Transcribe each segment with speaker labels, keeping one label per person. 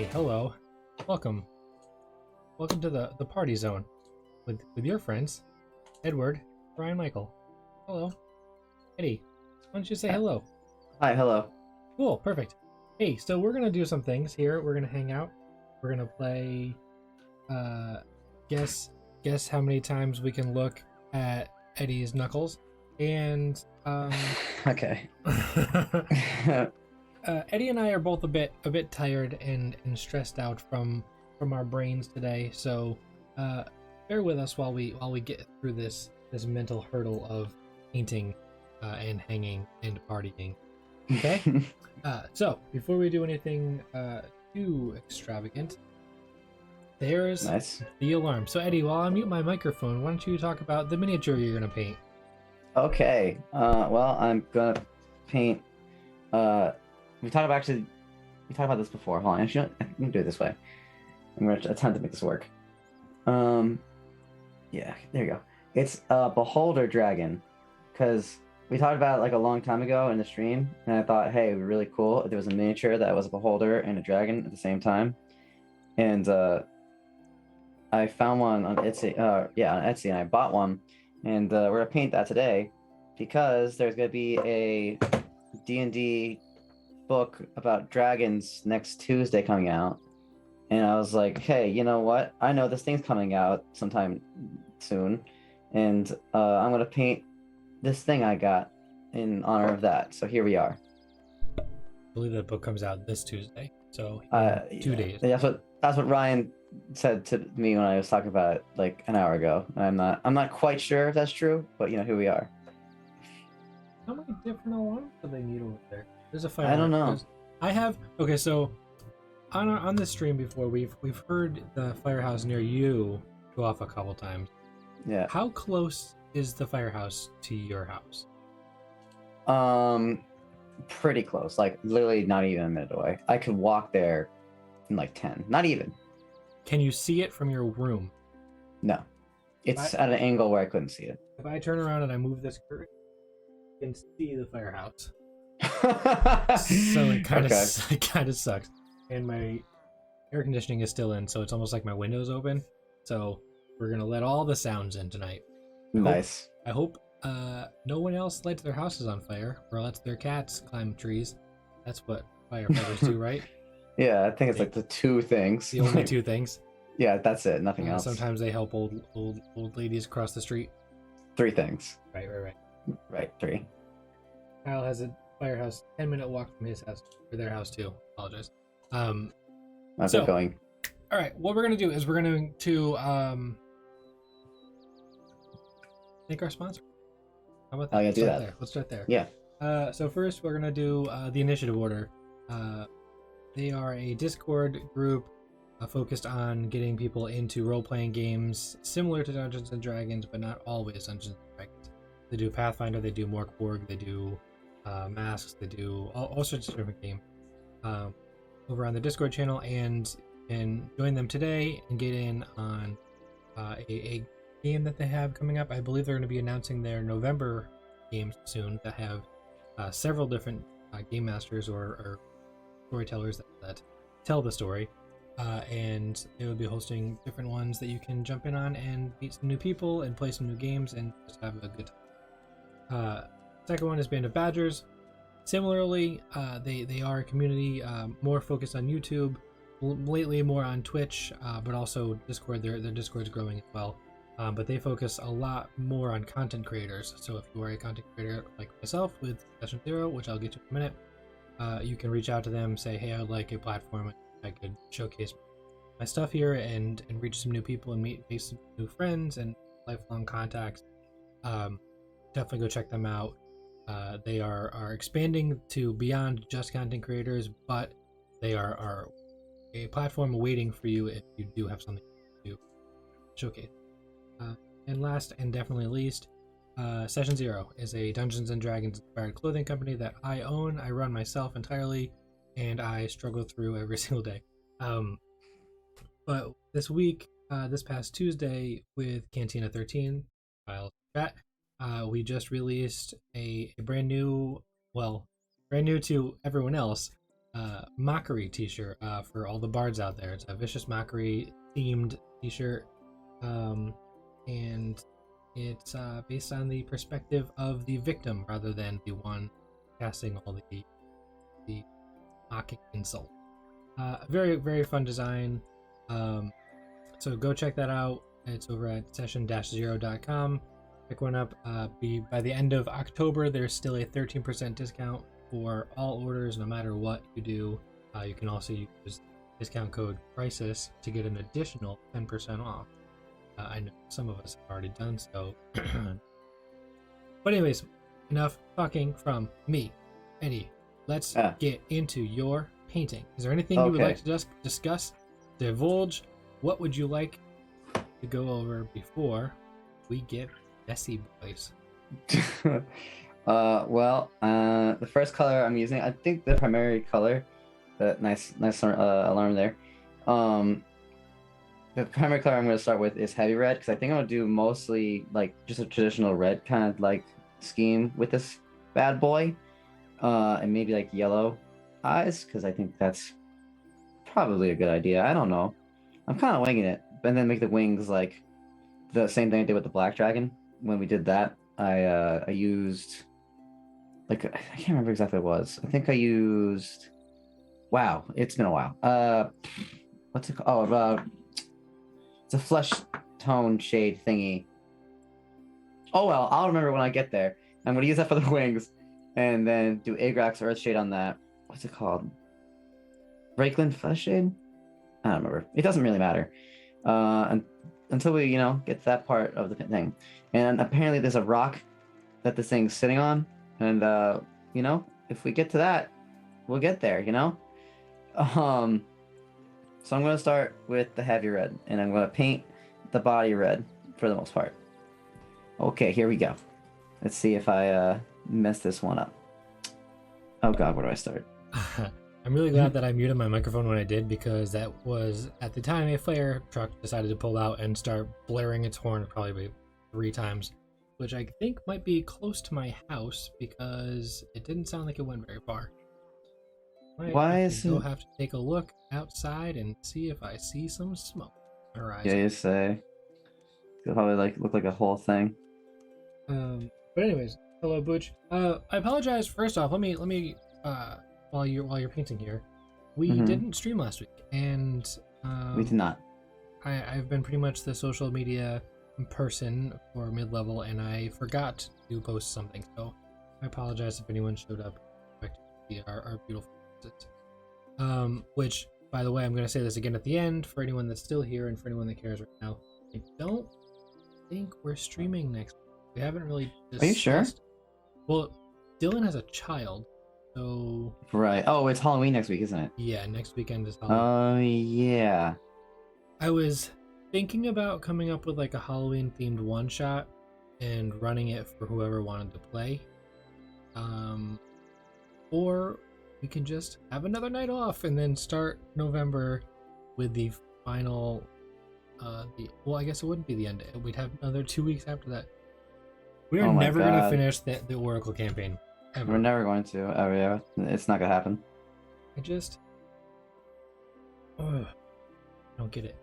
Speaker 1: Hey, hello. Welcome. Welcome to the party zone with your friends, Edward, Brian, Michael. Hello. Eddie, why don't you say hello?
Speaker 2: Hi, hello.
Speaker 1: Cool, perfect. Hey, so we're gonna do some things here. We're gonna hang out. We're gonna play guess how many times we can look at Eddie's knuckles. And
Speaker 2: Okay.
Speaker 1: Eddie and I are both a bit tired and stressed out from our brains today, so bear with us while we get through this mental hurdle of painting and hanging and partying. Okay. So before we do anything too extravagant, there's
Speaker 2: Nice.
Speaker 1: the alarm. So Eddie, while I mute my microphone, why don't you talk about the miniature you're gonna paint?
Speaker 2: Okay. Well, I'm gonna paint. We talked about this before. Hold on. Actually, I'm gonna do it this way. I'm gonna attempt to make this work. Yeah. There you go. It's a beholder dragon, because we talked about it like a long time ago in the stream, and I thought, hey, it would be really cool if there was a miniature that was a beholder and a dragon at the same time. And I found one on Etsy. On Etsy, and I bought one, and we're gonna paint that today, because there's gonna be a D&D book about dragons next Tuesday coming out, and I was like, hey, you know what? I know this thing's coming out sometime soon, and I'm gonna paint this thing I got in honor of that. So here we are.
Speaker 1: I believe the book comes out this Tuesday, so in 2 days.
Speaker 2: That's what Ryan said to me when I was talking about it like an hour ago. I'm not quite sure if that's true, but here we are.
Speaker 1: How many different alarms do they need over there? There's a fire.
Speaker 2: I don't know.
Speaker 1: I have. Okay, so on the stream before, we've heard the firehouse near you go off a couple times.
Speaker 2: Yeah.
Speaker 1: How close is the firehouse to your house?
Speaker 2: Pretty close. Like literally not even a minute away. I could walk there in like 10. Not even.
Speaker 1: Can you see it from your room?
Speaker 2: No. It's at an angle where I couldn't see it.
Speaker 1: If I turn around and I move this curtain, I can see the firehouse. So it kind of sucks. And my air conditioning is still in, so it's almost like my window's open. So we're gonna let all the sounds in tonight.
Speaker 2: Nice.
Speaker 1: I hope no one else lights their houses on fire or lets their cats climb trees. That's what firefighters do, right?
Speaker 2: Yeah, I think it's like the two things.
Speaker 1: The only two things.
Speaker 2: Yeah, that's it. Nothing else.
Speaker 1: Sometimes they help old ladies across the street.
Speaker 2: 3 things.
Speaker 1: Right.
Speaker 2: Right, 3.
Speaker 1: Kyle has a firehouse 10-minute walk from his house, or their house too. Apologize.
Speaker 2: How's
Speaker 1: so,
Speaker 2: it going?
Speaker 1: All right, what we're gonna do is we're going to thank our sponsor. How about that? Let's start there.
Speaker 2: Yeah.
Speaker 1: So first we're gonna do the initiative order. They are a Discord group focused on getting people into role-playing games similar to Dungeons and Dragons, but not always Dungeons and Dragons. They do Pathfinder, they do Morkborg, they do Masks, they do all sorts of different games over on the Discord channel, and join them today and get in on a game that they have coming up. I believe they're going to be announcing their November games soon that have several different game masters or storytellers that tell the story, and they will be hosting different ones that you can jump in on and meet some new people and play some new games and just have a good time. Second one is Band of Badgers. Similarly, they are a community more focused on YouTube, lately more on Twitch, but also Discord. Their Discord's growing as well. But they focus a lot more on content creators. So if you are a content creator like myself with Session Zero, which I'll get to in a minute, you can reach out to them, say, hey, I'd like a platform I could showcase my stuff here and reach some new people and make some new friends and lifelong contacts. Definitely go check them out. They are expanding to beyond just content creators, but they are a platform waiting for you if you do have something to showcase. And last and definitely least, Session Zero is a Dungeons and Dragons inspired clothing company that I own. I run myself entirely, and I struggle through every single day. But this week, this past Tuesday, with Cantina 13, I'll chat. We just released a brand new to everyone else, mockery t-shirt for all the bards out there. It's a vicious mockery themed t-shirt, and it's based on the perspective of the victim rather than the one casting all the mocking insult. Very, very fun design. So go check that out. It's over at session-0.com. Pick one up. By the end of October, there's still a 13% discount for all orders, no matter what you do. You can also use discount code CRISIS to get an additional 10% off. I know some of us have already done so. But anyways, enough talking from me. Eddie, let's get into your painting. Is there anything you would like to just discuss, divulge? What would you like to go over before we get messy, boys?
Speaker 2: The first color I'm using, I think the primary color, nice alarm there. The primary color I'm going to start with is heavy red, because I think I'm going to do mostly like just a traditional red kind of like scheme with this bad boy, and maybe like yellow eyes, because I think that's probably a good idea. I don't know. I'm kind of winging it, and then make the wings like the same thing I did with the black dragon. When we did that, I used like, I can't remember exactly what it was. I think I used. Wow, it's been a while. What's it called? Oh, it's a flesh tone shade thingy. Oh well, I'll remember when I get there. I'm gonna use that for the wings, and then do Agrax Earth Shade on that. What's it called? Breakland Flesh Shade? I don't remember. It doesn't really matter. Until we, get to that part of the thing. And apparently there's a rock that this thing's sitting on. And, if we get to that, we'll get there, So I'm going to start with the heavy red. And I'm going to paint the body red for the most part. Okay, here we go. Let's see if I mess this one up. Oh god, where do I start?
Speaker 1: I'm really glad that I muted my microphone when I did, because that was, at the time, a fire truck decided to pull out and start blaring its horn probably 3 times, which I think might be close to my house, because it didn't sound like it went very far.
Speaker 2: Why is it?
Speaker 1: I'll have to take a look outside and see if I see some smoke on the horizon.
Speaker 2: Yeah, you say. It'll probably look like a whole thing.
Speaker 1: But anyways, hello Butch. I apologize. First off, let me while you're painting here, we didn't stream last week, and
Speaker 2: we did not.
Speaker 1: I've been pretty much the social media person for mid-level, and I forgot to post something, so I apologize if anyone showed up to see our beautiful faces. Which, by the way, I'm going to say this again at the end for anyone that's still here and for anyone that cares right now. I don't think we're streaming next week. We haven't really discussed.
Speaker 2: Are you sure?
Speaker 1: Well, Dylan has a child. So
Speaker 2: right. Oh, it's Halloween next week, isn't it?
Speaker 1: Yeah, next weekend is Halloween.
Speaker 2: Oh, yeah.
Speaker 1: I was thinking about coming up with like a Halloween themed one shot and running it for whoever wanted to play. Or we can just have another night off and then start November with the final well, I guess it wouldn't be the end. We'd have another 2 weeks after that. We are never going to finish the Oracle campaign. Ever.
Speaker 2: We're never going to. Yeah. It's not going to happen.
Speaker 1: I just... I don't get it.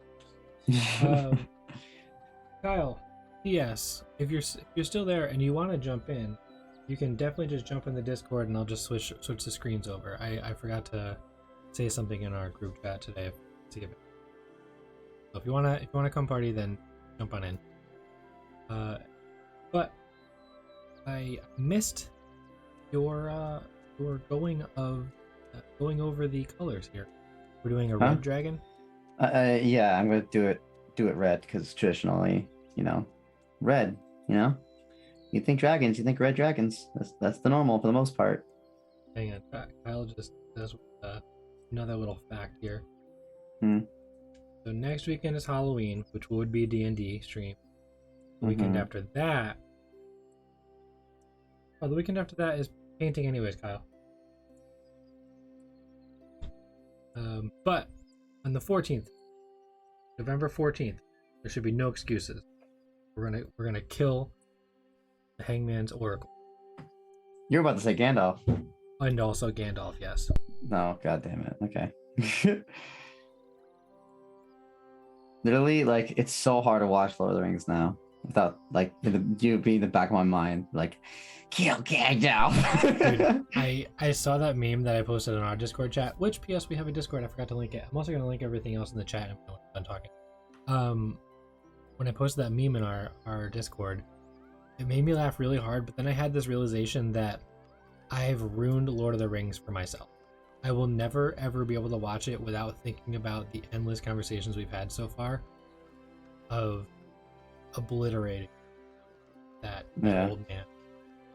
Speaker 1: Kyle, P.S. If you're still there and you want to jump in, you can definitely just jump in the Discord and I'll just switch the screens over. I forgot to say something in our group chat today. So if you wanna come party, then jump on in. But I missed your going over the colors here. We're doing a red dragon.
Speaker 2: Yeah, I'm gonna do it red because traditionally, red. You think dragons, you think red dragons. That's the normal for the most part.
Speaker 1: Hang on, Kyle just does another little fact here. So next weekend is Halloween, which would be D&D stream. The weekend after that. Oh, the weekend after that is painting anyways, Kyle. But on the 14th, November 14th, there should be no excuses. We're gonna kill the Hangman's Oracle.
Speaker 2: You're about to say Gandalf.
Speaker 1: And also Gandalf, yes.
Speaker 2: No, god damn it. Okay. Literally, like, it's so hard to watch Lord of the Rings now without like you being in the back of my mind, like, kill Gandalf.
Speaker 1: Dude, I saw that meme that I posted in our Discord chat, which PS we have a Discord, I forgot to link it. I'm also gonna link everything else in the chat when I'm done talking. When I posted that meme in our Discord, it made me laugh really hard, but then I had this realization that I've ruined Lord of the Rings for myself. I will never ever be able to watch it without thinking about the endless conversations we've had so far of obliterating that old man.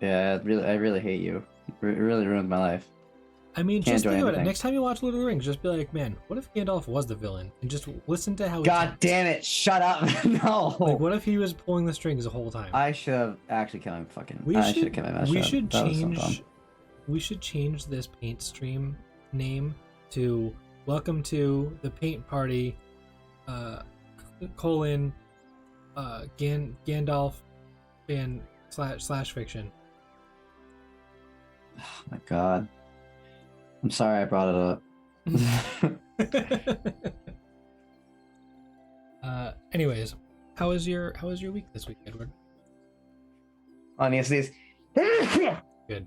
Speaker 2: Yeah, I really hate you. It really ruined my life.
Speaker 1: I mean,
Speaker 2: Can't
Speaker 1: just think about it.
Speaker 2: anything.
Speaker 1: Next time you watch Lord of the Rings, just be like, man, what if Gandalf was the villain? And just listen to how he
Speaker 2: God
Speaker 1: talks.
Speaker 2: damn it! Shut up! No.
Speaker 1: Like, what if he was pulling the strings the whole time?
Speaker 2: I should have actually killed him. Fucking.
Speaker 1: We
Speaker 2: I should
Speaker 1: should
Speaker 2: have killed my best
Speaker 1: we
Speaker 2: friend.
Speaker 1: should
Speaker 2: That was so dumb.
Speaker 1: change. We should change this paint stream name to "Welcome to the Paint Party," colon, Gandalf, and slash fiction.
Speaker 2: Oh my god. I'm sorry I brought it up.
Speaker 1: Anyways, how was your week this week, Edward?
Speaker 2: Honestly,
Speaker 1: Good.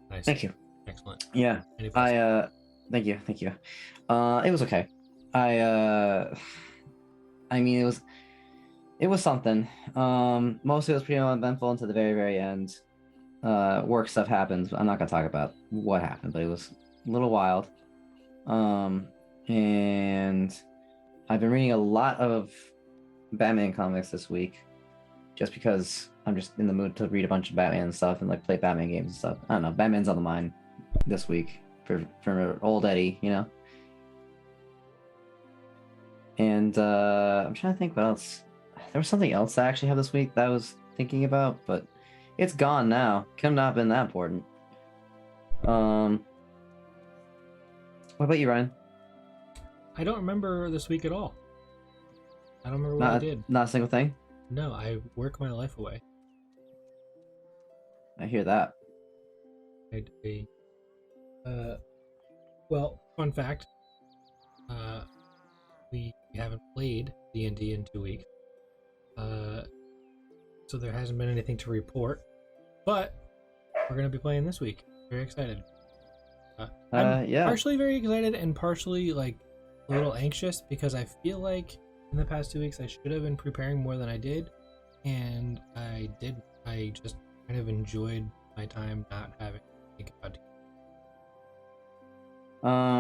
Speaker 1: Nice.
Speaker 2: thank you.
Speaker 1: Excellent.
Speaker 2: Yeah,
Speaker 1: Any questions?
Speaker 2: thank you. It was okay. I mean, it was something. Mostly it was pretty uneventful until the very, very end. Work stuff happens. I'm not gonna talk about what happened, but it was a little wild. And I've been reading a lot of Batman comics this week, just because I'm just in the mood to read a bunch of Batman stuff and like play Batman games and stuff. I don't know. Batman's on the mind this week for old Eddie, you know. And I'm trying to think what else. There was something else I actually have this week that I was thinking about, but it's gone now. Could have not been that important. What about you, Ryan?
Speaker 1: I don't remember this week at all. I don't remember what I did.
Speaker 2: Not a single thing?
Speaker 1: No, I work my life away.
Speaker 2: I hear that.
Speaker 1: Well, fun fact. We haven't played D&D in 2 weeks. So there hasn't been anything to report. But we're going to be playing this week. Very excited. I'm
Speaker 2: Yeah.
Speaker 1: partially very excited and partially like a little anxious because I feel like in the past 2 weeks I should have been preparing more than I did, and I didn't. I just kind of enjoyed my time not having to think about it.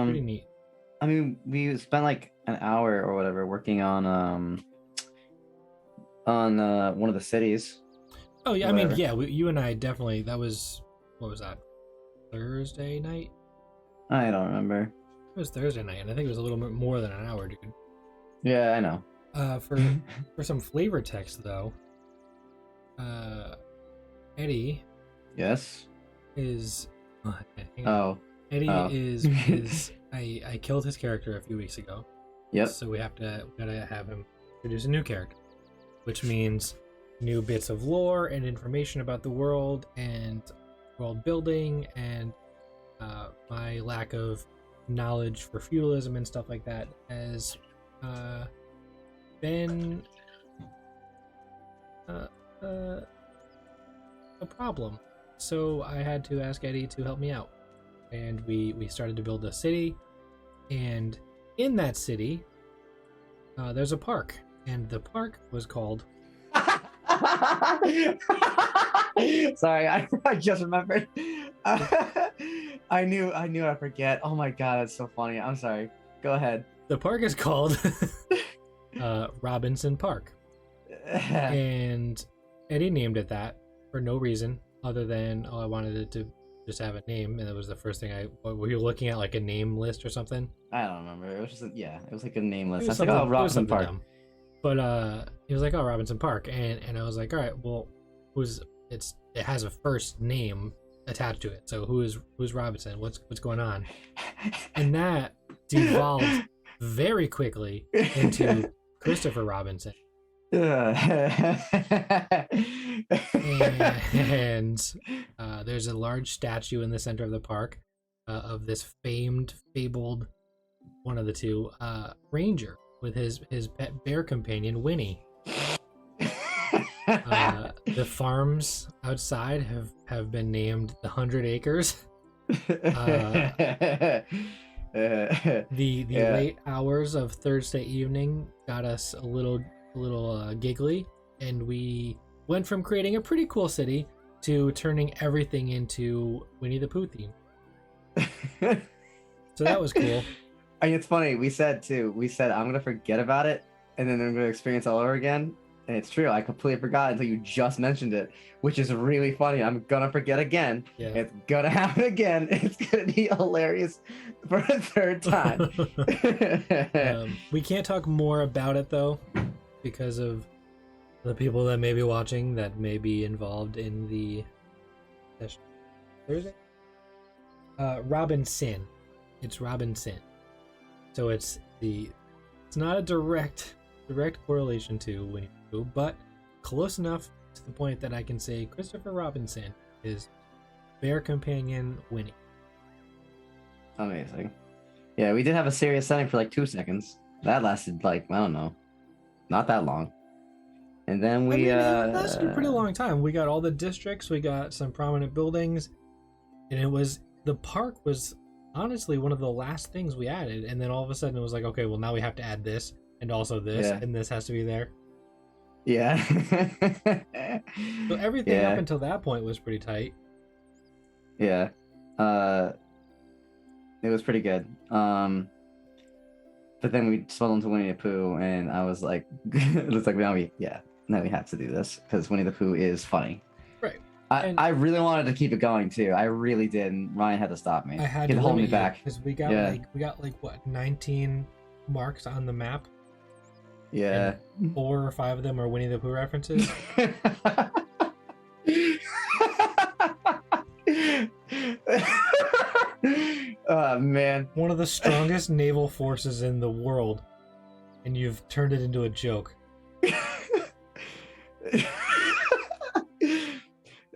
Speaker 1: Pretty neat.
Speaker 2: I mean, we spent like an hour or whatever working on one of the cities.
Speaker 1: Oh yeah,
Speaker 2: Whatever.
Speaker 1: I mean, yeah, you and I definitely. That was, what was that? Thursday night?
Speaker 2: I don't remember.
Speaker 1: It was Thursday night, and I think it was a little bit more than an hour, dude.
Speaker 2: Yeah, I know.
Speaker 1: For some flavor text though, Eddie
Speaker 2: Yes.
Speaker 1: is. Hang on.
Speaker 2: Oh.
Speaker 1: Eddie
Speaker 2: Oh.
Speaker 1: is I killed his character a few weeks ago.
Speaker 2: Yep.
Speaker 1: So we gotta have him introduce a new character, which means new bits of lore and information about the world and world building and my lack of knowledge for feudalism and stuff like that has been a problem. So I had to ask Eddie to help me out, and we started to build a city, and in that city there's a park, and the park was called
Speaker 2: Sorry, I just remembered. I knew I'd forget. Oh my god, that's so funny. I'm sorry. Go ahead.
Speaker 1: the park is called Robinson Park, and Eddie named it that for no reason other than I wanted it to just have a name, and it was the first thing were you looking at, like a name list or something?
Speaker 2: I don't remember. It was just it was like a nameless.
Speaker 1: It
Speaker 2: I
Speaker 1: was
Speaker 2: was like, oh,
Speaker 1: something- it was
Speaker 2: Robinson
Speaker 1: something
Speaker 2: Park.
Speaker 1: dumb. But he was like, oh, Robinson Park, and I was like, all right, well, it has a first name attached to it, so who's Robinson? What's going on? And that devolved very quickly into Christopher Robinson. And there's a large statue in the center of the park of this fabled one of the two ranger with his pet bear companion Winnie. The farms outside have been named the 100 Acres. The late hours of Thursday evening got us a little giggly, and we went from creating a pretty cool city to turning everything into Winnie the Pooh theme. So that was cool.
Speaker 2: I mean, it's funny. We said I'm gonna forget about it, and then I'm gonna experience it all over again. And it's true. I completely forgot until you just mentioned it, which is really funny. I'm gonna forget again.
Speaker 1: Yeah.
Speaker 2: It's gonna happen again. It's gonna be hilarious for a third time.
Speaker 1: We can't talk more about it though, because of the people that may be watching that may be involved in the session. Thursday. Robin Sin. It's Robin Sin. So it's not a direct correlation to Winnie the Pooh, but close enough to the point that I can say Christopher Robinson is bear companion Winnie.
Speaker 2: Amazing. Yeah, we did have a serious setting for like 2 seconds. That lasted like, I don't know, not that long. And then it
Speaker 1: lasted a pretty long time. We got all the districts, we got some prominent buildings, and the park was honestly one of the last things we added, and then all of a sudden it was like, okay, well now we have to add this and also this, and this has to be there.
Speaker 2: Yeah.
Speaker 1: So everything up until that point was pretty tight.
Speaker 2: Yeah. It was pretty good. But then we swelled into Winnie the Pooh, and I was like, it looks like now we have to do this because Winnie the Pooh is funny.
Speaker 1: Right.
Speaker 2: I really wanted to keep it going too. I really did, and Ryan had to stop me.
Speaker 1: I had
Speaker 2: to
Speaker 1: hold me
Speaker 2: back
Speaker 1: because we got like what 19 marks on the map.
Speaker 2: Yeah.
Speaker 1: And 4 or 5 of them are Winnie the Pooh references.
Speaker 2: Oh man.
Speaker 1: One of the strongest naval forces in the world, and you've turned it into a joke.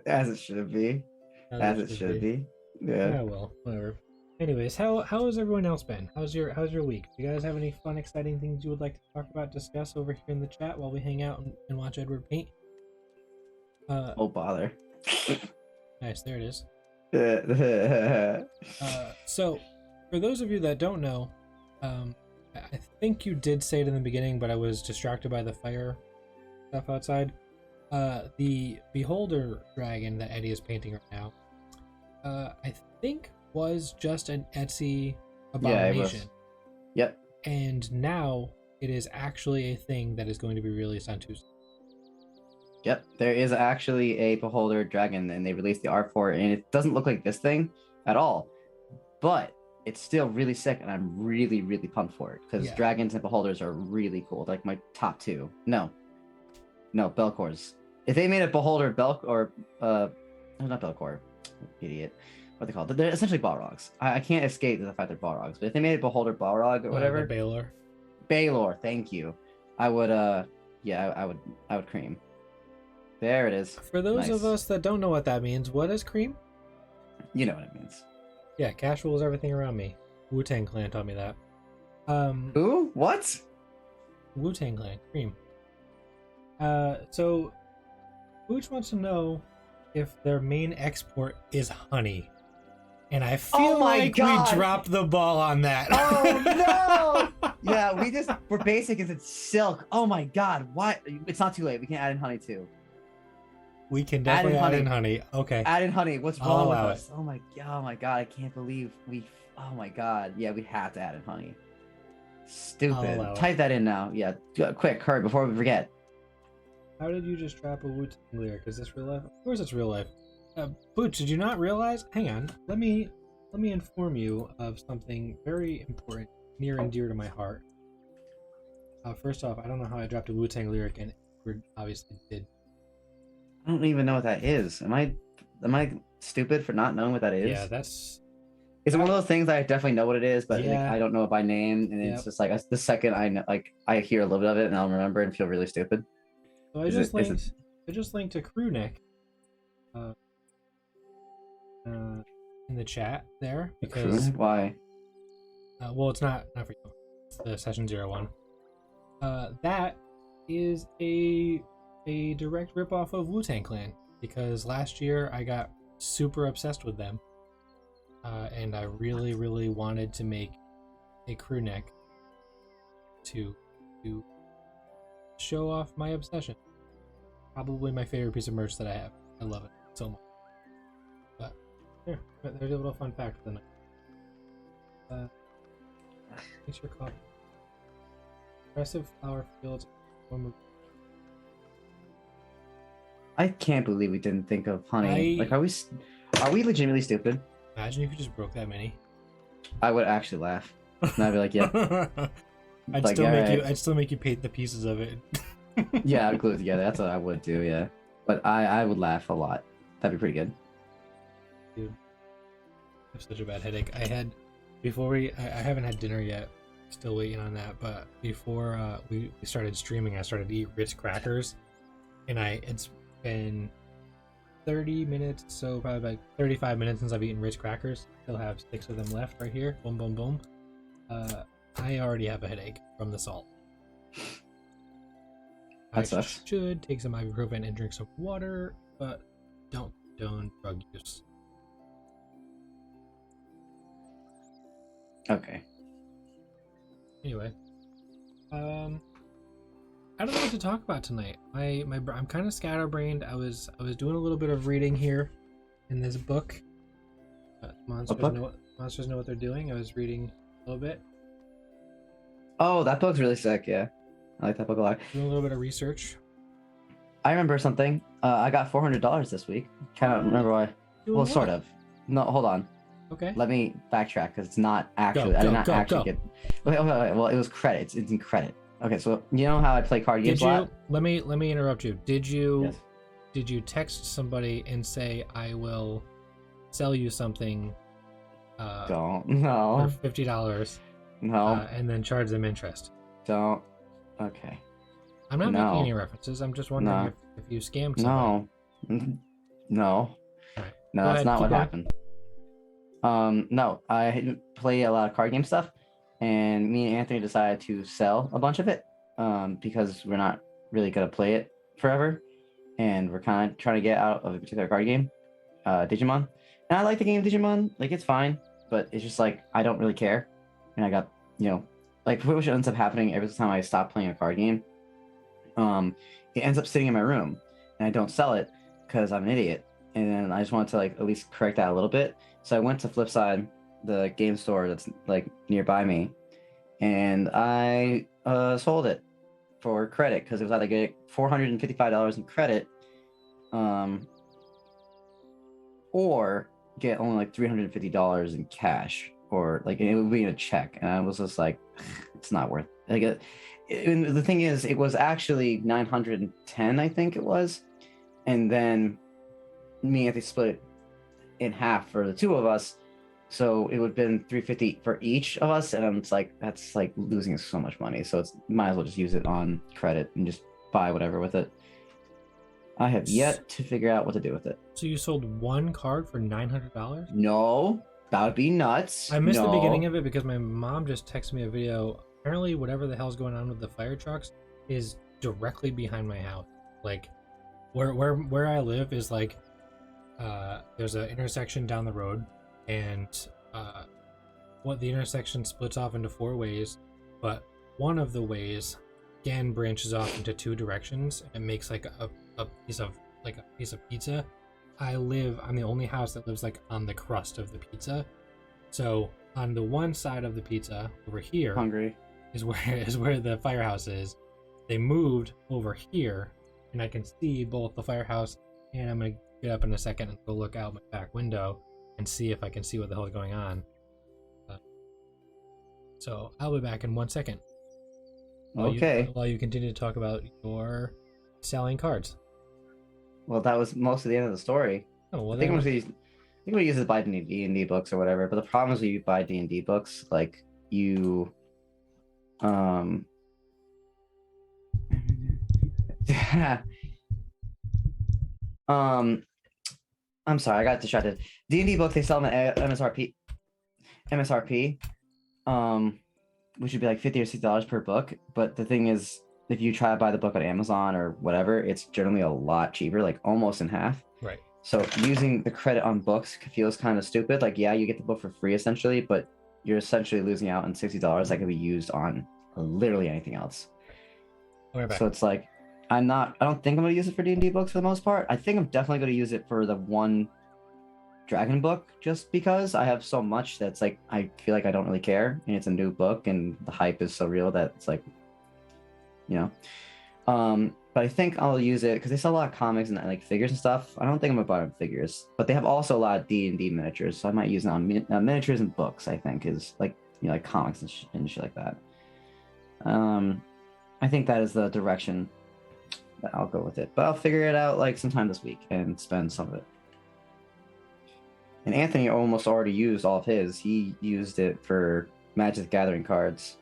Speaker 2: As it should be. As it should be. Yeah.
Speaker 1: Well, whatever. Anyways, how has everyone else been? How's your week? Do you guys have any fun, exciting things you would like to talk about, discuss over here in the chat while we hang out and watch Edward paint?
Speaker 2: Oh bother.
Speaker 1: Nice, there it is. So, for those of you that don't know, I think you did say it in the beginning, but I was distracted by the fire stuff outside. The Beholder dragon that Eddie is painting right now, I think was just an Etsy abomination.
Speaker 2: Yeah, it was. Yep.
Speaker 1: And now it is actually a thing that is going to be released on Tuesday.
Speaker 2: Yep, there is actually a Beholder dragon, and they released the art for it, and it doesn't look like this thing at all, but it's still really sick, and I'm really, really pumped for it, because dragons and Beholders are really cool. They're like my top 2. No, Belcors. If they made a Beholder not Belcor, idiot. What are they called? They're essentially Balrogs. I can't escape the fact they're Balrogs, but if they made a Beholder Balrog or whatever, Baylor, thank you. I would I would cream. There it is.
Speaker 1: For those of us that don't know what that means, what is cream?
Speaker 2: You know what it means.
Speaker 1: Yeah, cash rules everything around me. Wu-Tang Clan taught me that.
Speaker 2: Who? What?
Speaker 1: Wu-Tang Clan, cream. So Pooch wants to know if their main export is honey. And I feel we dropped the ball on that.
Speaker 2: Oh no! Yeah, we're basic as it's silk. Oh my god, why? It's not too late. We can add in honey too.
Speaker 1: We can definitely add in honey. Okay.
Speaker 2: Add in honey. What's wrong with us? Oh my god, I can't believe oh my god. Yeah, we have to add in honey. Stupid. Type that in now. Yeah, quick, hurry before we forget.
Speaker 1: How did you just drop a Wu-Tang lyric? Is this real life? Of course it's real life. Boots, did you not realize? Hang on. Let me inform you of something very important, near and dear to my heart. First off, I don't know how I dropped a Wu-Tang lyric, and Edward obviously did.
Speaker 2: I don't even know what that is. Am I stupid for not knowing what that is?
Speaker 1: Yeah, that's.
Speaker 2: It's one of those things that I definitely know what it is, but I don't know it by name, and it's just like the second I know, like I hear a little bit of it, and I'll remember and feel really stupid.
Speaker 1: So I just linked to Crewneck. in the chat there
Speaker 2: A
Speaker 1: because
Speaker 2: crewneck? Why?
Speaker 1: well, it's not for you. It's the Session 01. That is a direct ripoff of Wu-Tang Clan because last year I got super obsessed with them, and I really, really wanted to make a crew neck to show off my obsession. Probably my favorite piece of merch that I have. I love it so much. But yeah, there's a little fun fact for the night. Thanks for coffee. Impressive flower fields.
Speaker 2: I can't believe we didn't think of honey. Like, are we legitimately stupid?
Speaker 1: Imagine if you just broke that many.
Speaker 2: I would actually laugh. And I'd be like, yeah.
Speaker 1: I'd
Speaker 2: Like,
Speaker 1: still make you paint the pieces of it.
Speaker 2: Yeah, I'd glue it together. That's what I would do, yeah. But I would laugh a lot. That'd be pretty good.
Speaker 1: Dude, I have such a bad headache. I haven't had dinner yet. Still waiting on that. But before we started streaming, I started to eat Ritz crackers, and it's been 30 minutes, so probably like 35 minutes since I've eaten Ritz crackers. Still have 6 of them left right here. Boom, boom, boom. I already have a headache from the salt.
Speaker 2: That sucks.
Speaker 1: Should take some ibuprofen and drink some water, but don't condone drug use.
Speaker 2: Okay.
Speaker 1: Anyway, I don't know what to talk about tonight. I'm kind of scatterbrained. I was doing a little bit of reading here in this book. Monsters know what they're doing. I was reading a little bit.
Speaker 2: Oh, that book's really sick. Yeah, I like that book a lot.
Speaker 1: Doing a little bit of research.
Speaker 2: I remember something. I got $400 this week. Can't remember why.
Speaker 1: Doing
Speaker 2: Well,
Speaker 1: what?
Speaker 2: sort of. No, hold on.
Speaker 1: Okay.
Speaker 2: Let me backtrack because it's not actually. I did not actually get. Okay, well, it was credit. It's in credit. Okay, so you know how I play card games a lot?
Speaker 1: Let me interrupt you. Did you
Speaker 2: Yes.
Speaker 1: text somebody and say I will sell you something?
Speaker 2: Don't. No.
Speaker 1: For $50.
Speaker 2: No.
Speaker 1: And then charge them interest.
Speaker 2: Don't. Okay.
Speaker 1: I'm not
Speaker 2: No.
Speaker 1: making any references. I'm just wondering
Speaker 2: No.
Speaker 1: if you scammed somebody.
Speaker 2: No. No.
Speaker 1: Right.
Speaker 2: No,
Speaker 1: Go
Speaker 2: that's
Speaker 1: ahead,
Speaker 2: not
Speaker 1: keep
Speaker 2: what
Speaker 1: going.
Speaker 2: happened. No, I play a lot of card game stuff, and me and Anthony decided to sell a bunch of it, because we're not really gonna play it forever, and we're kind of trying to get out of a particular card game, Digimon. And I like the game Digimon, like it's fine, but it's just like I don't really care, and I got like what ends up happening every time I stop playing a card game, it ends up sitting in my room, and I don't sell it because I'm an idiot. And then I just wanted to like at least correct that a little bit. So I went to Flipside, the game store that's like nearby me, and I sold it for credit because it was either get $455 in credit, or get only like $350 in cash, or like it would be in a check. And I was just like, it's not worth it. The thing is, it was actually 910, I think it was, and then me and Anthony split it in half for the two of us, so it would have been $350 for each of us, and it's like that's like losing so much money. So it's might as well just use it on credit and just buy whatever with it. I have yet to figure out what to do with it.
Speaker 1: So you sold one card for $900?
Speaker 2: No, that would be nuts.
Speaker 1: I missed the
Speaker 2: No.
Speaker 1: beginning of it because my mom just texted me a video. Apparently, whatever the hell's going on with the fire trucks is directly behind my house. Like, where I live is like, there's an intersection down the road, and what the intersection splits off into 4 ways, but one of the ways again branches off into 2 directions and makes like a piece of pizza. I'm the only house that lives like on the crust of the pizza. So on the one side of the pizza over here
Speaker 2: Hungry.
Speaker 1: is where the firehouse is. They moved over here, and I can see both the firehouse, and I'm gonna get up in a second and go look out my back window and see if I can see what the hell is going on. So I'll be back in 1 second.
Speaker 2: Okay.
Speaker 1: While you continue to talk about your selling cards.
Speaker 2: Well, that was most of the end of the story.
Speaker 1: Oh, well,
Speaker 2: I think I'm gonna use it to buy D&D books or whatever. But the problem is when you buy D&D books, like you, I'm sorry, I got distracted. D&D books, they sell them at MSRP, which would be like $50 or $60 per book. But the thing is, if you try to buy the book on Amazon or whatever, it's generally a lot cheaper, like almost in half.
Speaker 1: Right.
Speaker 2: So using the credit on books feels kind of stupid. Like, yeah, you get the book for free essentially, but you're essentially losing out on $60 that could be used on literally anything else. So it's like, I don't think I'm going to use it for D&D books for the most part. I think I'm definitely going to use it for the one dragon book, just because I have so much that's like, I feel like I don't really care, and it's a new book and the hype is so real that it's like, you know. But I think I'll use it because they sell a lot of comics and like figures and stuff. I don't think I'm gonna buy them figures, but they have also a lot of D&D miniatures, so I might use it on miniatures and books. I think is like, you know, like comics and shit like that. I think that is the direction that I'll go with it, but I'll figure it out like sometime this week and spend some of it. And Anthony almost already used all of his. He used it for Magic the Gathering cards,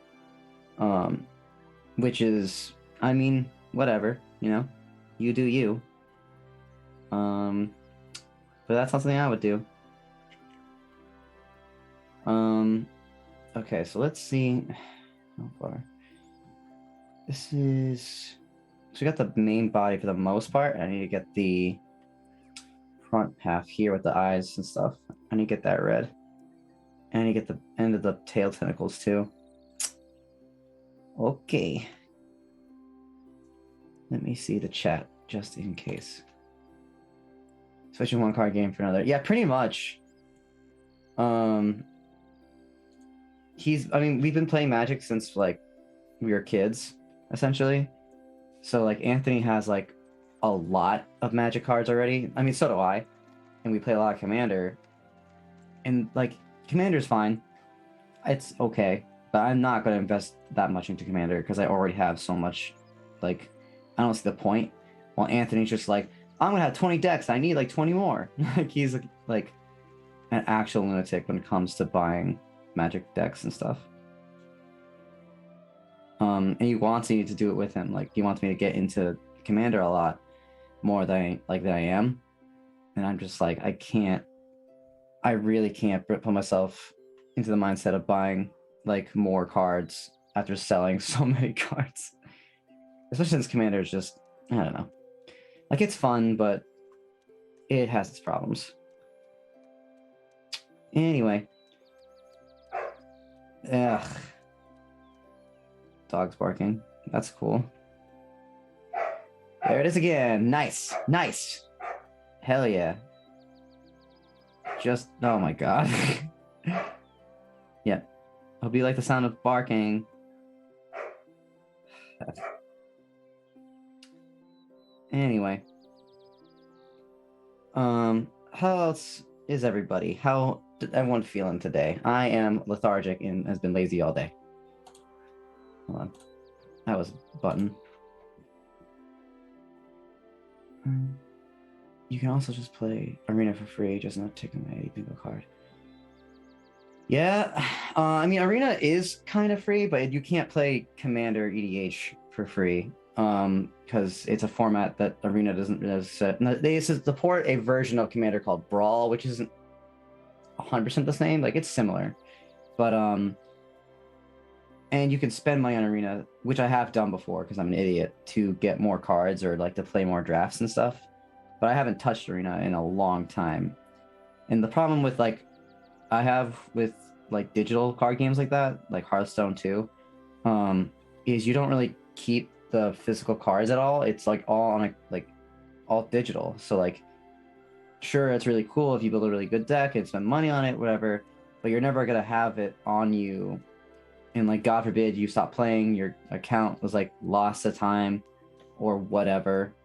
Speaker 2: which is, I mean, whatever, you know, you do you. But that's something I would do. Okay, so let's see how far. This is, so we got the main body for the most part. I need to get the front half here with the eyes and stuff. I need to get that red. And I need to get the end of the tail tentacles too. Okay. Let me see the chat just in case. Switching one card game for another. Yeah, pretty much. I mean, we've been playing Magic since like we were kids, essentially. So like Anthony has like a lot of Magic cards already. I mean, so do I. And we play a lot of Commander. And like Commander's fine. It's okay. But I'm not going to invest that much into Commander because I already have so much. Like, I don't see the point. While Anthony's just like, I'm going to have 20 decks. I need like 20 more. Like, he's like an actual lunatic when it comes to buying Magic decks and stuff. And he wants me to do it with him. Like, he wants me to get into Commander a lot more than I am. And I'm just like, I really can't put myself into the mindset of buying like more cards after selling so many cards. Especially since Commander is just, I don't know. Like, it's fun, but it has its problems. Anyway. Ugh. Dog's barking. That's cool. There it is again. Nice. Nice. Hell yeah. Just, oh my god. Yeah. Hope you like the sound of barking. Anyway. How else is everybody? How did everyone feeling today? I am lethargic and has been lazy all day. Hold on. That was a button. You can also just play Arena for free, just not taking my bingo card. Yeah, I mean, Arena is kind of free, but you can't play Commander EDH for free because it's a format that Arena doesn't really set. They support a version of Commander called Brawl, which isn't 100% the same. Like, it's similar, but and you can spend money on Arena, which I have done before because I'm an idiot, to get more cards or like to play more drafts and stuff. But I haven't touched Arena in a long time. And the problem with like I have with like digital card games like that, like Hearthstone too, is you don't really keep the physical cards at all. It's like all on all digital. So like, sure, it's really cool if you build a really good deck and spend money on it, whatever, but you're never gonna have it on you. And like, God forbid you stop playing, your account was like lost to time or whatever.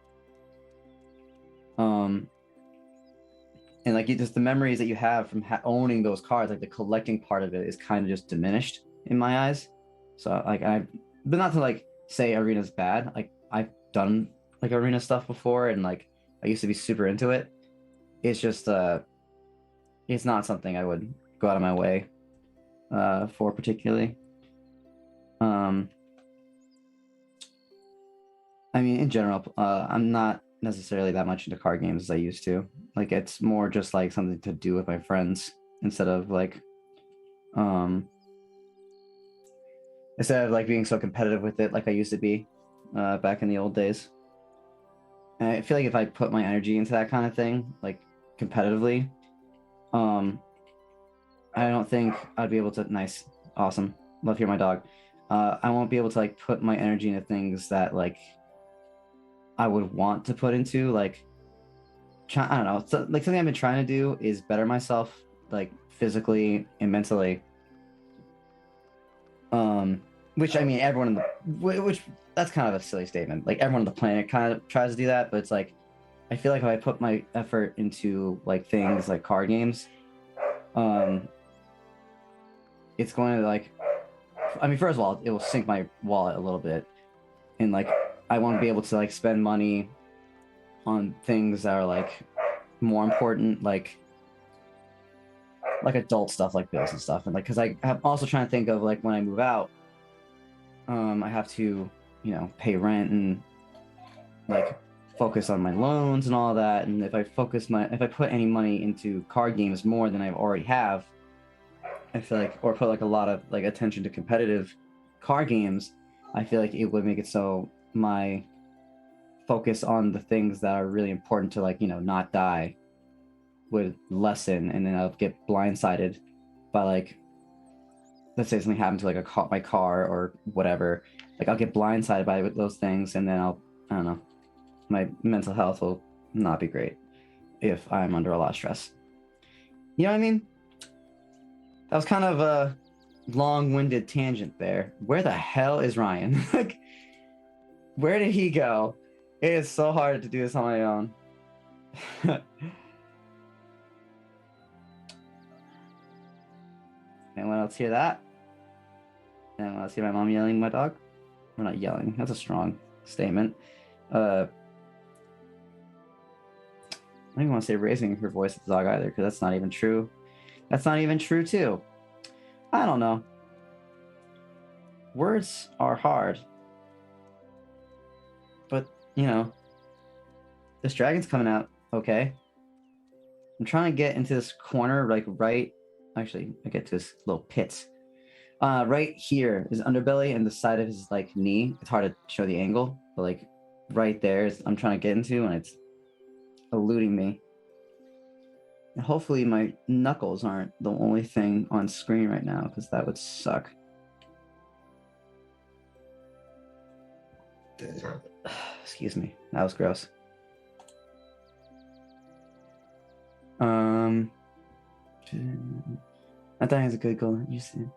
Speaker 2: And like, just the memories that you have from owning those cards, like the collecting part of it is kind of just diminished in my eyes. So like, but not to like say Arena's bad. Like, I've done like Arena stuff before, and like I used to be super into it. It's just it's not something I would go out of my way for particularly. I mean, in general, I'm not necessarily that much into card games as I used to. Like it's more just like something to do with my friends instead of like being so competitive with it like I used to be back in the old days. And I feel like if I put my energy into that kind of thing, like competitively, I don't think I'd be able to. Nice, awesome, love to hear my dog. I won't be able to like put my energy into things that like I would want to put into like I don't know. So, like something I've been trying to do is better myself, like physically and mentally. Which I mean, everyone in the which that's kind of a silly statement. Like everyone on the planet kind of tries to do that, but it's like I feel like if I put my effort into like things like card games, it's going to like, I mean, first of all, it will sink my wallet a little bit, and like I won't be able to like spend money on things that are like more important, like adult stuff like bills and stuff, and like because I'm also trying to think of like when I move out, I have to pay rent and like focus on my loans and all that, and if I put any money into card games more than I already have, I feel like, or put like a lot of like attention to competitive card games, I feel like it would make it so my focus on the things that are really important to like not die would lessen, and then I'll get blindsided by like, let's say something happened to like my car or whatever, like I'll get blindsided by those things, and then I don't know, my mental health will not be great if I'm under a lot of stress. You know what I mean? That was kind of a long-winded tangent there. Where the hell is Ryan? Like, where did he go? It is so hard to do this on my own. Anyone else hear that? Anyone else hear my mom yelling at my dog? We're not yelling. That's a strong statement. I don't even want to say raising her voice at the dog either, because that's not even true. That's not even true, too. I don't know. Words are hard. But, this dragon's coming out, okay? I'm trying to get into this corner, like right... Actually, I get to this little pit. Right here is underbelly and the side of his, like, knee. It's hard to show the angle, but, like, right there is I'm trying to get into, and it's eluding me. And hopefully my knuckles aren't the only thing on screen right now, because that would suck. Excuse me. That was gross. I thought it was a good goal. You said.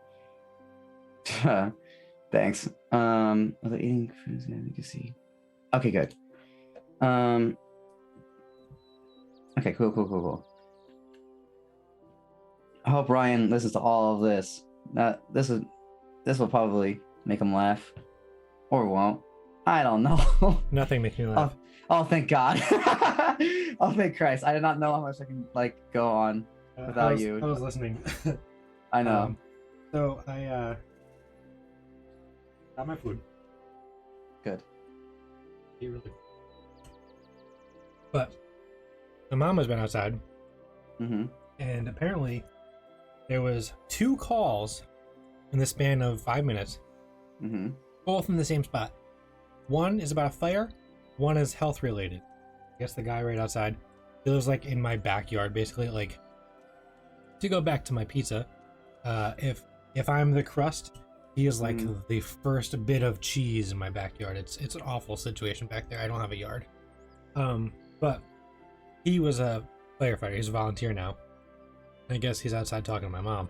Speaker 2: Thanks. Are they eating fruits? Yeah, you can see. Okay, good. Okay, cool. I hope Ryan listens to all of this. This will probably make him laugh, or won't. I don't know.
Speaker 1: Nothing makes me laugh.
Speaker 2: Oh, thank God. Oh, thank Christ. I did not know how much I can like go on without you.
Speaker 1: I was listening.
Speaker 2: I know.
Speaker 1: So I got my food.
Speaker 2: Good.
Speaker 1: But my mom has been outside.
Speaker 2: Mm-hmm.
Speaker 1: And apparently there was 2 calls in the span of 5 minutes.
Speaker 2: Mm-hmm.
Speaker 1: Both in the same spot. One is about a fire, one is health related. I guess the guy right outside, he lives like in my backyard, basically. Like, to go back to my pizza, if I'm the crust, he is like the first bit of cheese in my backyard. It's an awful situation back there. I don't have a yard. But he was a firefighter. He's a volunteer now. I guess he's outside talking to my mom,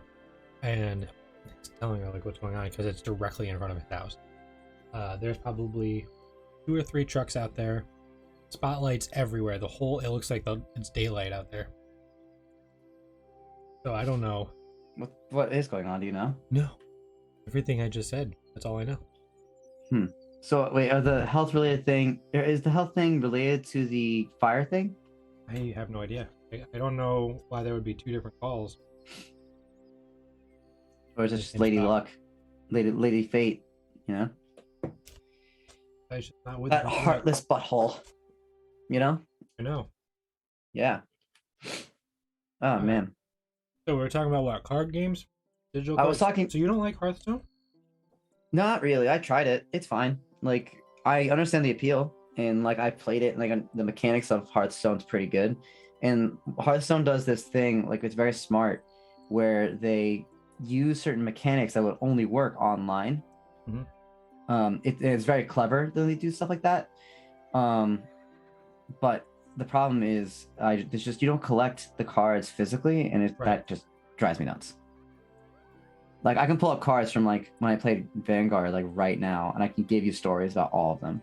Speaker 1: and he's telling her like what's going on because it's directly in front of his house. There's probably 2 or 3 trucks out there, spotlights everywhere. It looks like it's daylight out there. So I don't know.
Speaker 2: What is going on? Do you know?
Speaker 1: No, everything I just said. That's all I know.
Speaker 2: So wait, is the health thing related to the fire thing?
Speaker 1: I have no idea. I don't know why there would be 2 different calls.
Speaker 2: Or is it just Lady Luck, Lady Fate?
Speaker 1: I should not with
Speaker 2: that heartless butthole. You know?
Speaker 1: I know.
Speaker 2: Yeah. Oh
Speaker 1: All right.
Speaker 2: man.
Speaker 1: So we're talking about what, card games, digital
Speaker 2: I was
Speaker 1: cards.
Speaker 2: talking.
Speaker 1: So you don't like Hearthstone?
Speaker 2: Not really. I tried it. It's fine. Like I understand the appeal, and like I played it. And, like the mechanics of Hearthstone's pretty good, and Hearthstone does this thing like it's very smart, where they use certain mechanics that would only work online.
Speaker 1: Mhm.
Speaker 2: It's very clever that they do stuff like that. Um, but the problem is, it's just you don't collect the cards physically, and
Speaker 1: Right.
Speaker 2: that just drives me nuts. Like I can pull up cards from like when I played Vanguard like right now, and I can give you stories about all of them.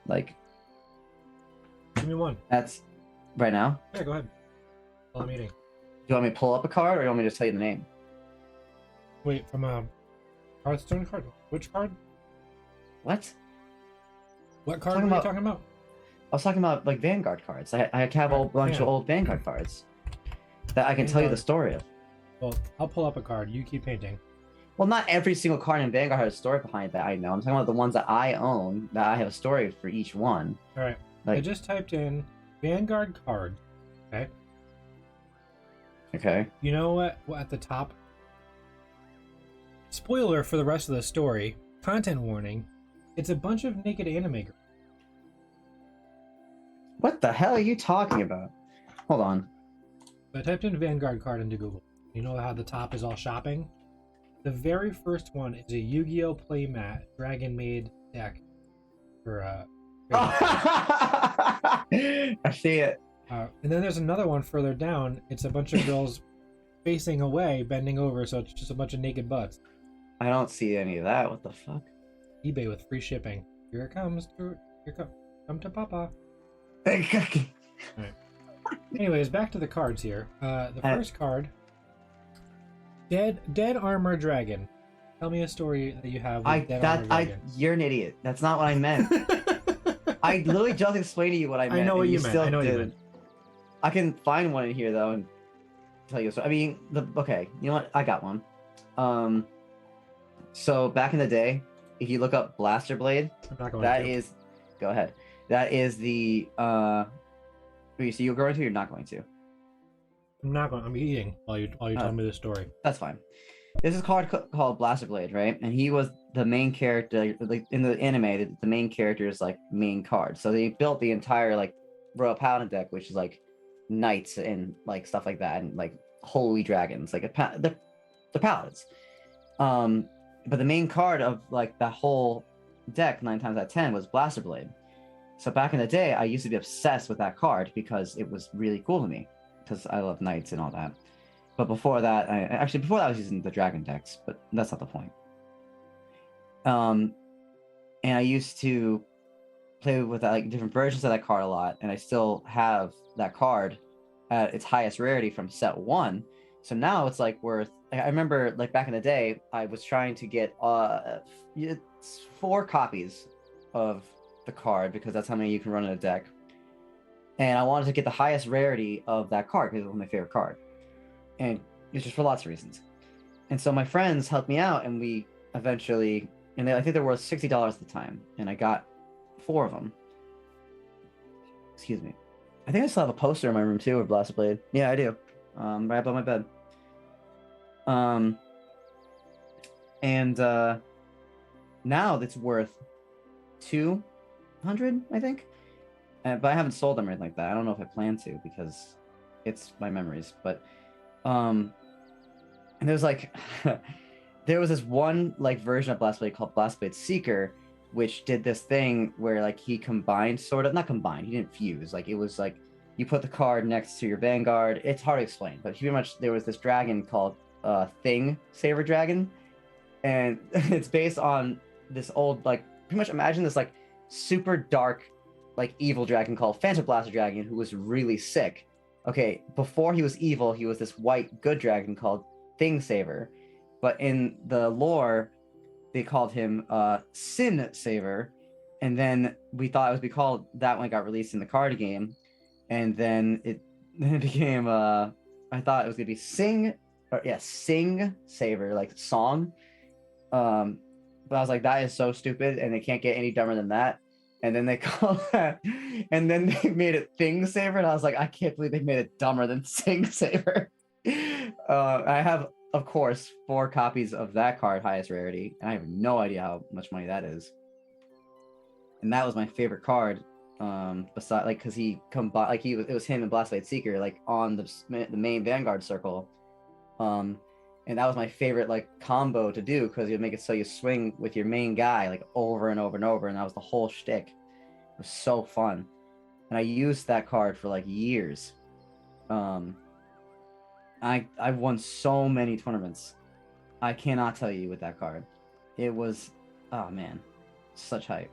Speaker 2: Like
Speaker 1: Give me one.
Speaker 2: that's right now.
Speaker 1: Yeah, go ahead. Call a meeting.
Speaker 2: Do you want me to pull up a card, or do you want me to just tell you the name?
Speaker 1: Wait, from a Hearthstone card? Which card?
Speaker 2: What?
Speaker 1: What card were you talking about?
Speaker 2: I was talking about like Vanguard cards. I have a bunch of old Vanguard cards that I can tell you the story of.
Speaker 1: Well, I'll pull up a card. You keep painting.
Speaker 2: Well, not every single card in Vanguard has a story behind that I know. I'm talking about the ones that I own that I have a story for each one.
Speaker 1: All right.
Speaker 2: Like,
Speaker 1: I just typed in Vanguard card. Okay.
Speaker 2: Okay.
Speaker 1: You know what? At the top. Spoiler for the rest of the story. Content warning. It's a bunch of naked anime girls.
Speaker 2: What the hell are you talking about? Hold on.
Speaker 1: I typed in Vanguard card into Google. You know how the top is all shopping? The very first one is a Yu-Gi-Oh! Playmat Dragon Maid deck for
Speaker 2: I see it.
Speaker 1: and then there's another one further down. It's a bunch of girls facing away, bending over, so it's just a bunch of naked butts.
Speaker 2: I don't see any of that. What the fuck?
Speaker 1: eBay with free shipping. Here it comes. Come to Papa.
Speaker 2: Right.
Speaker 1: Anyways, back to the cards here. The first card, Dead Armor Dragon. Tell me a story that you have with Dead Armor Dragon.
Speaker 2: You're an idiot. That's not what I meant. I literally just explained to you what I meant.
Speaker 1: I know what you meant.
Speaker 2: Still
Speaker 1: I know what you meant.
Speaker 2: I can find one in here though and tell you. So I mean, okay. You know what? I got one. So back in the day, if you look up Blaster Blade, that is. Go ahead. That is the. So you're going to? Or you're not going to?
Speaker 1: I'm not going. I'm eating while you tell me this story.
Speaker 2: That's fine. This is a card called Blaster Blade, right? And he was the main character, like in the anime. The main character is like main card. So they built the entire like Royal Paladin deck, which is like knights and like stuff like that, and like holy dragons, like the paladins. But the main card of like the whole deck 9 times out of 10 was Blaster Blade. So back in the day, I used to be obsessed with that card because it was really cool to me, because I love knights and all that. But before that, I was using the dragon decks, but that's not the point. And I used to play with like different versions of that card a lot, and I still have that card at its highest rarity from set 1. So now it's like worth. I remember like back in the day, I was trying to get 4 copies of the card because that's how many you can run in a deck. And I wanted to get the highest rarity of that card because it was my favorite card. And it's just for lots of reasons. And so my friends helped me out, and we eventually, and I think they were worth $60 at the time, and I got 4 of them. Excuse me. I think I still have a poster in my room too of Blaster Blade. Yeah, I do. Right above my bed. And now it's worth 200, I think. But I haven't sold them or anything like that. I don't know if I plan to because it's my memories. But and there's like there was this one like version of Blast Blade called Blast Blade Seeker, which did this thing where like he combined, sort of, not combined, he didn't fuse. Like it was like you put the card next to your Vanguard. It's hard to explain, but pretty much there was this dragon called Thing Saver Dragon, and it's based on this old, like, pretty much imagine this like super dark like evil dragon called Phantom Blaster Dragon who was really sick. Okay, before he was evil, he was this white good dragon called Thing Saver, but in the lore they called him Sin Saver, and then we thought it would be called that when it got released in the card game, and then it became I thought it was gonna be Sing Saver, like song. But I was like, that is so stupid, and it can't get any dumber than that. and then they called that, and then they made it Thing Saver, and I was like, I can't believe they made it dumber than Sing Saver. I have, of course, 4 copies of that card, highest rarity, and I have no idea how much money that is. And that was my favorite card. Beside, like, because he combined, like, it was him and Blastblade Seeker, like, on the main Vanguard circle. And that was my favorite, like, combo to do, because you'd make it so you swing with your main guy, like, over and over and over, and that was the whole shtick. It was so fun. And I used that card for, like, years. I've won so many tournaments. I cannot tell you with that card. It was, oh man, such hype.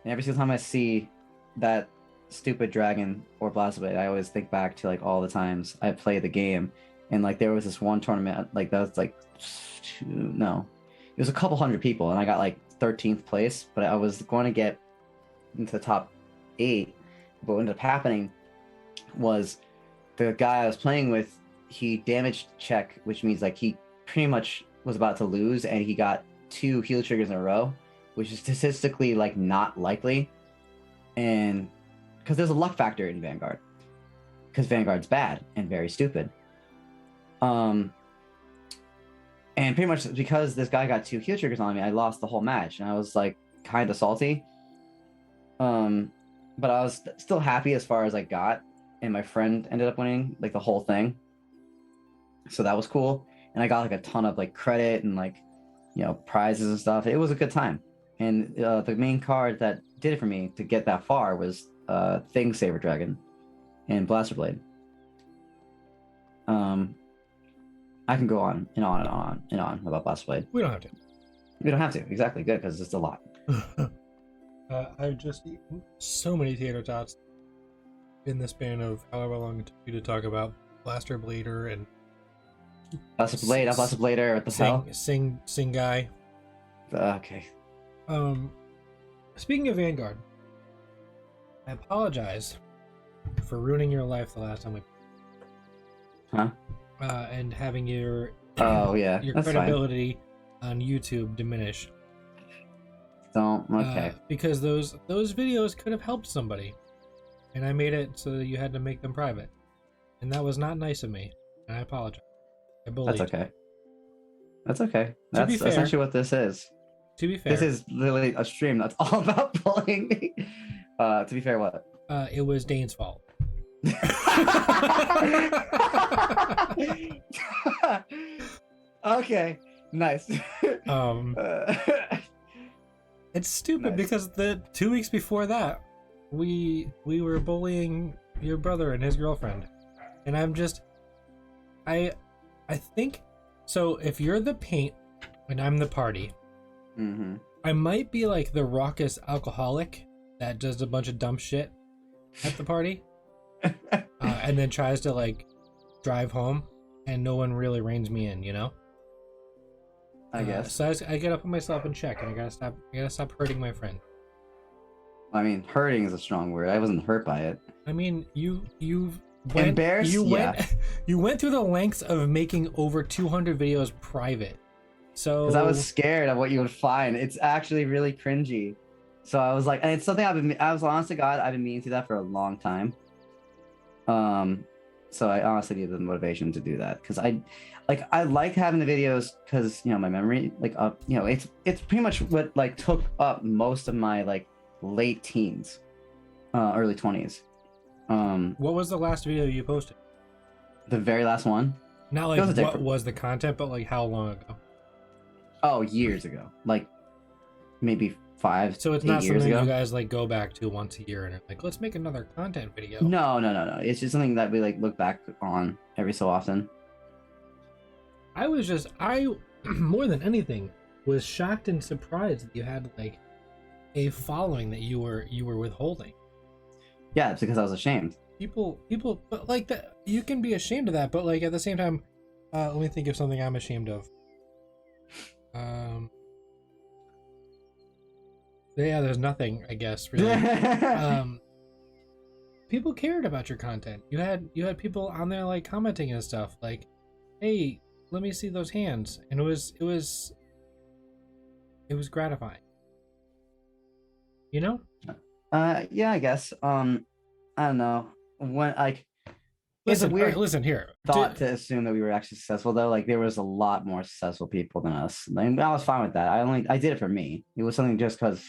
Speaker 2: And every single time I see that stupid dragon or Blastblade, I always think back to like all the times I played the game. And like there was this one tournament, like that was like, it was a couple hundred people, and I got like 13th place, but I was going to get into the top 8. But what ended up happening was the guy I was playing with, he damaged check, which means like he pretty much was about to lose, and he got 2 heal triggers in a row, which is statistically like not likely. And because there's a luck factor in Vanguard, because Vanguard's bad and very stupid. And pretty much because this guy got 2 heal triggers on me, I lost the whole match, and I was like kind of salty. But I was still happy as far as I got, and my friend ended up winning like the whole thing, so that was cool. And I got like a ton of like credit and like, you know, prizes and stuff. It was a good time. And the main card that did it for me to get that far was Thing Saver Dragon and Blaster Blade. I can go on and on and on and on about Blaster Blade.
Speaker 1: We don't have to.
Speaker 2: We don't have to. Exactly. Good, because it's a lot.
Speaker 1: I've just eaten so many tater tots in the span of however long it took you to talk about Blaster Blader and
Speaker 2: Blaster Blade, not Blaster Blader. What the hell?
Speaker 1: Sing guy.
Speaker 2: Okay.
Speaker 1: Speaking of Vanguard, I apologize for ruining your life the last time we.
Speaker 2: Huh?
Speaker 1: And having your
Speaker 2: your
Speaker 1: credibility on YouTube diminish.
Speaker 2: Okay.
Speaker 1: Because those videos could have helped somebody, and I made it so that you had to make them private, and that was not nice of me, and I apologize. I believe.
Speaker 2: That's okay. That's okay. That's essentially what this is.
Speaker 1: To be fair,
Speaker 2: this is literally a stream that's all about bullying me. To be fair, what?
Speaker 1: It was Dane's fault.
Speaker 2: Okay, nice.
Speaker 1: It's stupid
Speaker 2: Nice.
Speaker 1: because the 2 weeks before that, we were bullying your brother and his girlfriend, and I'm just, I think so. If you're the paint and I'm the party, I might be like the raucous alcoholic that does a bunch of dumb shit at the party, and then tries to like drive home, and no one really reins me in, you know.
Speaker 2: I guess.
Speaker 1: So I gotta put myself in check, and I gotta stop hurting my friend.
Speaker 2: I mean, hurting is a strong word. I wasn't hurt by it.
Speaker 1: I mean, you
Speaker 2: went
Speaker 1: through the lengths of making over 200 videos private. So
Speaker 2: because I was scared of what you would find. It's actually really cringy. So I was like, and it's something I was honest to God, I've been meaning to do that for a long time. So I honestly needed the motivation to do that, because I like having the videos, because, you know, my memory, like, you know, it's pretty much what like took up most of my like late teens, early 20s.
Speaker 1: What was the last video you posted?
Speaker 2: The very last one.
Speaker 1: Not like what was the content, but like how long ago?
Speaker 2: Oh, years ago, like maybe 5.
Speaker 1: So it's
Speaker 2: 8
Speaker 1: not
Speaker 2: years
Speaker 1: something
Speaker 2: ago.
Speaker 1: you guys like go back to once a year and are like, let's make another content video.
Speaker 2: No. It's just something that we like look back on every so often.
Speaker 1: I more than anything was shocked and surprised that you had like a following that you were withholding.
Speaker 2: Yeah, it's because I was ashamed.
Speaker 1: People, but like that, you can be ashamed of that, but like at the same time, let me think of something I'm ashamed of. Yeah, there's nothing, I guess, really. People cared about your content. You had people on there like commenting and stuff, like, "Hey, let me see those hands," and it was gratifying. You know?
Speaker 2: Yeah, I guess. I don't know. When like it's a
Speaker 1: Listen, all right,
Speaker 2: weird
Speaker 1: listen here.
Speaker 2: thought to assume that we were actually successful though. Like there was a lot more successful people than us. Like, I was fine with that. I did it for me. It was something just because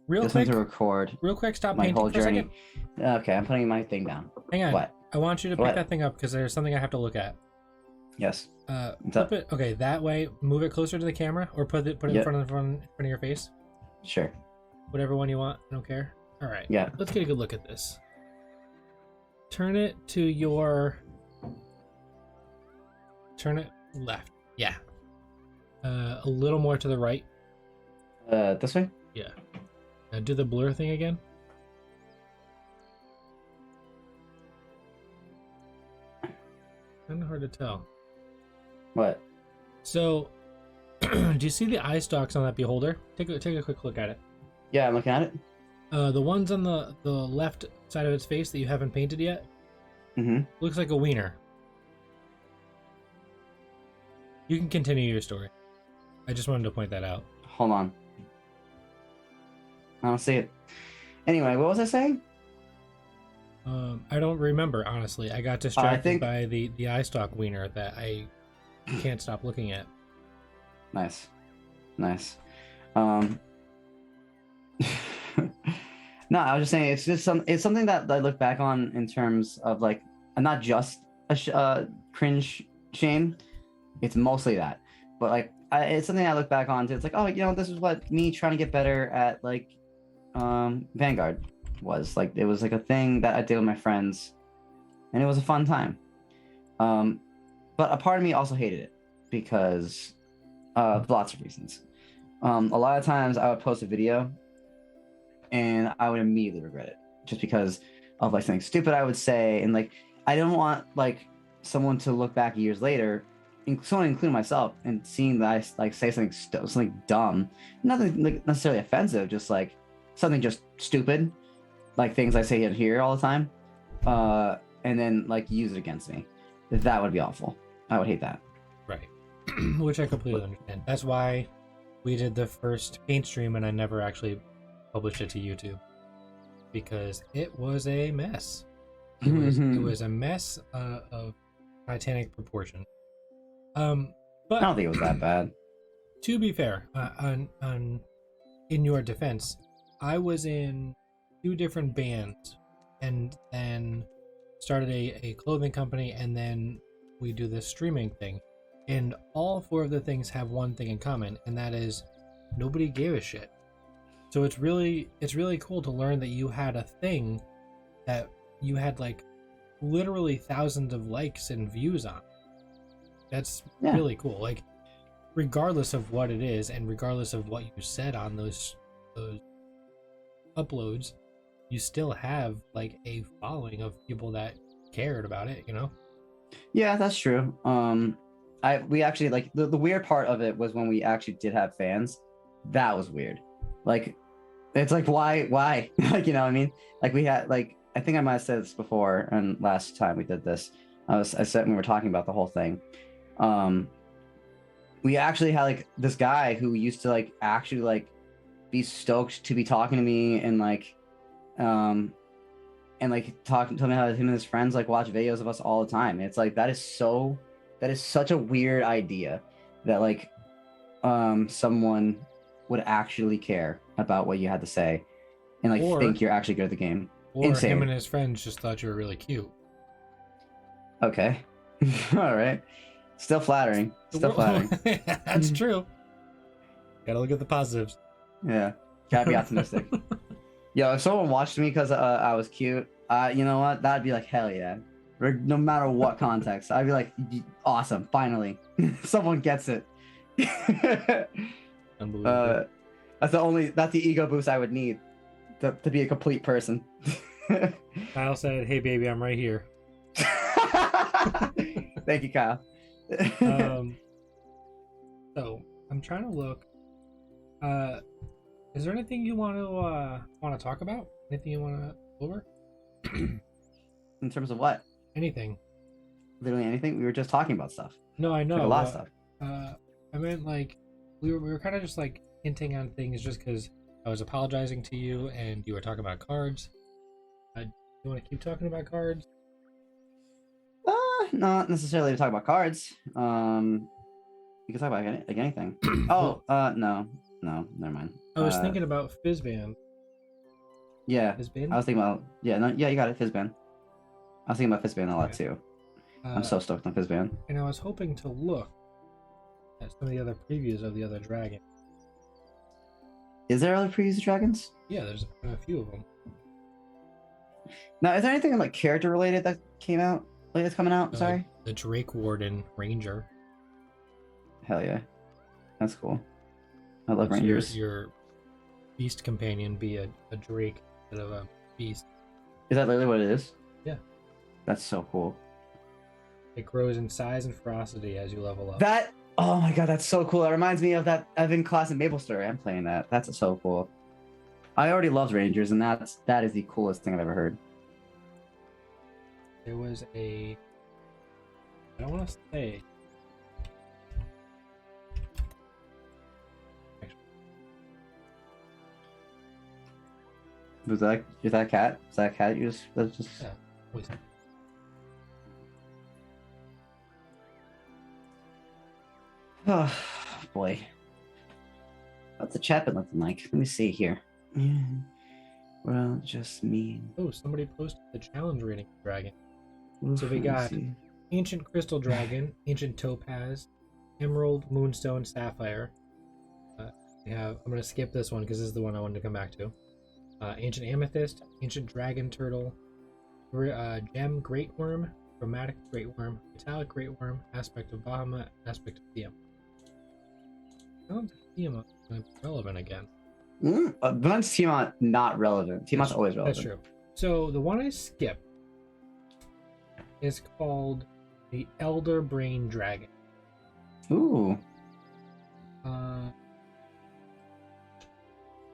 Speaker 1: Real
Speaker 2: just something to
Speaker 1: quick,
Speaker 2: record
Speaker 1: real quick, stop
Speaker 2: my
Speaker 1: painting
Speaker 2: whole
Speaker 1: for a second.
Speaker 2: journey. Okay, I'm putting my thing down.
Speaker 1: Hang on.
Speaker 2: What?
Speaker 1: I want you to pick
Speaker 2: What?
Speaker 1: that thing up because there's something I have to look at.
Speaker 2: Yes. What's
Speaker 1: Flip
Speaker 2: up?
Speaker 1: it. Okay, that way. Move it closer to the camera, or put it in
Speaker 2: Yep.
Speaker 1: front of your face.
Speaker 2: Sure.
Speaker 1: Whatever one you want. I don't care. All right.
Speaker 2: Yeah.
Speaker 1: Let's get a good look at this. Turn it to your. Turn it left. Yeah. A little more to the right.
Speaker 2: This way?
Speaker 1: Yeah. Do the blur thing again. Kind of hard to tell.
Speaker 2: What?
Speaker 1: So, do you see the eye stalks on that beholder? Take a quick look at it.
Speaker 2: Yeah, I'm looking at it.
Speaker 1: The ones on the left side of its face that you haven't painted yet
Speaker 2: Mm-hmm.
Speaker 1: looks like a wiener. You can continue your story. I just wanted to point that out.
Speaker 2: Hold on. I don't see it. Anyway, what was I saying?
Speaker 1: I don't remember, honestly. I got distracted by the eye stalk wiener that I can't stop looking at.
Speaker 2: Nice. No, I was just saying it's something that I look back on in terms of like not just a cringe shame. It's mostly that, but like it's something I look back on. It's like, oh, this is what me trying to get better at like Vanguard was like. It was like a thing that I did with my friends, and it was a fun time. But a part of me also hated it because of lots of reasons. A lot of times I would post a video and I would immediately regret it just because of like something stupid I would say, and like I don't want like someone to look back years later, someone including myself, and seeing that I like say something dumb, nothing like necessarily offensive, just like something just stupid, like things I say here all the time, and then like use it against me. That would be awful. I would hate that.
Speaker 1: Right. Which I completely understand. That's why we did the first paint stream and I never actually published it to YouTube. Because it was a mess. It was a mess of titanic proportion. But
Speaker 2: I don't think it was that bad.
Speaker 1: To be fair, in your defense, I was in 2 different bands and then started a clothing company, and then we do this streaming thing. And all 4 of the things have one thing in common, and that is nobody gave a shit. So it's really cool to learn that you had a thing that you had like literally thousands of likes and views on. That's really cool. Like regardless of what it is and regardless of what you said on those uploads, you still have like a following of people that cared about it,
Speaker 2: Yeah, that's true. We actually like the weird part of it was when we actually did have fans. That was weird. Like, it's like why like what I mean? Like we had like I think I might have said this before, and last time we did this, I said when we were talking about the whole thing. We actually had like this guy who used to like actually like be stoked to be talking to me and like tell me how him and his friends like watch videos of us all the time. It's like that is such a weird idea that like someone would actually care about what you had to say and like think you're actually good at the game.
Speaker 1: Or
Speaker 2: Insane.
Speaker 1: Him and his friends just thought you were really cute.
Speaker 2: Okay. All right. Still flattering.
Speaker 1: That's true. Gotta look at the positives.
Speaker 2: Yeah. Gotta be optimistic. Yo, if someone watched me because I was cute, you know what? That'd be like, hell yeah. No matter what context. I'd be like, awesome, finally. Someone gets it.
Speaker 1: Unbelievable.
Speaker 2: That's the ego boost I would need to be a complete person.
Speaker 1: Kyle said, "Hey baby, I'm right here."
Speaker 2: Thank you, Kyle.
Speaker 1: So I'm trying to look. Is there anything you want to talk about? Anything you want to go over?
Speaker 2: In terms of what?
Speaker 1: Anything.
Speaker 2: Literally anything. We were just talking about stuff.
Speaker 1: No, I know
Speaker 2: like a lot of stuff.
Speaker 1: I meant like we were kind of just like hinting on things just because I was apologizing to you, and you were talking about cards. You want to keep talking about cards?
Speaker 2: Not necessarily to talk about cards. You can talk about anything. Oh, no, never mind.
Speaker 1: I was thinking about Fizzband.
Speaker 2: Yeah,
Speaker 1: Fizzband?
Speaker 2: I was thinking about you got it, Fizzband. I was thinking about Fizzband a lot too. I'm so stoked on Fizzband.
Speaker 1: And I was hoping to look at some of the other previews of the other dragon.
Speaker 2: Is there other previews of dragons?
Speaker 1: Yeah, there's a few of them.
Speaker 2: Now, is there anything like character related that came out? Like that's coming out? Sorry.
Speaker 1: The Drake Warden Ranger.
Speaker 2: Hell yeah, that's cool. I love
Speaker 1: So
Speaker 2: Rangers.
Speaker 1: Your beast companion be a Drake instead of a beast.
Speaker 2: Is that literally what it is?
Speaker 1: Yeah.
Speaker 2: That's so cool.
Speaker 1: It grows in size and ferocity as you level up.
Speaker 2: Oh my god, that's so cool. That reminds me of that Evan class in Maple Story. I'm playing that. That's so cool. I already loved Rangers, and that is the coolest thing I've ever heard.
Speaker 1: There was I don't want to say.
Speaker 2: Was that a cat? Is that a cat you just? That's just.
Speaker 1: Yeah. Wait.
Speaker 2: Oh boy. What's the chat been looking like? Let me see here. Yeah. Well, just me.
Speaker 1: Oh, somebody posted the challenge rating dragon.
Speaker 2: Oof,
Speaker 1: So we
Speaker 2: let me
Speaker 1: got
Speaker 2: see.
Speaker 1: Ancient Crystal Dragon, Ancient Topaz, Emerald, Moonstone, Sapphire. I'm going to skip this one because this is the one I wanted to come back to. Ancient Amethyst, Ancient Dragon Turtle, Gem Great Worm, Chromatic Great Worm, Metallic Great Worm, Aspect of Bahamut, Aspect of Tiamat. I don't think Tiamat is relevant again.
Speaker 2: When's Tiamat not relevant? Tiamat's always relevant.
Speaker 1: That's true. So the one I skipped is called the Elder Brain Dragon.
Speaker 2: Ooh. Ryan,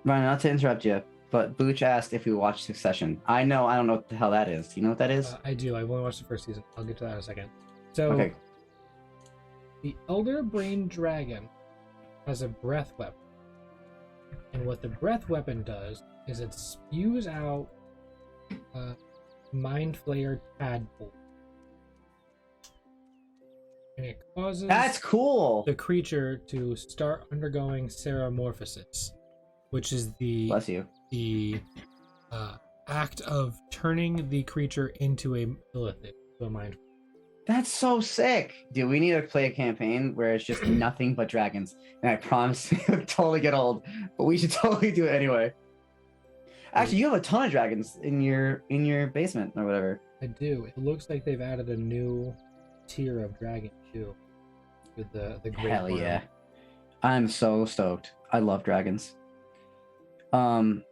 Speaker 2: not to interrupt you, but Booch asked if we watched Succession. I don't know what the hell that is. Do you know what that is?
Speaker 1: I do. I've only watched the first season. I'll get to that in a second. So,
Speaker 2: Okay.
Speaker 1: The Elder Brain Dragon has a breath weapon. And what the breath weapon does is it spews out Mind Flayer Tadpole. And it causes
Speaker 2: That's cool.
Speaker 1: the creature to start undergoing Ceramorphosis, which is the act of turning the into a Lilith, to a mind.
Speaker 2: That's so sick. Dude, we need to play a campaign where it's just nothing but dragons. And I promise it'll totally get old, but we should totally do it anyway. Actually, you have a ton of dragons in your basement or whatever.
Speaker 1: I do. It looks like they've added a new tier of dragon too, with the great
Speaker 2: Hell
Speaker 1: worm.
Speaker 2: yeah. I'm so stoked. I love dragons. It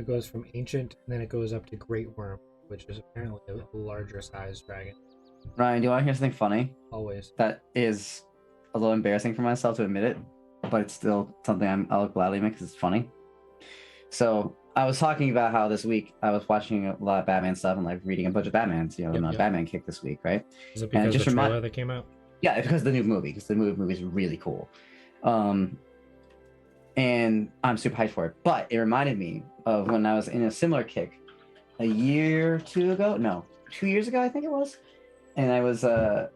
Speaker 1: goes from ancient, and then it goes up to great worm, which is apparently a larger size dragon.
Speaker 2: Ryan, do you want to hear something funny?
Speaker 1: Always.
Speaker 2: That is a little embarrassing for myself to admit it, but it's still something I'll gladly admit because it's funny. So I was talking about how this week I was watching a lot of Batman stuff and like reading a bunch of Batmans, on a Batman kick this week, right?
Speaker 1: Is it because of the trailer that came out?
Speaker 2: Yeah, it's because of the new movie, because the movie is really cool. And I'm super hyped for it. But it reminded me of when I was in a similar kick a year or two ago. No, 2 years ago, I think it was. And I was I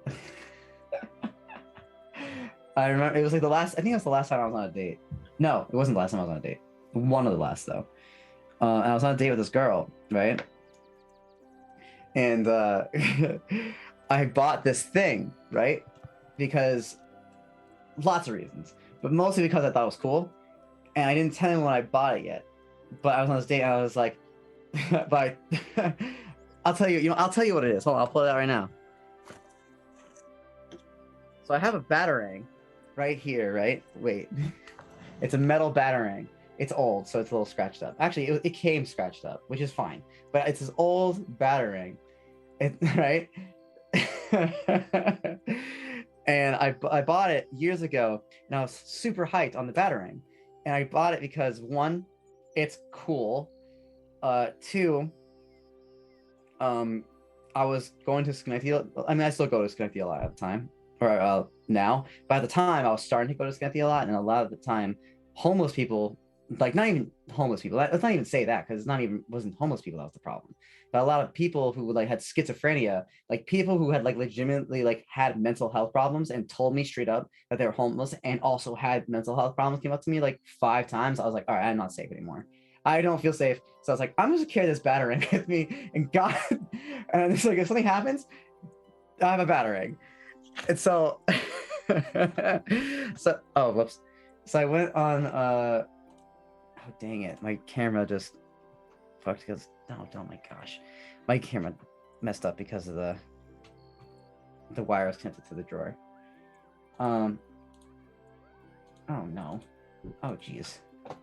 Speaker 2: remember it was like I think it was the last time I was on a date. No, it wasn't the last time I was on a date. One of the last though. And I was on a date with this girl, right? And I bought this thing, right? Because lots of reasons, but mostly because I thought it was cool. And I didn't tell him when I bought it yet. But I was on this date and I was like, but I'll tell you, I'll tell you what it is. Hold on, I'll pull it out right now. So I have a Batarang right here, right? Wait. It's a metal Batarang. It's old, so it's a little scratched up. Actually, it came scratched up, which is fine. But it's this old Batarang, right? And I bought it years ago, and I was super hyped on the Batarang. And I bought it because, one, it's cool. Two, I was going to Schenectady. I mean, I still go to Schenectady a lot at the time, or now. But at the time, I was starting to go to Schenectady a lot, and a lot of the time, homeless people like not even homeless people. Let's not even say that because it's not even wasn't homeless people that was the problem, but a lot of people who like had schizophrenia, like people who had like legitimately like had mental health problems and told me straight up that they were homeless and also had mental health problems came up to me like 5 times. I was like, all right, I'm not safe anymore. I don't feel safe. So I was like, I'm just gonna carry this batarang with me and God, and it's like if something happens, I have a batarang. And so, oh whoops. So I went on oh dang it, my camera just fucked because oh my gosh, my camera messed up because of the wire was connected to the drawer. Oh no, oh geez,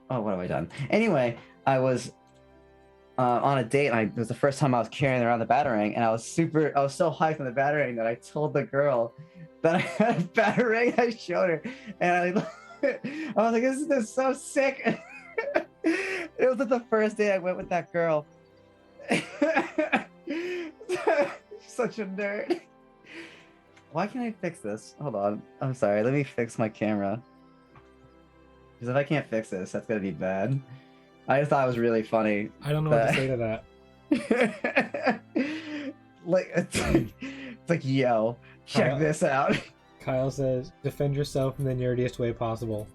Speaker 2: oh what have I done? Anyway, I was on a date, and it was the first time I was carrying around the batarang, and I was so hyped on the batarang that I told the girl that I had a batarang. I showed her, and I was like, "This is so sick." It was like the first day I went with that girl. Such a nerd. Why can't I fix this? Hold on. I'm sorry. Let me fix my camera. Because if I can't fix this, that's gonna be bad. I just thought it was really funny.
Speaker 1: I don't know what to say to that.
Speaker 2: Like, it's like, yo, check this out.
Speaker 1: Kyle says, defend yourself in the nerdiest way possible.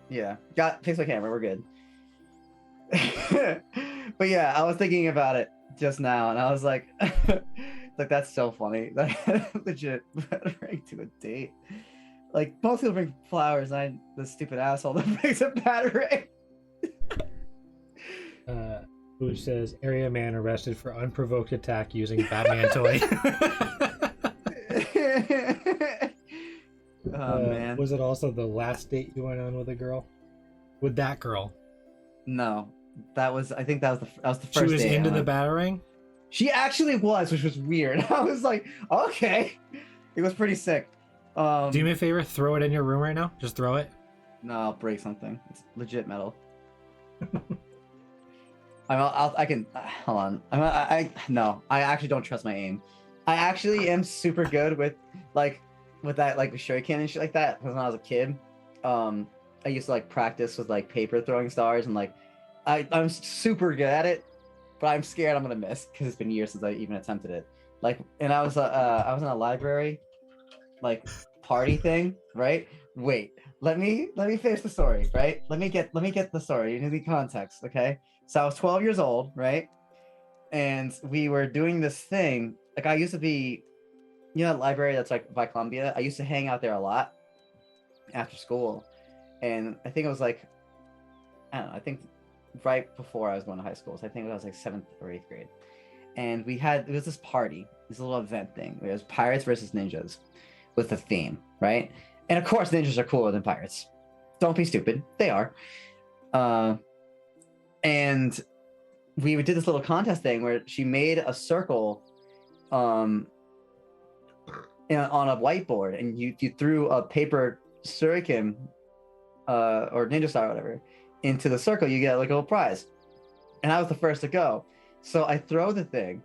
Speaker 2: Yeah, fix my camera. We're good. But yeah, I was thinking about it just now, and I was like, like that's so funny. That legit batarang to a date. Like most people bring flowers, and I'm the stupid asshole that brings a batarang.
Speaker 1: Who says area man arrested for unprovoked attack using Batman toy?
Speaker 2: Oh man.
Speaker 1: Was it also the last date you went on with a girl? With that girl?
Speaker 2: No, I think that was the first.
Speaker 1: She was
Speaker 2: date
Speaker 1: into the batarang?
Speaker 2: She actually was, which was weird. I was like, okay. It was pretty sick.
Speaker 1: Do me a favor, throw it in your room right now. Just throw it.
Speaker 2: No, I'll break something. It's legit metal. I can hold on. No, I actually don't trust my aim. I actually am super good with that like shuriken and shit like that. Because when I was a kid, I used to like practice with like paper throwing stars, and like I'm super good at it, but I'm scared I'm gonna miss because it's been years since I even attempted it. Like, and I was in a library, like party thing, right? Wait, let me finish the story, right? Let me get the story. You need the context, okay? So I was 12 years old, right? And we were doing this thing. Like I used to be, that library that's like by Columbia. I used to hang out there a lot after school, and I think it was like, I don't know. I think right before I was going to high school. So I think it was like 7th or 8th grade, and it was this party, this little event thing. It was pirates versus ninjas, with a theme, right? And of course, ninjas are cooler than pirates. Don't be stupid. They are. And we did this little contest thing where she made a circle on a whiteboard, and you threw a paper shuriken or ninja star or whatever into the circle, you get like a little prize. And I was the first to go. So I throw the thing,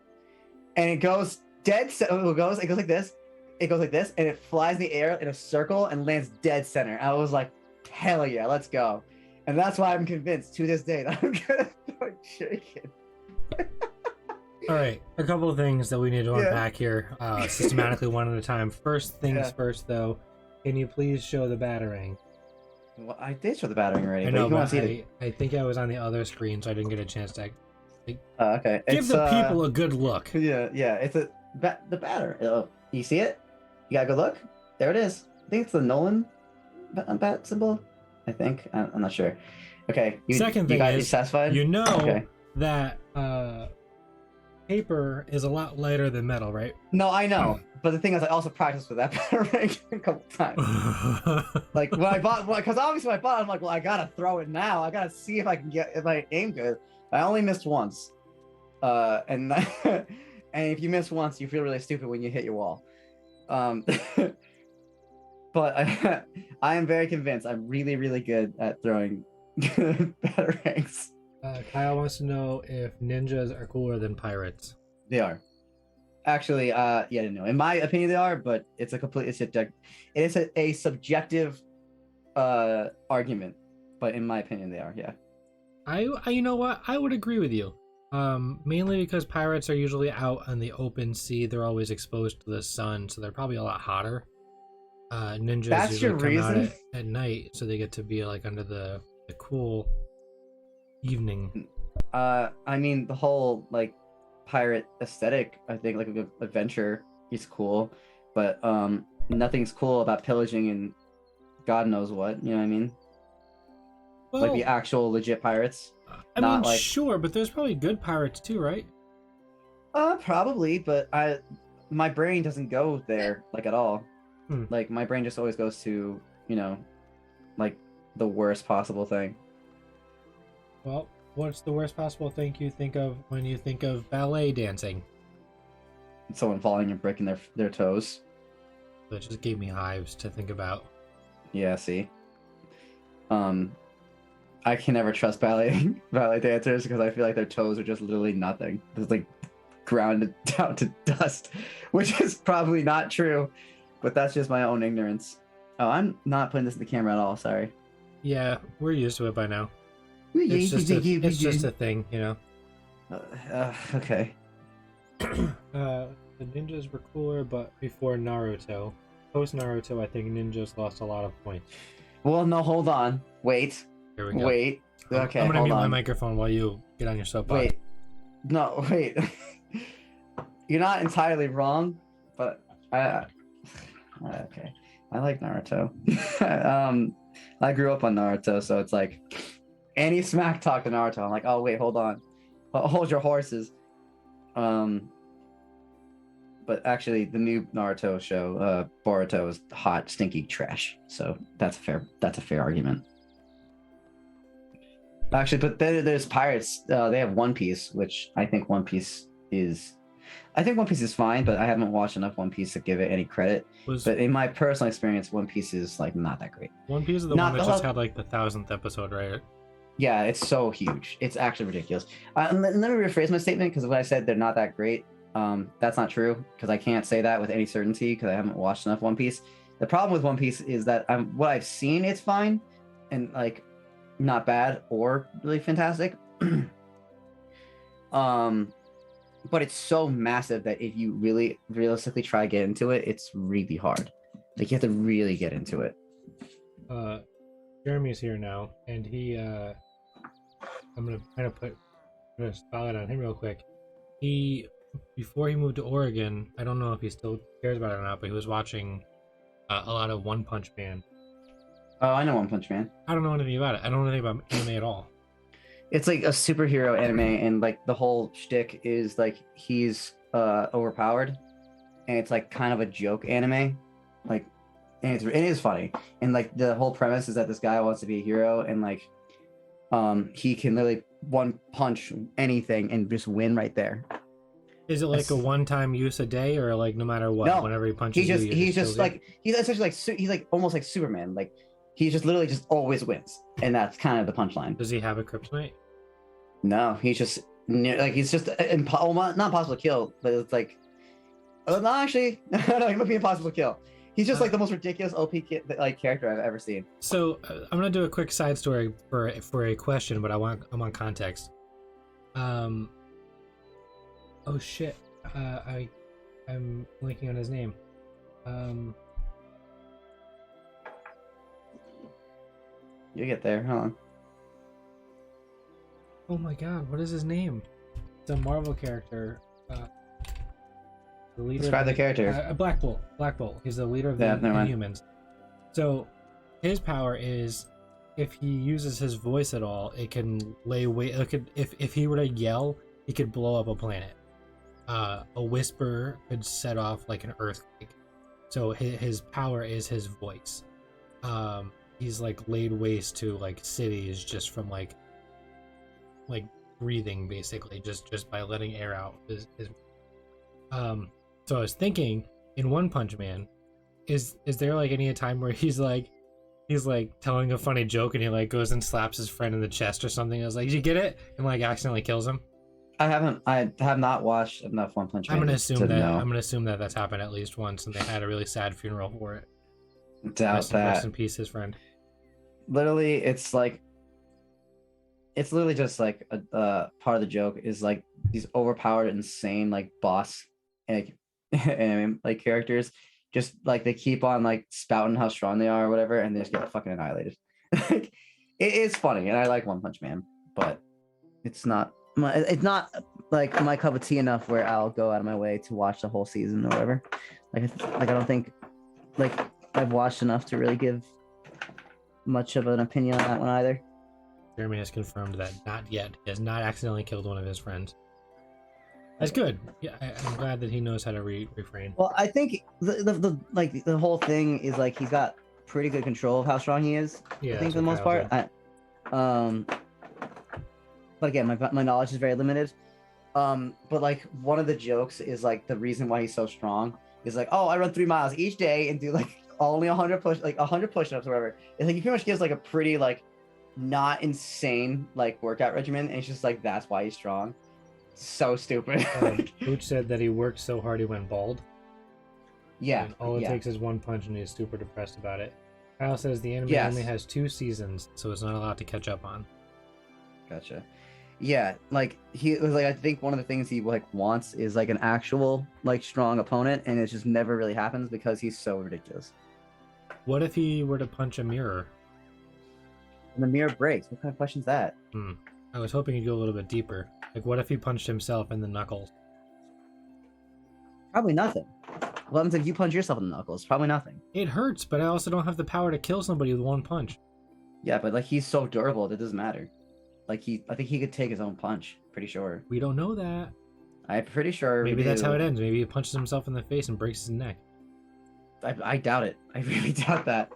Speaker 2: and it goes it goes like this. It goes like this, and it flies in the air in a circle and lands dead center. I was like, hell yeah, let's go. And that's why I'm convinced to this day that I'm gonna throw a shuriken.
Speaker 1: All right, a couple of things that we need to unpack here, systematically one at a time. First things first, though, can you please show the batarang?
Speaker 2: Well, I did show the batarang already.
Speaker 1: I know,
Speaker 2: but
Speaker 1: I think I was on the other screen, so I didn't get a chance to.
Speaker 2: Okay.
Speaker 1: Give the people a good look.
Speaker 2: Yeah. It's the batter. Oh, you see it? You got a good look? There it is. I think it's the Nolan bat symbol. I think. I'm not sure. Okay.
Speaker 1: Second thing is,
Speaker 2: you satisfied?
Speaker 1: You know that paper is a lot lighter than metal, right?
Speaker 2: No, I know. But the thing is, I also practiced with that batarang a couple times. Like when I bought, because obviously when I bought it, I'm like, well, I gotta throw it now. I gotta see if I aim good. I only missed once, and and if you miss once, you feel really stupid when you hit your wall. But I am very convinced I'm really, really good at throwing batarangs.
Speaker 1: Kyle wants to know if ninjas are cooler than pirates.
Speaker 2: They are. Actually, no. In my opinion, they are, but it's a subjective argument. but in my opinion, they are. Yeah.
Speaker 1: I you know what? I would agree with you. Mainly because pirates are usually out on the open sea. They're always exposed to the sun, so they're probably a lot hotter. Ninjas
Speaker 2: That's
Speaker 1: usually
Speaker 2: your
Speaker 1: come out
Speaker 2: reason?
Speaker 1: at night, so they get to be like under the cool evening.
Speaker 2: I mean, the whole like pirate aesthetic, I think like adventure is cool, but nothing's cool about pillaging and God knows what. You know what I mean?
Speaker 1: Well,
Speaker 2: Like the actual legit pirates.
Speaker 1: I
Speaker 2: not
Speaker 1: mean,
Speaker 2: like
Speaker 1: sure, but there's probably good pirates too, right?
Speaker 2: probably, but my brain doesn't go there like at all. Like my brain just always goes to, you know, like the worst possible thing.
Speaker 1: Well, what's the worst possible thing you think of when you think of ballet dancing?
Speaker 2: Someone falling and breaking their toes.
Speaker 1: That just gave me hives to think about.
Speaker 2: Yeah, see. I can never trust ballet dancers because I feel like their toes are just literally nothing. It's like grounded down to dust, which is probably not true, but that's just my own ignorance. Oh, I'm not putting this in the camera at all. Sorry.
Speaker 1: Yeah, we're used to it by now. It's just a thing, you know.
Speaker 2: Okay.
Speaker 1: The ninjas were cooler, but before Naruto. Post Naruto, I think ninjas lost a lot of points.
Speaker 2: Well, no, hold on. Wait.
Speaker 1: Here we go.
Speaker 2: Wait. Okay,
Speaker 1: I'm gonna
Speaker 2: hold
Speaker 1: mute my
Speaker 2: on.
Speaker 1: microphone while you get on your soapbox.
Speaker 2: Wait. No, wait. You're not entirely wrong, but okay. I like Naruto. I grew up on Naruto, so it's like any smack talk to Naruto, I'm like, oh wait, hold on. Hold your horses. But actually the new Naruto show, Boruto, is hot, stinky trash. So that's a fair argument. Actually, but there's pirates. They have One Piece, which I think One Piece is fine, but I haven't watched enough One Piece to give it any credit. But in my personal experience, One Piece is like not that great.
Speaker 1: One Piece is the one that just had like the 1000th episode, right?
Speaker 2: Yeah, it's so huge. It's actually ridiculous. Let me rephrase my statement, because when I said they're not that great, that's not true, because I can't say that with any certainty because I haven't watched enough One Piece. The problem with One Piece is that what I've seen, it's fine and like not bad or really fantastic. But it's so massive that if you really realistically try to get into it, it's really hard. Like you have to really get into it.
Speaker 1: Jeremy's here now, and he I'm gonna kind of put a spotlight on him real quick. Before he moved to Oregon, I don't know if he still cares about it or not, but he was watching a lot of One Punch Man.
Speaker 2: Oh, I know One Punch Man.
Speaker 1: I don't know anything about it. I don't know anything about anime at all.
Speaker 2: It's like a superhero anime, and like the whole shtick is like he's overpowered, and it's like kind of a joke anime, like, and it is funny, and like the whole premise is that this guy wants to be a hero, and like he can literally one punch anything and just win right there.
Speaker 1: Is it like a one-time use a day, or like no matter what,
Speaker 2: no,
Speaker 1: whenever he punches
Speaker 2: he's just like he's essentially like he's like almost like Superman, like he just literally just always wins, and that's kind of the punchline.
Speaker 1: Does he have a kryptonite?
Speaker 2: No, he's just like he's just not impossible to kill, but it's like no, actually no, he might be impossible to kill. He's just like the most ridiculous OP character I've ever seen.
Speaker 1: So I'm gonna do a quick side story for a question, but I want context. Oh shit! I'm blanking on his name.
Speaker 2: You get there, hold on.
Speaker 1: Oh my god, what is his name? It's a Marvel character. The leader.
Speaker 2: Describe the character.
Speaker 1: Black Bolt. Black Bolt. He's the leader of the Inhumans. So his power is, if he uses his voice at all, it can lay wait. If he were to yell, he could blow up a planet. A whisper could set off like an earthquake. So his power is his voice. He's like laid waste to like cities just from like breathing, basically, just by letting air out. So I was thinking, in One Punch Man, is there like any time where he's like telling a funny joke and he like goes and slaps his friend in the chest or something? I was like, did you get it? And like accidentally kills him. I
Speaker 2: have not watched enough One Punch Man.
Speaker 1: I'm gonna assume that that's happened at least once, and they had a really sad funeral for it.
Speaker 2: Doubt that.
Speaker 1: Rest in peace, his friend.
Speaker 2: Literally, it's like it's literally just like a part of the joke is like these overpowered, insane like boss like and like characters, just like they keep on like spouting how strong they are or whatever, and they just get fucking annihilated. Like, it is funny, and I like One Punch Man, but it's not like my cup of tea enough where I'll go out of my way to watch the whole season or whatever. I don't think like I've watched enough to really give much of an opinion on that one either.
Speaker 1: Jeremy has confirmed that not yet. He has not accidentally killed one of his friends. That's good. Yeah, I'm glad that he knows how to refrain.
Speaker 2: Well, I think the whole thing is like he's got pretty good control of how strong he is.
Speaker 1: Yeah,
Speaker 2: I think for the most part. But again, my knowledge is very limited. But like one of the jokes is like the reason why he's so strong is like, oh, I run 3 miles each day and do like only 100 push-ups or whatever. It's like he pretty much gives like a pretty like not insane like workout regimen, and it's just like that's why he's strong. So stupid.
Speaker 1: Pooch said that he worked so hard he went bald.
Speaker 2: Yeah.
Speaker 1: And all it takes is one punch, and he's super depressed about it. Kyle says the anime only has 2 seasons, so it's not a lot to catch up on.
Speaker 2: Gotcha. Yeah, like he was like, I think one of the things he like wants is like an actual like strong opponent, and it just never really happens because he's so ridiculous.
Speaker 1: What if he were to punch a mirror?
Speaker 2: And the mirror breaks. What kind of question's that?
Speaker 1: I was hoping he'd go a little bit deeper. Like, what if he punched himself in the knuckles?
Speaker 2: Probably nothing. What happens if you punch yourself in the knuckles? Probably nothing.
Speaker 1: It hurts, but I also don't have the power to kill somebody with one punch.
Speaker 2: Yeah, but like he's so durable that it doesn't matter. Like I think he could take his own punch. Pretty sure.
Speaker 1: We don't know that.
Speaker 2: I'm pretty sure.
Speaker 1: Maybe that's how it ends. Maybe he punches himself in the face and breaks his neck.
Speaker 2: I doubt it. I really doubt that.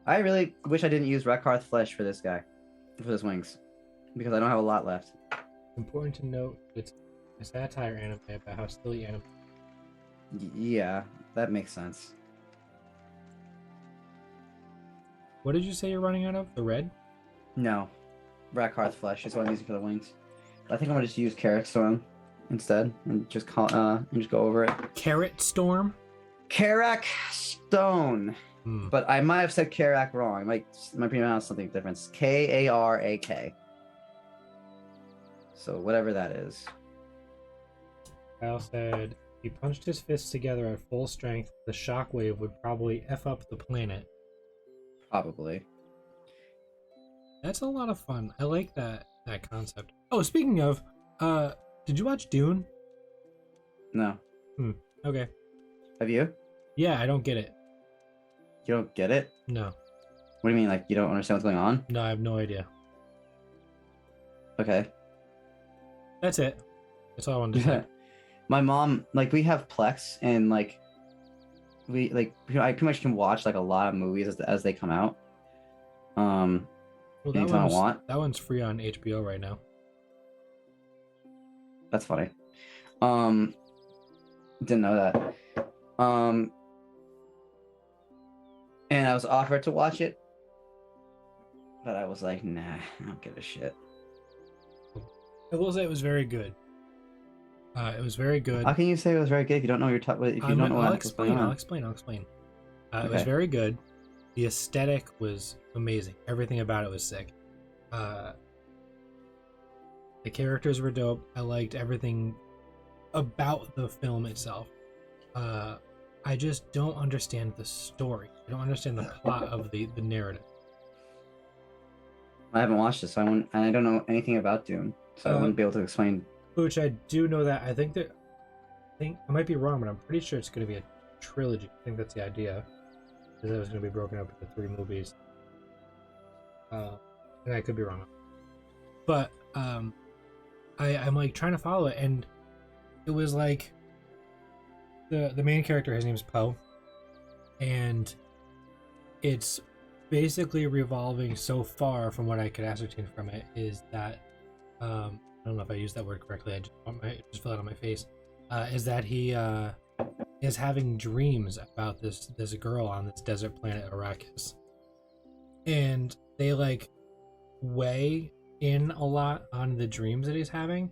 Speaker 2: I really wish I didn't use Rakarth flesh for this guy, for his wings, because I don't have a lot left.
Speaker 1: Important to note, it's a satire anime about how silly anime.
Speaker 2: Yeah, that makes sense.
Speaker 1: What did you say you're running out of? The red?
Speaker 2: No, Rakarth flesh is what I'm using for the wings. I think I'm gonna just use Carrot Storm instead, and just go over it.
Speaker 1: Carrot Storm.
Speaker 2: Karak Stone. But I might have said Karak wrong. I might pronounce something different. Karak. So whatever that is.
Speaker 1: Kyle said he punched his fists together at full strength. The shockwave would probably F up the planet.
Speaker 2: Probably.
Speaker 1: That's a lot of fun. I like that concept. Oh, speaking of, did you watch Dune?
Speaker 2: No.
Speaker 1: Okay.
Speaker 2: Have you?
Speaker 1: Yeah, I don't get it.
Speaker 2: You don't get it?
Speaker 1: No.
Speaker 2: What do you mean, like you don't understand what's going on?
Speaker 1: No, I have no idea.
Speaker 2: Okay.
Speaker 1: That's it. That's all I wanted to say.
Speaker 2: My mom, like, we have Plex, and like, I pretty much can watch like a lot of movies as they come out.
Speaker 1: Well,
Speaker 2: anytime I want.
Speaker 1: That one's free on HBO right now.
Speaker 2: That's funny. Didn't know that. And I was offered to watch it, but I was like, nah, I don't give a shit.
Speaker 1: I will say it was very good. It was very good.
Speaker 2: How can you say it was very good if you don't know
Speaker 1: I'll explain. It was very good. The aesthetic was amazing. Everything about it was sick. The characters were dope. I liked everything about the film itself. I just don't understand the story. I don't understand the plot of the narrative.
Speaker 2: I haven't watched this, so I don't know anything about Dune, so I wouldn't be able to explain.
Speaker 1: Which I do know that. I think I might be wrong, but I'm pretty sure it's going to be a trilogy. I think that's the idea. Because it was going to be broken up into 3 movies. And I could be wrong. But I'm like trying to follow it, and it was like the main character, his name's Poe, and it's basically revolving so far from what I could ascertain from it is that I don't know if I used that word correctly. I just fell out on my face. Is that he is having dreams about this girl on this desert planet Arrakis, and they like weigh in a lot on the dreams that he's having,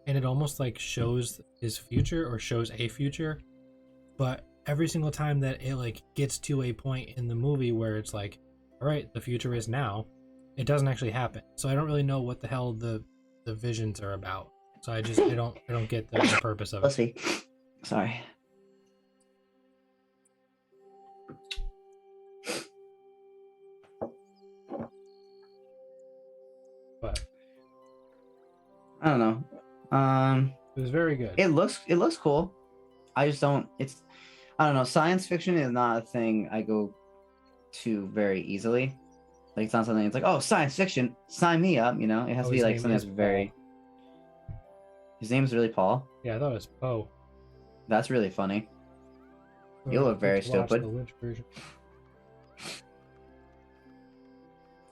Speaker 1: and it almost like shows his future or shows a future, but every single time that it like gets to a point in the movie where it's like, all right, the future is now, it doesn't actually happen. So I don't really know what the hell the visions are about. So I don't get the purpose of
Speaker 2: Let's
Speaker 1: it.
Speaker 2: see. Sorry.
Speaker 1: But
Speaker 2: I don't know.
Speaker 1: it was very good.
Speaker 2: It looks cool. I just don't. I don't know. Science fiction is not a thing I go to very easily. Like it's not something. It's like, oh, science fiction, sign me up. You know, it has to be
Speaker 1: his
Speaker 2: like
Speaker 1: name
Speaker 2: something
Speaker 1: is
Speaker 2: that's very. His name's really Paul.
Speaker 1: Yeah, I thought it was Poe.
Speaker 2: That's really funny. You look very stupid.
Speaker 1: The Lynch version.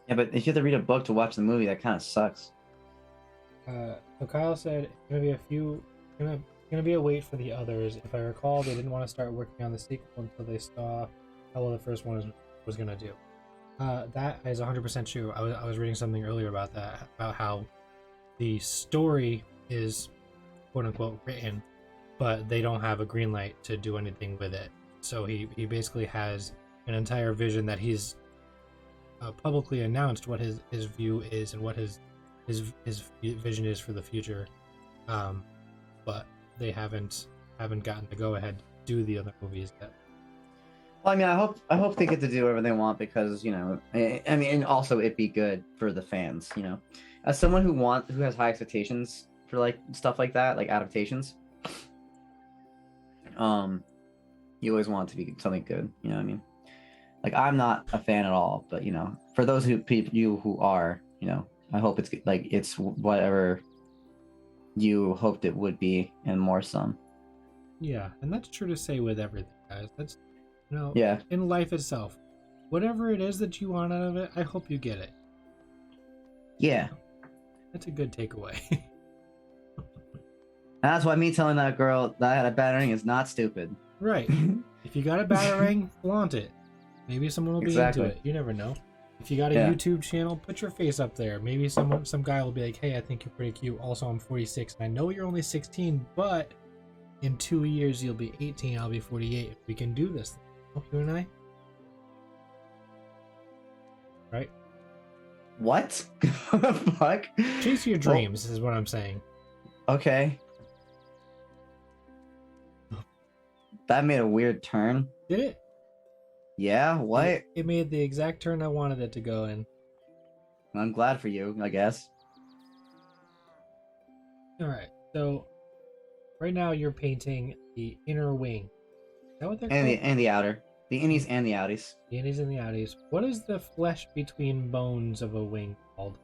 Speaker 2: Yeah, but if you have to read a book to watch the movie, that kind of sucks.
Speaker 1: So Kyle said it's gonna be a wait for the others. If I recall, they didn't want to start working on the sequel until they saw how well the first one was gonna do. That is 100% true. I was reading something earlier about that, about how the story is quote unquote written, but they don't have a green light to do anything with it. So he basically has an entire vision that he's publicly announced what his view is and what his vision is for the future, but they haven't gotten the go ahead to do the other movies yet.
Speaker 2: Well, I mean, I hope they get to do whatever they want because I mean, and also it be good for the fans. As someone who has high expectations for like stuff like that, like adaptations, you always want it to be something good. You know what I mean? Like I'm not a fan at all, but for those who are, I hope it's whatever you hoped it would be and more some.
Speaker 1: Yeah, and that's true to say with everything, guys. That's
Speaker 2: yeah.
Speaker 1: In life itself, whatever it is that you want out of it, I hope you get it.
Speaker 2: Yeah.
Speaker 1: That's a good takeaway.
Speaker 2: That's why me telling that girl that I had a battering is not stupid.
Speaker 1: Right. If you got a battering, flaunt it. Maybe someone will be into it. You never know. If you got a YouTube channel, put your face up there. Maybe some guy will be like, hey, I think you're pretty cute. Also, I'm 46, and I know you're only 16, but in 2 years, you'll be 18, I'll be 48. We can do this. You and I? Right?
Speaker 2: What? Fuck?
Speaker 1: Chase your dreams is what I'm saying.
Speaker 2: Okay. That made a weird turn.
Speaker 1: Did it?
Speaker 2: Yeah, what?
Speaker 1: It made the exact turn I wanted it to go in.
Speaker 2: I'm glad for you, I guess.
Speaker 1: Alright, so right now you're painting the inner wing. Is that what they're called?
Speaker 2: And the outer. The innies and the outies.
Speaker 1: The innies and the outies. What is the flesh between bones of a wing called?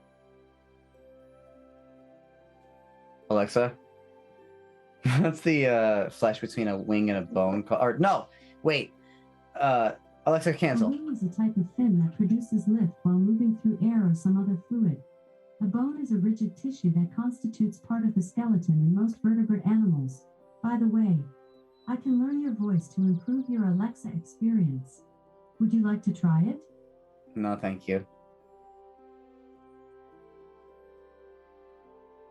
Speaker 2: Alexa? That's the flesh between a wing and a bone. Or no, wait. Alexa, cancel.
Speaker 3: A wing is a type of fin that produces lift while moving through air or some other fluid. A bone is a rigid tissue that constitutes part of the skeleton in most vertebrate animals. By the way, I can learn your voice to improve your Alexa experience. Would you like to try it?
Speaker 2: No, thank you.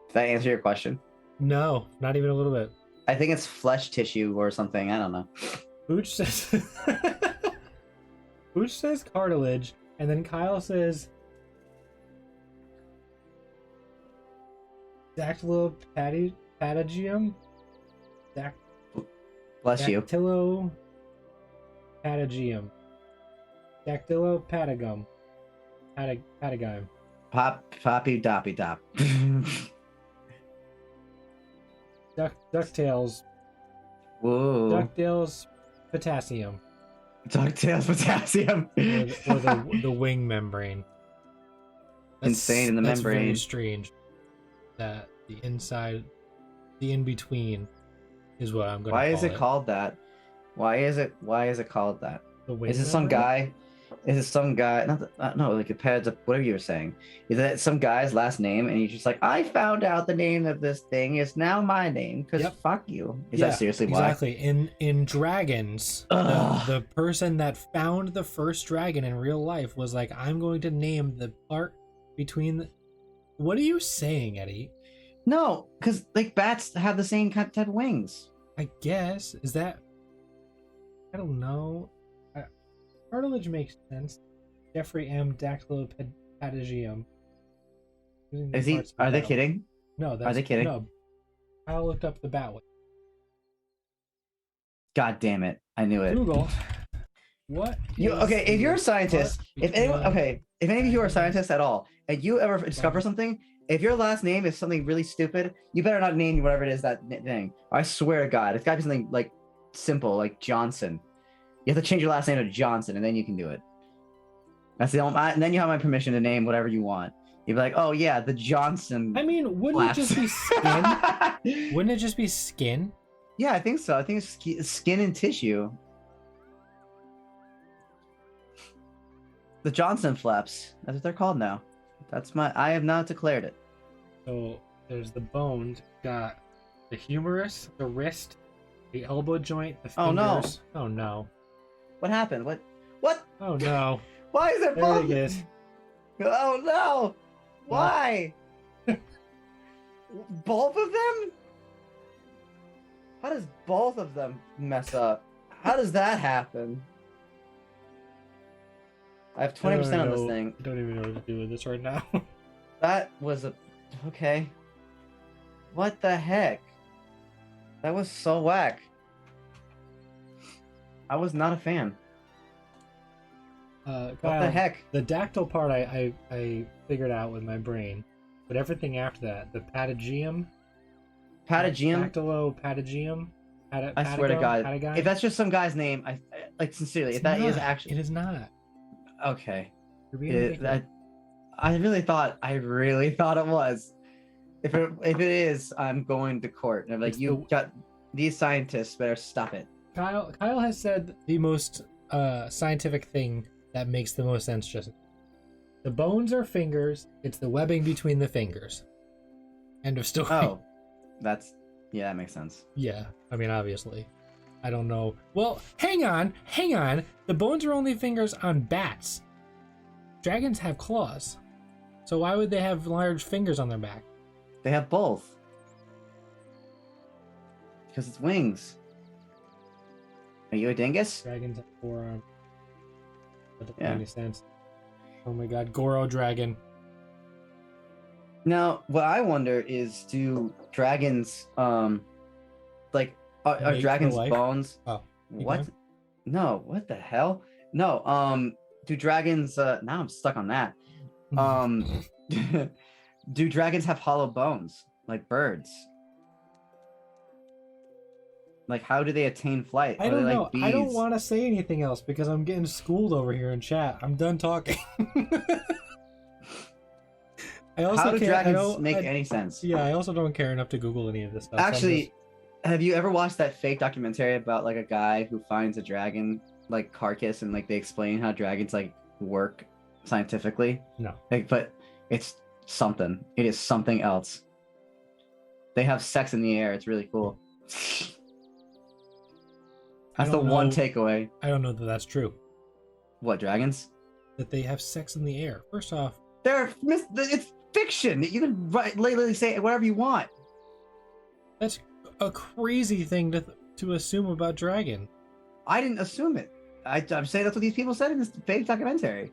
Speaker 2: Did that answer your question?
Speaker 1: No, not even a little bit.
Speaker 2: I think it's flesh tissue or something. I don't know.
Speaker 1: Hooch says Hooch says cartilage, and then Kyle says dactylopatagium.
Speaker 2: Bless you.
Speaker 1: Dactylopatagium. Dactylopatagum. Patagime.
Speaker 2: Poppy doppy dop.
Speaker 1: DuckTales.
Speaker 2: Whoa.
Speaker 1: DuckTales potassium.
Speaker 2: DuckTales potassium.
Speaker 1: or the wing membrane.
Speaker 2: Insane in the membrane.
Speaker 1: That's very strange. That the inside, the in between, is what I'm going to call it.
Speaker 2: Why is it called that? Why is it called that? Is it some guy? Is it some guy? No, like it pads up whatever you were saying. Is that some guy's last name? And he's just like, I found out the name of this thing. It's now my name because fuck you. Is that seriously why?
Speaker 1: Exactly. In Dragons, the person that found the first dragon in real life was like, I'm going to name the part between the... What are you saying, Eddie?
Speaker 2: No, because like bats have the same type of wings.
Speaker 1: I guess. Is that... I don't know. Cartilage makes sense. Jeffrey M. patagium.
Speaker 2: Is he? Are they kidding?
Speaker 1: No,
Speaker 2: Are they kidding?
Speaker 1: No. Kyle looked up the bat wing.
Speaker 2: God damn it! I knew it.
Speaker 1: Google. What?
Speaker 2: Okay? If you're a scientist, if anyone,
Speaker 1: between-
Speaker 2: if any of you are scientists at all, and you ever discover something, if your last name is something really stupid, you better not name whatever it is that thing. I swear to God, it's got to be something like simple, like Johnson. You have to change your last name to Johnson, and then you can do it. That's the only. And then you have my permission to name whatever you want. You'd be like, oh yeah, the Johnson.
Speaker 1: I mean, wouldn't it just be skin? Wouldn't it just be skin?
Speaker 2: Yeah, I think so. I think it's skin and tissue. The Johnson flaps. That's what they're called now. I have not declared it.
Speaker 1: So there's the bones, got the humerus, the wrist, the elbow joint, the fingers.
Speaker 2: Oh no.
Speaker 1: Oh no.
Speaker 2: What happened? What?
Speaker 1: Oh no.
Speaker 2: Why is it
Speaker 1: There
Speaker 2: both?
Speaker 1: it is.
Speaker 2: Oh no. Why? Both of them? How does both of them mess up? How does that happen? I have 20% on this thing.
Speaker 1: I don't even know what to do with this right now.
Speaker 2: That was okay. What the heck? That was so whack. I was not a fan.
Speaker 1: Kyle,
Speaker 2: What the heck?
Speaker 1: The dactyl part I figured out with my brain, but everything after that, the patagium.
Speaker 2: Patagium?
Speaker 1: Dactylopatagium.
Speaker 2: I swear to God, if that's just some guy's name, I like sincerely. If that is actually,
Speaker 1: it is not.
Speaker 2: Okay.
Speaker 1: You're being ridiculous.
Speaker 2: I really thought it was. If it is, I'm going to court. And I'm like, got these scientists better stop it.
Speaker 1: Kyle has said the most scientific thing that makes the most sense just. The bones are fingers. It's the webbing between the fingers. End of story.
Speaker 2: Oh, that makes sense.
Speaker 1: Yeah, I mean, obviously. I don't know. Well, hang on. The bones are only fingers on bats. Dragons have claws. So why would they have large fingers on their back?
Speaker 2: They have both. Because it's wings. Are you a dingus?
Speaker 1: Dragons have forearms. That doesn't
Speaker 2: Yeah.
Speaker 1: make any sense. Oh my god, Goro dragon.
Speaker 2: Now, what I wonder is, do dragons, like, are
Speaker 1: Make
Speaker 2: dragons'
Speaker 1: for life?
Speaker 2: bones?
Speaker 1: Oh,
Speaker 2: What?
Speaker 1: going?
Speaker 2: No, what the hell? No, do dragons, now I'm stuck on that. Do dragons have hollow bones, like birds? Like, how do they attain flight?
Speaker 1: I
Speaker 2: Are they
Speaker 1: don't
Speaker 2: like
Speaker 1: know. I don't
Speaker 2: bees?
Speaker 1: want to say anything else because I'm getting schooled over here in chat. I'm done talking. I also
Speaker 2: How do
Speaker 1: can't-
Speaker 2: dragons make any sense?
Speaker 1: Yeah, I also don't care enough to Google any of this stuff. so I'm
Speaker 2: Actually,
Speaker 1: just-
Speaker 2: have you ever watched that fake documentary about like a guy who finds a dragon like carcass and like they explain how dragons like work scientifically?
Speaker 1: No.
Speaker 2: Like, but it's something. It is something else. They have sex in the air. It's really cool.
Speaker 1: I
Speaker 2: That's the
Speaker 1: don't
Speaker 2: one
Speaker 1: know-
Speaker 2: takeaway.
Speaker 1: I don't know that that's true.
Speaker 2: What, dragons?
Speaker 1: That they have sex in the air. First off,
Speaker 2: It's fiction. You can literally say whatever you want.
Speaker 1: that's a crazy thing to assume about dragon.
Speaker 2: I didn't assume it. I'm saying that's what these people said in this fake documentary.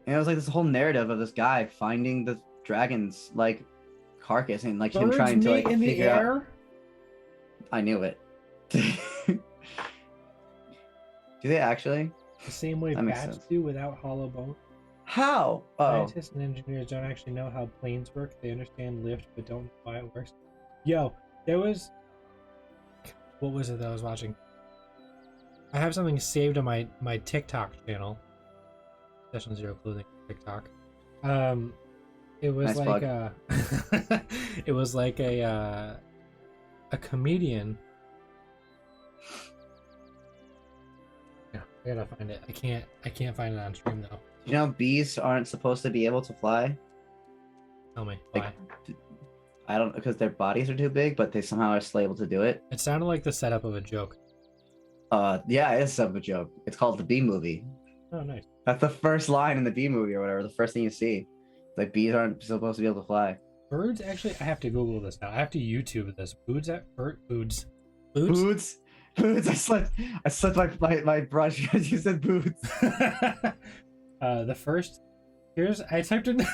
Speaker 2: And it was like this whole narrative of this guy finding the dragon's like carcass and like him
Speaker 1: Birds
Speaker 2: trying to like
Speaker 1: mate in the
Speaker 2: figure out.
Speaker 1: air.
Speaker 2: I knew it. Do they actually?
Speaker 1: The same way
Speaker 2: That makes
Speaker 1: bats
Speaker 2: sense.
Speaker 1: do without hollow bones.
Speaker 2: How? Oh,
Speaker 1: Scientists and engineers don't actually know how planes work. They understand lift, but don't know why it works. Yo, there was... What was it that I was watching? I have something saved on my TikTok channel. Session Zero Clothing TikTok. It was
Speaker 2: Nice
Speaker 1: like
Speaker 2: plug.
Speaker 1: it was like a comedian. Yeah, I gotta find it. I can't find it on stream though.
Speaker 2: you know bees aren't supposed to be able to fly?
Speaker 1: Tell me
Speaker 2: Like,
Speaker 1: why.
Speaker 2: I don't, because their bodies are too big, but they somehow are still able to do it.
Speaker 1: It sounded like the setup of a joke.
Speaker 2: Yeah, it's some a joke. It's called the Bee Movie.
Speaker 1: Oh, nice.
Speaker 2: That's the first line in the Bee Movie or whatever. The first thing you see, like bees aren't supposed to be able to fly.
Speaker 1: Birds actually. I have to Google this now. I have to YouTube this. Boots.
Speaker 2: Boots. Boots. I slipped my brush because you said boots.
Speaker 1: The first. I typed in.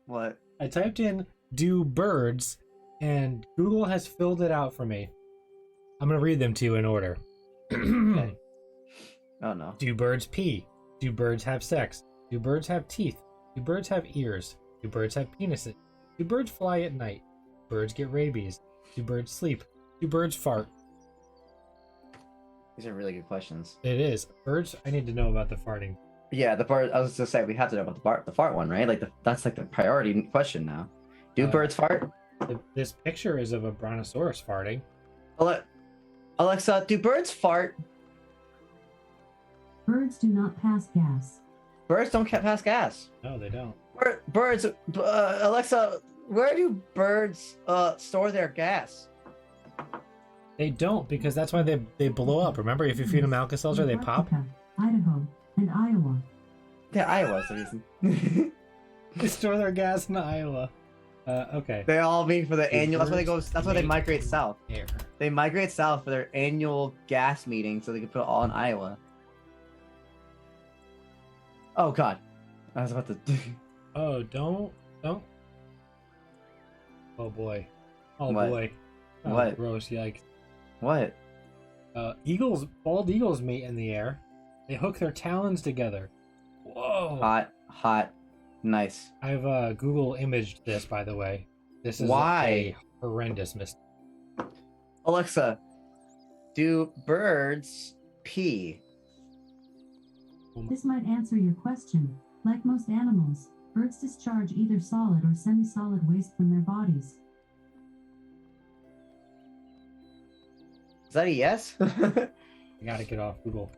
Speaker 2: What?
Speaker 1: I typed in "do birds," and Google has filled it out for me. I'm gonna read them to you in order.
Speaker 2: Okay. Oh no.
Speaker 1: Do birds pee? Do birds have sex? Do birds have teeth? Do birds have ears? Do birds have penises? Do birds fly at night? Do birds get rabies? Do birds sleep? Do birds fart?
Speaker 2: These are really good questions.
Speaker 1: It is. Birds, I need to know about the farting.
Speaker 2: Yeah, the part I was just say we have to know about the fart one, right? Like that's like the priority question now. Do birds fart?
Speaker 1: This picture is of a brontosaurus farting.
Speaker 2: Alexa, do birds fart?
Speaker 3: Birds do not pass gas.
Speaker 2: Birds don't pass gas.
Speaker 1: No, they don't.
Speaker 2: Birds, Alexa, where do birds store their gas?
Speaker 1: They don't, because that's why they blow up. Remember, if you feed them Alka-Seltzer, they pop.
Speaker 3: Antarctica, Idaho, and Iowa.
Speaker 2: Yeah, Iowa's the reason.
Speaker 1: They store their gas in Iowa. Okay.
Speaker 2: They all meet for the annual. That's why they go. That's why they migrate south.
Speaker 1: Air.
Speaker 2: They migrate south for their annual gas meeting, so they can put it all in Iowa. Oh God, I was about to.
Speaker 1: Oh, don't. Oh boy. Oh
Speaker 2: What?
Speaker 1: boy. Oh,
Speaker 2: What?
Speaker 1: Gross! Yikes.
Speaker 2: What?
Speaker 1: Bald eagles mate in the air. They hook their talons together. Whoa.
Speaker 2: Hot, nice.
Speaker 1: I've Google imaged this, by the way. This is
Speaker 2: Why?
Speaker 1: a horrendous mistake.
Speaker 2: Alexa, do birds pee?
Speaker 3: This might answer your question. Like most animals, birds discharge either solid or semi-solid waste from their bodies.
Speaker 2: Is that a yes?
Speaker 1: I gotta get off Google.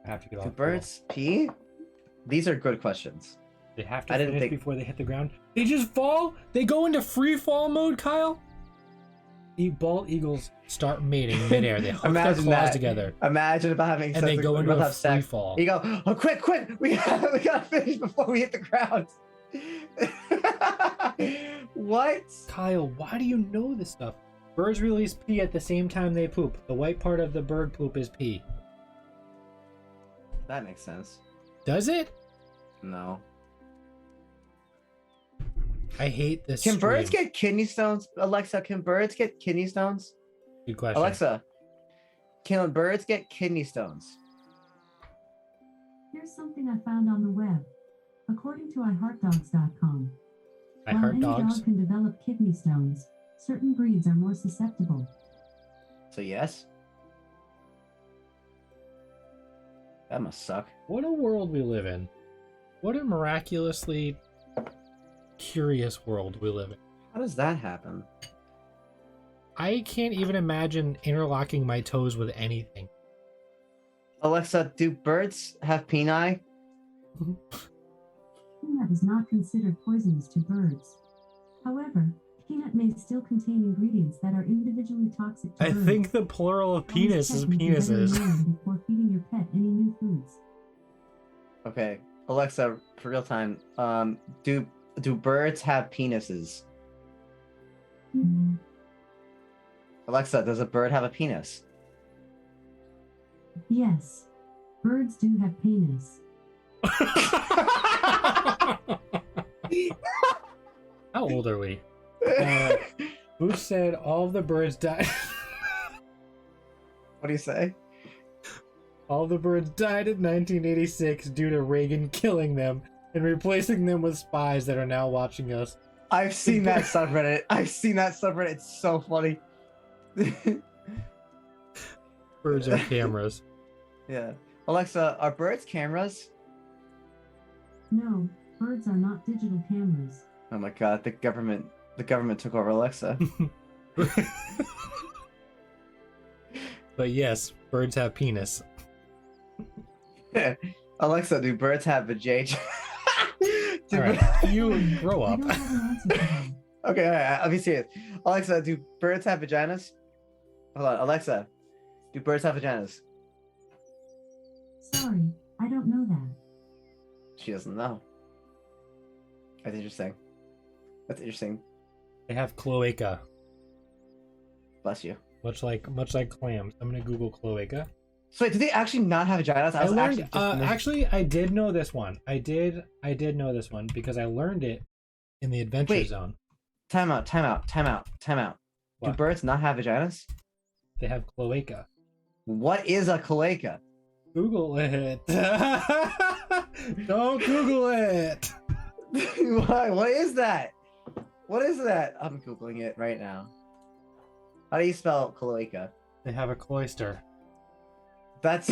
Speaker 1: I have to get off.
Speaker 2: Do birds pee? These are good questions.
Speaker 1: Google. They have to
Speaker 2: I didn't
Speaker 1: finish
Speaker 2: think-
Speaker 1: before they hit the ground. They just fall. They go into free fall mode, Kyle. Bald eagles start mating midair. They hook their
Speaker 2: Imagine
Speaker 1: claws
Speaker 2: that.
Speaker 1: together,
Speaker 2: Imagine about having
Speaker 1: and they go into a free fall.
Speaker 2: You go, oh, quick! We gotta finish before we hit the ground. What?
Speaker 1: Kyle, why do you know this stuff? Birds release pee at the same time they poop. The white part of the bird poop is pee.
Speaker 2: That makes sense.
Speaker 1: Does it?
Speaker 2: No.
Speaker 1: I hate this.
Speaker 2: Can
Speaker 1: stream.
Speaker 2: birds get kidney stones? Alexa, can birds get kidney stones?
Speaker 1: Good question.
Speaker 2: Alexa, can birds get kidney stones?
Speaker 3: Here's something I found on the web. According to iHeartDogs.com,
Speaker 1: I
Speaker 3: while
Speaker 1: heart
Speaker 3: any
Speaker 1: dogs.
Speaker 3: dog can develop kidney stones, certain breeds are more susceptible.
Speaker 2: So yes. That must suck.
Speaker 1: What a world we live in. What a miraculously curious world we live in.
Speaker 2: How does that happen?
Speaker 1: I can't even imagine interlocking my toes with anything.
Speaker 2: Alexa, do birds have peni?
Speaker 3: Peanut is not considered poisonous to birds. However, peanut may still contain ingredients that are individually toxic to
Speaker 1: I
Speaker 3: birds.
Speaker 1: think the plural of
Speaker 3: Always
Speaker 1: penis is
Speaker 3: check with your
Speaker 1: penises.
Speaker 3: veterinarian before feeding your pet any new foods.
Speaker 2: Okay, Alexa, for real time. Do birds have penises? Alexa, does a bird have a penis?
Speaker 3: Yes, birds do have penis.
Speaker 1: How old are we? Who said all of the birds died?
Speaker 2: What do you say?
Speaker 1: All the birds died in 1986 due to Reagan killing them and replacing them with spies that are now watching us.
Speaker 2: I've seen that subreddit. It's so funny.
Speaker 1: Birds are cameras.
Speaker 2: Yeah. Alexa, are birds cameras?
Speaker 3: No, birds are not digital cameras.
Speaker 2: Oh my god, the government took over Alexa.
Speaker 1: But yes, birds have penis.
Speaker 2: Alexa, do birds have vajayjay?
Speaker 1: All right, you grow
Speaker 3: I
Speaker 1: up.
Speaker 3: don't have an answer for that.
Speaker 2: Okay, all right, I'll be serious. Alexa, do birds have vaginas? Hold on, Alexa, do birds have vaginas?
Speaker 3: Sorry, I don't know that.
Speaker 2: She doesn't know. That's interesting.
Speaker 1: They have cloaca,
Speaker 2: Bless you.
Speaker 1: much like clams. I'm gonna Google cloaca.
Speaker 2: So wait, do they actually not have vaginas?
Speaker 1: I learned.
Speaker 2: actually just
Speaker 1: Actually, I did know this one. I did know this one because I learned it in the Adventure
Speaker 2: Wait.
Speaker 1: Zone.
Speaker 2: Time out. Do
Speaker 1: What?
Speaker 2: birds not have vaginas?
Speaker 1: They have cloaca.
Speaker 2: What is a cloaca?
Speaker 1: Google it. Don't Google it.
Speaker 2: Why? What is that? What is that? I'm Googling it right now. How do you spell cloaca?
Speaker 1: They have a cloister.
Speaker 2: That's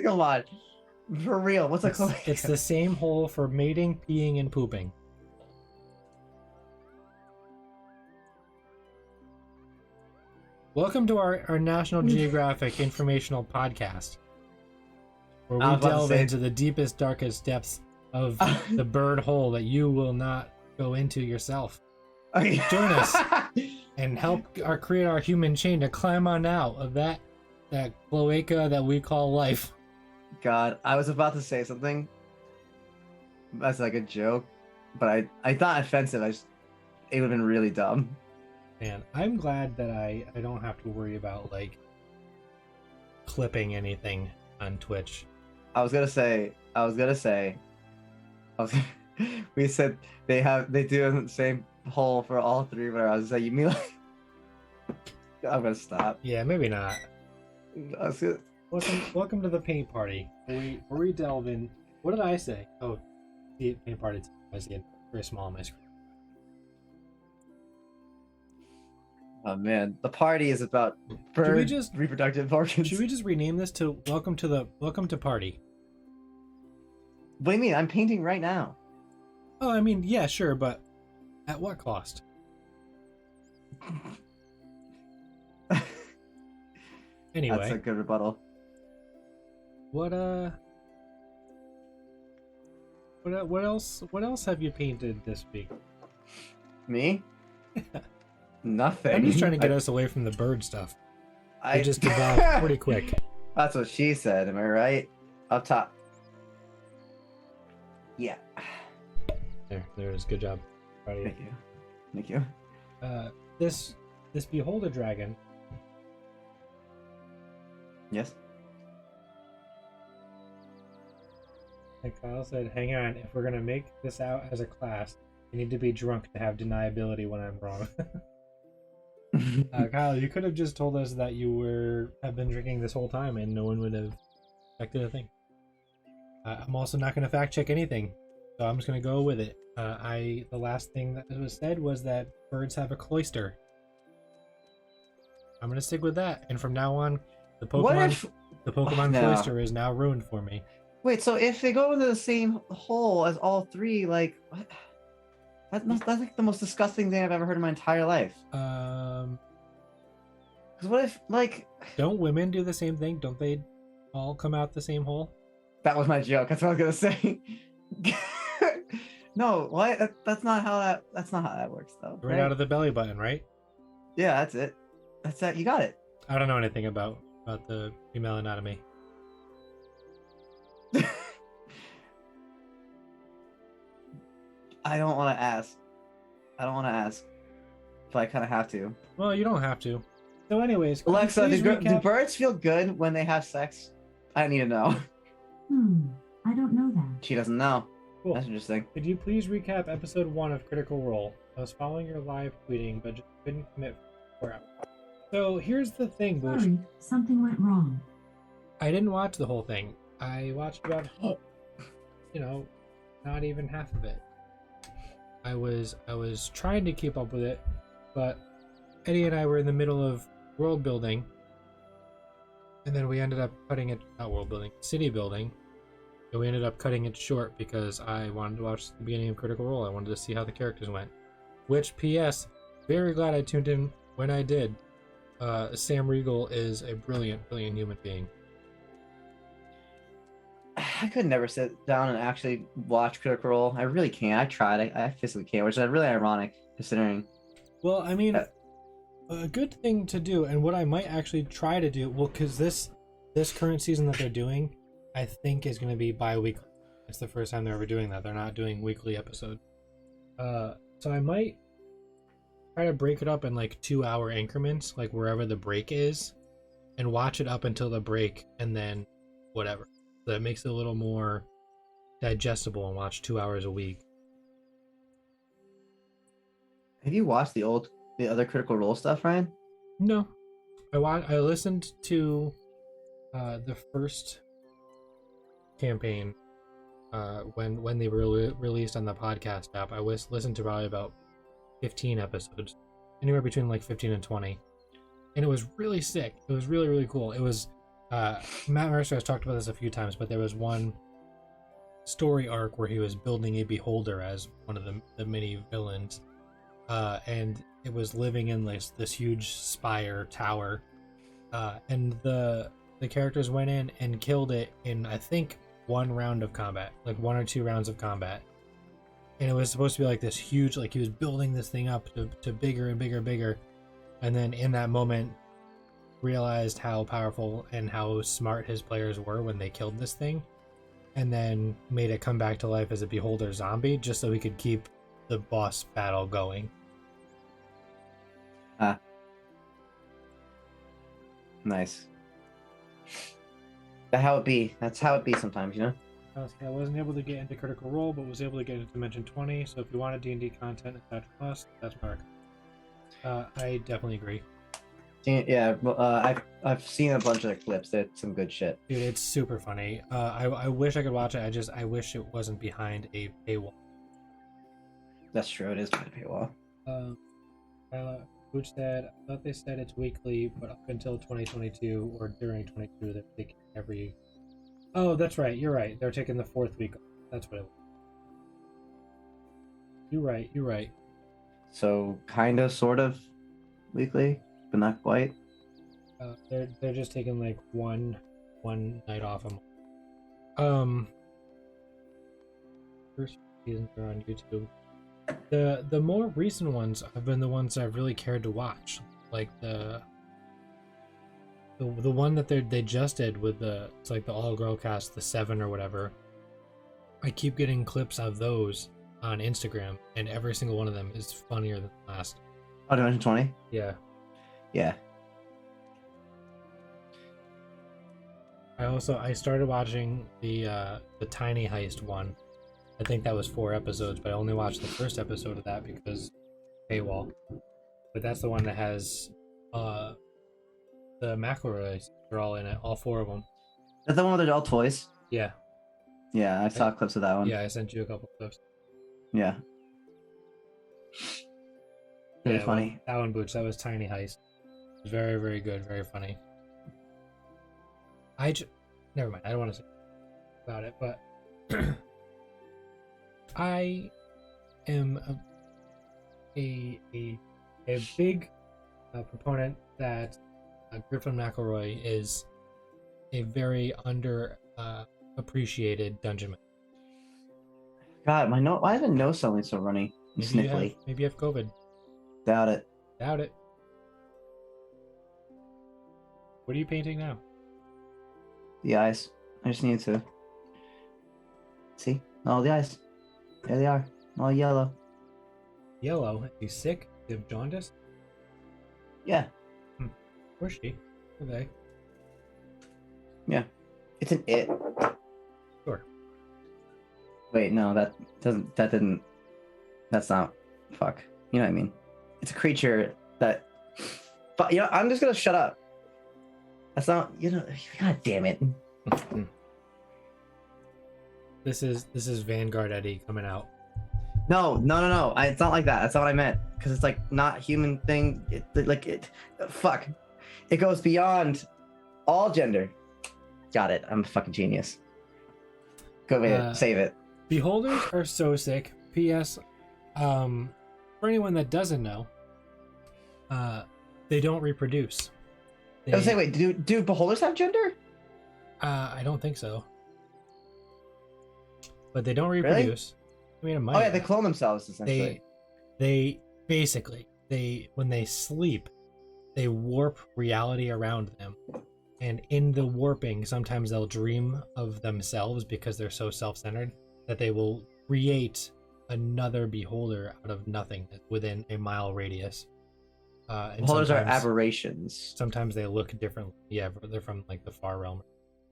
Speaker 2: come on. For real, what's a cloaca?
Speaker 1: It's the same hole for mating, peeing, and pooping. Welcome to our National Geographic informational podcast, where we delve into the deepest, darkest depths of the bird hole that you will not go into yourself.
Speaker 2: Okay.
Speaker 1: Join us and help create our human chain to climb on out of that cloaca that we call life.
Speaker 2: God, I was about to say something that's like a joke, but I thought offensive. It would have been really dumb.
Speaker 1: Man, I'm glad that I don't have to worry about like clipping anything on Twitch.
Speaker 2: I was gonna say we said they do the same hole for all three, but I was like, you mean like I'm gonna stop.
Speaker 1: Yeah, maybe not.
Speaker 2: I was gonna...
Speaker 1: Welcome to the paint party. Where we delve in. What did I say? Oh, the paint party. I see it very small on my screen.
Speaker 2: Oh man, the party is about bird reproductive organs.
Speaker 1: Should we just rename this to Welcome to Party?
Speaker 2: What do you mean? I'm painting right now.
Speaker 1: Oh, I mean, yeah, sure, but at what cost? Anyway,
Speaker 2: that's a good rebuttal.
Speaker 1: What else have you painted this week?
Speaker 2: Me? Nothing.
Speaker 1: I'm just trying to get us away from the bird stuff.
Speaker 2: I
Speaker 1: just evolved pretty quick.
Speaker 2: That's what she said. Am I right? Up top. Yeah.
Speaker 1: There it is. Good job. Proud of you.
Speaker 2: Thank you.
Speaker 1: This Beholder Dragon.
Speaker 2: Yes.
Speaker 1: Like Kyle said, hang on. If we're gonna make this out as a class, you need to be drunk to have deniability when I'm wrong. Kyle, you could have just told us that you have been drinking this whole time, and no one would have expected a thing. I'm also not going to fact check anything, so I'm just going to go with it. The last thing that was said was that birds have a cloister. I'm going to stick with that, and from now on, the Pokemon cloister is now ruined for me.
Speaker 2: Wait, so if they go into the same hole as all three, like what? That's like the most disgusting thing I've ever heard in my entire life. Because what if, like...
Speaker 1: Don't women do the same thing? Don't they all come out the same hole?
Speaker 2: That was my joke. That's what I was gonna say. No, what? That's not how that works, though.
Speaker 1: Right out of the belly button, right?
Speaker 2: Yeah, that's it. That's it. You got it.
Speaker 1: I don't know anything about the female anatomy.
Speaker 2: I don't want to ask, but I kind of have to.
Speaker 1: Well, you don't have to. So anyways,
Speaker 2: Alexa, do birds feel good when they have sex? I need to know.
Speaker 3: I don't know that.
Speaker 2: She doesn't know.
Speaker 1: Cool.
Speaker 2: That's interesting.
Speaker 1: Could you please recap episode 1 of Critical Role? I was following your live tweeting, but just couldn't commit for 4 hours. So here's the thing, Boosh.
Speaker 3: Sorry, something went wrong.
Speaker 1: I didn't watch the whole thing. I watched about, not even half of it. I was trying to keep up with it, but Eddie and I were in the middle of world building, and then we ended up cutting it, not world building, city building, and we ended up cutting it short because I wanted to watch the beginning of Critical Role. I wanted to see how the characters went. Which, P.S., very glad I tuned in when I did. Sam Riegel is a brilliant human being.
Speaker 2: I could never sit down and actually watch Critical Role. I really can't. I tried. I physically can't, which is really ironic considering.
Speaker 1: Well, I mean, a good thing to do, and what I might actually try to do, well, because this current season that they're doing, I think is going to be bi-weekly. It's the first time they're ever doing that. They're not doing weekly episodes. So I might try to break it up in like 2-hour increments, like wherever the break is, and watch it up until the break, and then whatever. So that makes it a little more digestible and watch 2 hours a week.
Speaker 2: Have you watched the other Critical Role stuff, Ryan?
Speaker 1: No, I listened to the first campaign when they were released on the podcast app. I listened to probably about 15 episodes, anywhere between like 15 and 20, and it was really sick. It was really, really cool. It was Matt Mercer has talked about this a few times, but there was one story arc where he was building a beholder as one of the mini villains, and it was living in this huge spire tower, and the characters went in and killed it in, I think, one round of combat, like 1 or 2 rounds of combat. And it was supposed to be like this huge, like he was building this thing up to bigger and bigger, and then in that moment realized how powerful and how smart his players were when they killed this thing, and then made it come back to life as a beholder zombie just so he could keep the boss battle going.
Speaker 2: Nice. That's how it be sometimes, you know?
Speaker 1: I wasn't able to get into Critical Role, but was able to get into Dimension 20, so if you wanted D&D content at Thatcher Plus, that's Mark. I definitely agree.
Speaker 2: Yeah, I've seen a bunch of the clips. That's some good shit.
Speaker 1: Dude, it's super funny. I wish I could watch it. I wish it wasn't behind a paywall.
Speaker 2: That's true. It is behind a paywall.
Speaker 1: Which said, I thought they said it's weekly, but up until 2022 or during 22, they're taking every. Oh, that's right. You're right. They're taking the 4th week. That's what it was. You're right.
Speaker 2: So kind of, sort of, weekly, but not quite.
Speaker 1: They're just taking like one night off a month. First seasons are on YouTube. The more recent ones have been the ones I've really cared to watch, like the one that they just did with it's like the all girl cast, the 7 or whatever. I keep getting clips of those on Instagram, and every single one of them is funnier than the last.
Speaker 2: Oh, Dimension 20?
Speaker 1: Yeah. I started watching the Tiny Heist one. I think that was 4 episodes, but I only watched the first episode of that because paywall. But that's the one that has the McElroys. They're all in it, all 4 of them.
Speaker 2: Is that the one with the adult toys?
Speaker 1: Yeah.
Speaker 2: Yeah, I saw clips of that one.
Speaker 1: Yeah, I sent you a couple clips.
Speaker 2: Yeah. Really funny.
Speaker 1: Well, that one, Booch, that was Tiny Heist. It was very, very good, very funny. Never mind, I don't want to say about it, but I am a big proponent that Griffin McElroy is a very appreciated dungeon master.
Speaker 2: God, why is my nose suddenly so runny and sniffly?
Speaker 1: Maybe you have COVID.
Speaker 2: Doubt it.
Speaker 1: What are you painting now?
Speaker 2: The eyes. I just need to see all the eyes. There they are, all yellow.
Speaker 1: Yellow? Are you sick? You have jaundice?
Speaker 2: Yeah.
Speaker 1: Where's she? Are they?
Speaker 2: Yeah. It's an it.
Speaker 1: Sure.
Speaker 2: Wait, no, that's not, fuck. You know what I mean? It's a creature that, but you know, I'm just gonna shut up. That's not, god damn it.
Speaker 1: This is Vanguard Eddie coming out.
Speaker 2: No. It's not like that. That's not what I meant. Because it's like not human thing. Fuck. It goes beyond all gender. Got it. I'm a fucking genius. Go ahead, save it.
Speaker 1: Beholders are so sick. P.S. For anyone that doesn't know, they don't reproduce.
Speaker 2: I was saying, wait, do beholders have gender?
Speaker 1: I don't think so. But they don't reproduce.
Speaker 2: Really?
Speaker 1: I mean,
Speaker 2: oh yeah, they clone themselves essentially.
Speaker 1: They basically when they sleep, they warp reality around them, and in the warping, sometimes they'll dream of themselves because they're so self-centered that they will create another beholder out of nothing within a mile radius. And
Speaker 2: Beholders are
Speaker 1: sometimes,
Speaker 2: aberrations.
Speaker 1: sometimes they look different. Yeah, they're from like the far realm.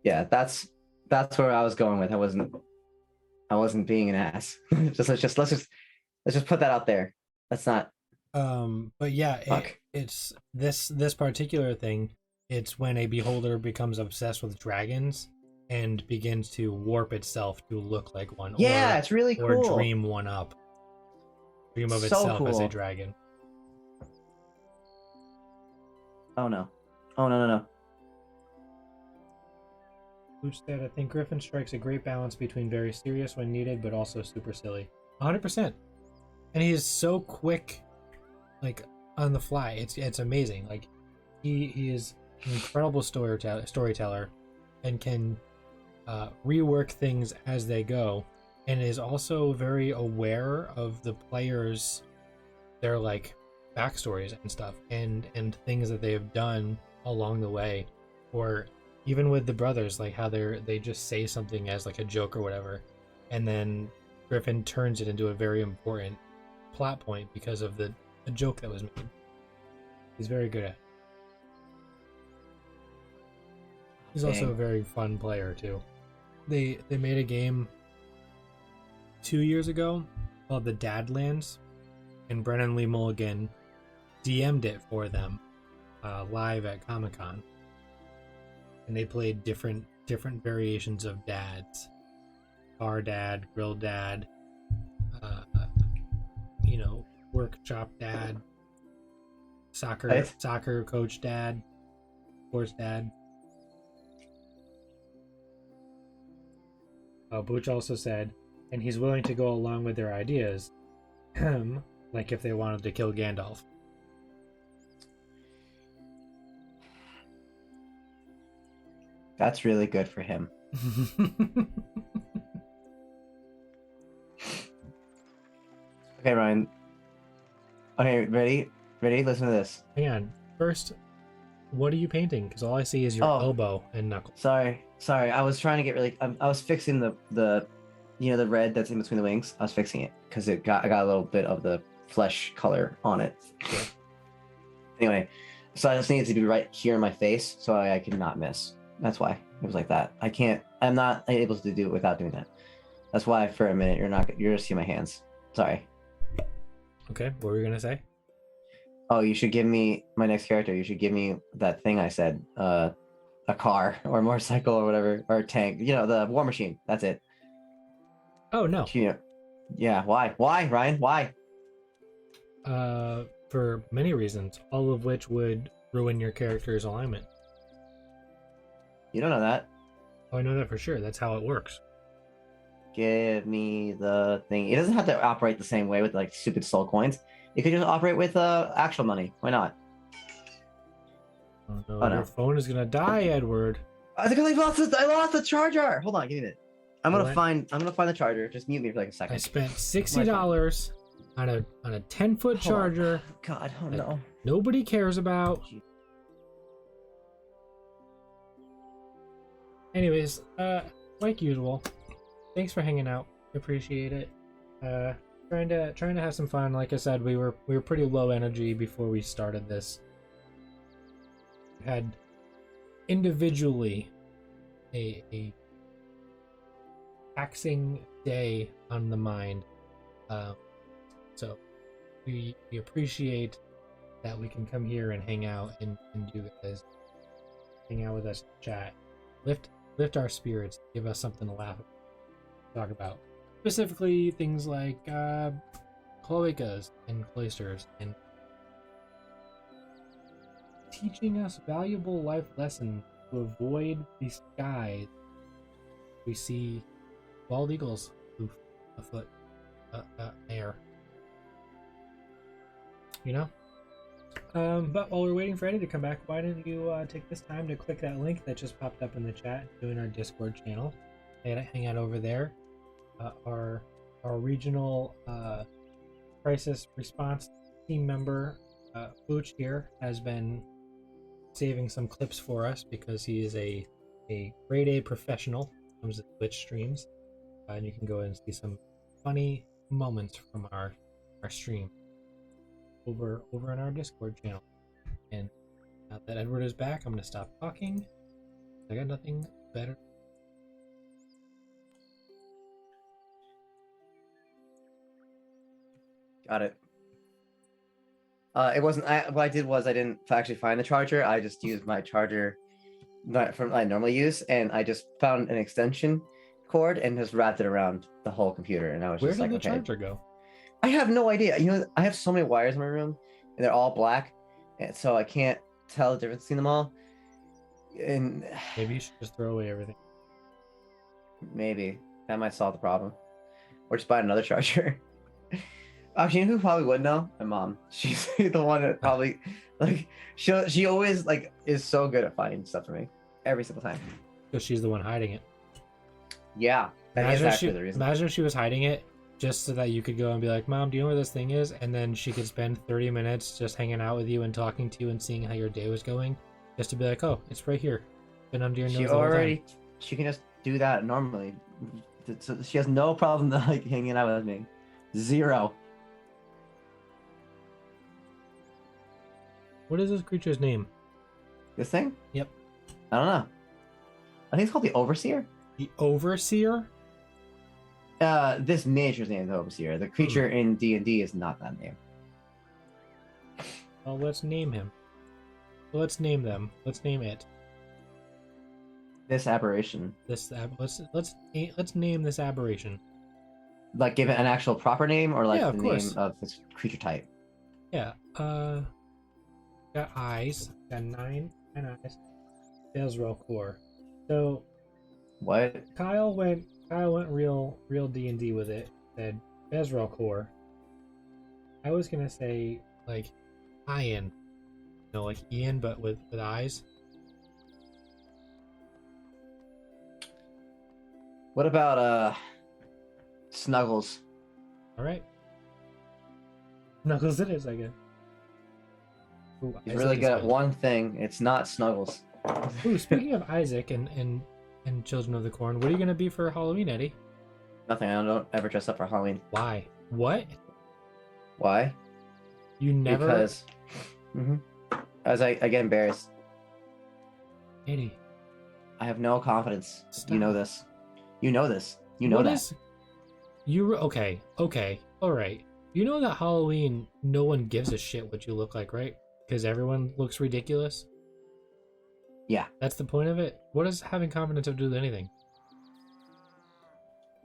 Speaker 2: Yeah, that's where I was going with. I wasn't being an ass. let's just put that out there. That's not.
Speaker 1: But yeah,
Speaker 2: Fuck.
Speaker 1: it's this particular thing. It's when a beholder becomes obsessed with dragons and begins to warp itself to look like one,
Speaker 2: Yeah, it's really
Speaker 1: or
Speaker 2: cool.
Speaker 1: dream one up. Dream of
Speaker 2: So
Speaker 1: itself as a
Speaker 2: cool.
Speaker 1: dragon.
Speaker 2: Oh no. Oh no.
Speaker 1: Luch said, I think Griffin strikes a great balance between very serious when needed, but also super silly. 100%. And he is so quick, like, on the fly. It's amazing. Like, he is an incredible storyteller and can rework things as they go, and is also very aware of the players, their, like, backstories and stuff, and things that they have done along the way, or even with the brothers, like how they just say something as like a joke or whatever, and then Griffin turns it into a very important plot point because of the joke that was made. He's very good at it. He's also a very fun player too. They made a game 2 years ago called the Dadlands, and Brennan Lee Mulligan DM'd it for them live at Comic-Con. And they played different variations of dads. Car dad, grill dad, workshop dad, soccer coach dad, sports dad. Butch also said, and he's willing to go along with their ideas, like if they wanted to kill Gandalf.
Speaker 2: That's really good for him. Okay, Ryan. Okay, ready? Listen to this.
Speaker 1: Hang on. First, what are you painting? Because all I see is your elbow and knuckles.
Speaker 2: Sorry. I was trying to get really. I was fixing the the red that's in between the wings. I was fixing it because I got a little bit of the flesh color on it.
Speaker 1: Sure.
Speaker 2: Anyway, so I just needed to be right here in my face so I could not miss. That's why it was like that. I'm not able to do it without doing that. That's why for a minute you're just seeing my hands. Sorry.
Speaker 1: Okay, what were you gonna say?
Speaker 2: Oh, you should give me my next character. You should give me that thing I said. A car or a motorcycle or whatever, or a tank. The war machine. That's it.
Speaker 1: Oh no.
Speaker 2: Yeah. Why, Ryan? Why?
Speaker 1: For many reasons, all of which would ruin your character's alignment.
Speaker 2: You don't know that.
Speaker 1: Oh, I know that for sure. That's how it works.
Speaker 2: Give me the thing. It doesn't have to operate the same way with like stupid soul coins. It could just operate with actual money. Why not?
Speaker 1: Oh no, your phone is gonna die, Edward.
Speaker 2: I think I lost the charger. Hold on, give me a minute. I'm gonna find the charger. Just mute me for like a second.
Speaker 1: I spent $60 on a 10-foot charger.
Speaker 2: God, oh no.
Speaker 1: Nobody cares about. Anyways, like usual, thanks for hanging out. Appreciate it. Trying to have some fun. Like I said, we were pretty low energy before we started this. We had individually a taxing day on the mind. So we appreciate that we can come here and hang out and do this. Hang out with us, chat, lift our spirits, give us something to laugh about, talk about. Specifically things like cloacas and cloisters, and teaching us valuable life lessons to avoid the skies. We see bald eagles poof afoot, air. But while we're waiting for Eddie to come back, why don't you take this time to click that link that just popped up in the chat, join our Discord channel, and hang out over there. Our regional crisis response team member, Booch here, has been saving some clips for us because he is a grade A professional when it comes to Twitch streams. And you can go and see some funny moments from our stream over on our Discord channel. And now that Edward is back, I'm gonna stop talking. I got nothing better.
Speaker 2: Got it. It wasn't. What I did was I didn't actually find the charger. I just used my charger from I normally use, and I just found an extension cord and just wrapped it around the whole computer. And I was
Speaker 1: Where
Speaker 2: just
Speaker 1: did
Speaker 2: like,
Speaker 1: the
Speaker 2: okay.
Speaker 1: charger go?
Speaker 2: I have no idea. You know, I have so many wires in my room, and they're all black, and so I can't tell the difference between them all. And
Speaker 1: Maybe you should just throw away everything.
Speaker 2: maybe that might solve the problem, or just buy another charger. Actually, you know who probably would know? My mom. She's the one that probably like she always like is so good at finding stuff for me every single time.
Speaker 1: Because she's the one hiding it.
Speaker 2: Yeah, that is actually the reason.
Speaker 1: Imagine if she was hiding it just so that you could go and be like, Mom, do you know where this thing is? And then she could spend 30 minutes just hanging out with you and talking to you and seeing how your day was going, just to be like, oh, it's right here. Been under your nose the whole time.
Speaker 2: She can just do that normally. So she has no problem like hanging out with me. Zero.
Speaker 1: What is this creature's name?
Speaker 2: This thing?
Speaker 1: Yep.
Speaker 2: I don't know. I think it's called the Overseer.
Speaker 1: The Overseer?
Speaker 2: This miniature's name is the Overseer. The creature in D&D is not that name.
Speaker 1: Well, let's name him. Let's name them. Let's name it.
Speaker 2: This aberration.
Speaker 1: Let's name this aberration.
Speaker 2: Like give it an actual proper name, or like
Speaker 1: Yeah,
Speaker 2: the name of this creature type.
Speaker 1: Yeah. Got eyes. Got nine eyes. Tails roll core. So
Speaker 2: What?
Speaker 1: Kyle went real D&D with it. Said Bezrel core. I was gonna say like Ian. You know, like Ian but with eyes.
Speaker 2: What about Snuggles?
Speaker 1: Alright. Knuckles it is, I guess. Ooh,
Speaker 2: He's
Speaker 1: Isaac
Speaker 2: really
Speaker 1: is
Speaker 2: good at one thing. It's not Snuggles.
Speaker 1: Ooh, speaking of Isaac and Children of the Corn, what are you gonna be for Halloween, Eddie?
Speaker 2: Nothing. I don't ever dress up for Halloween.
Speaker 1: Why? What?
Speaker 2: Why?
Speaker 1: You never?
Speaker 2: Because as I get embarrassed.
Speaker 1: Eddie.
Speaker 2: I have no confidence.
Speaker 1: Stop.
Speaker 2: You know this. You know this. You know
Speaker 1: What
Speaker 2: that.
Speaker 1: is- You okay? All right. You know that Halloween, no one gives a shit what you look like, right? Because everyone looks ridiculous.
Speaker 2: Yeah.
Speaker 1: That's the point of it. What does having confidence have to do with anything?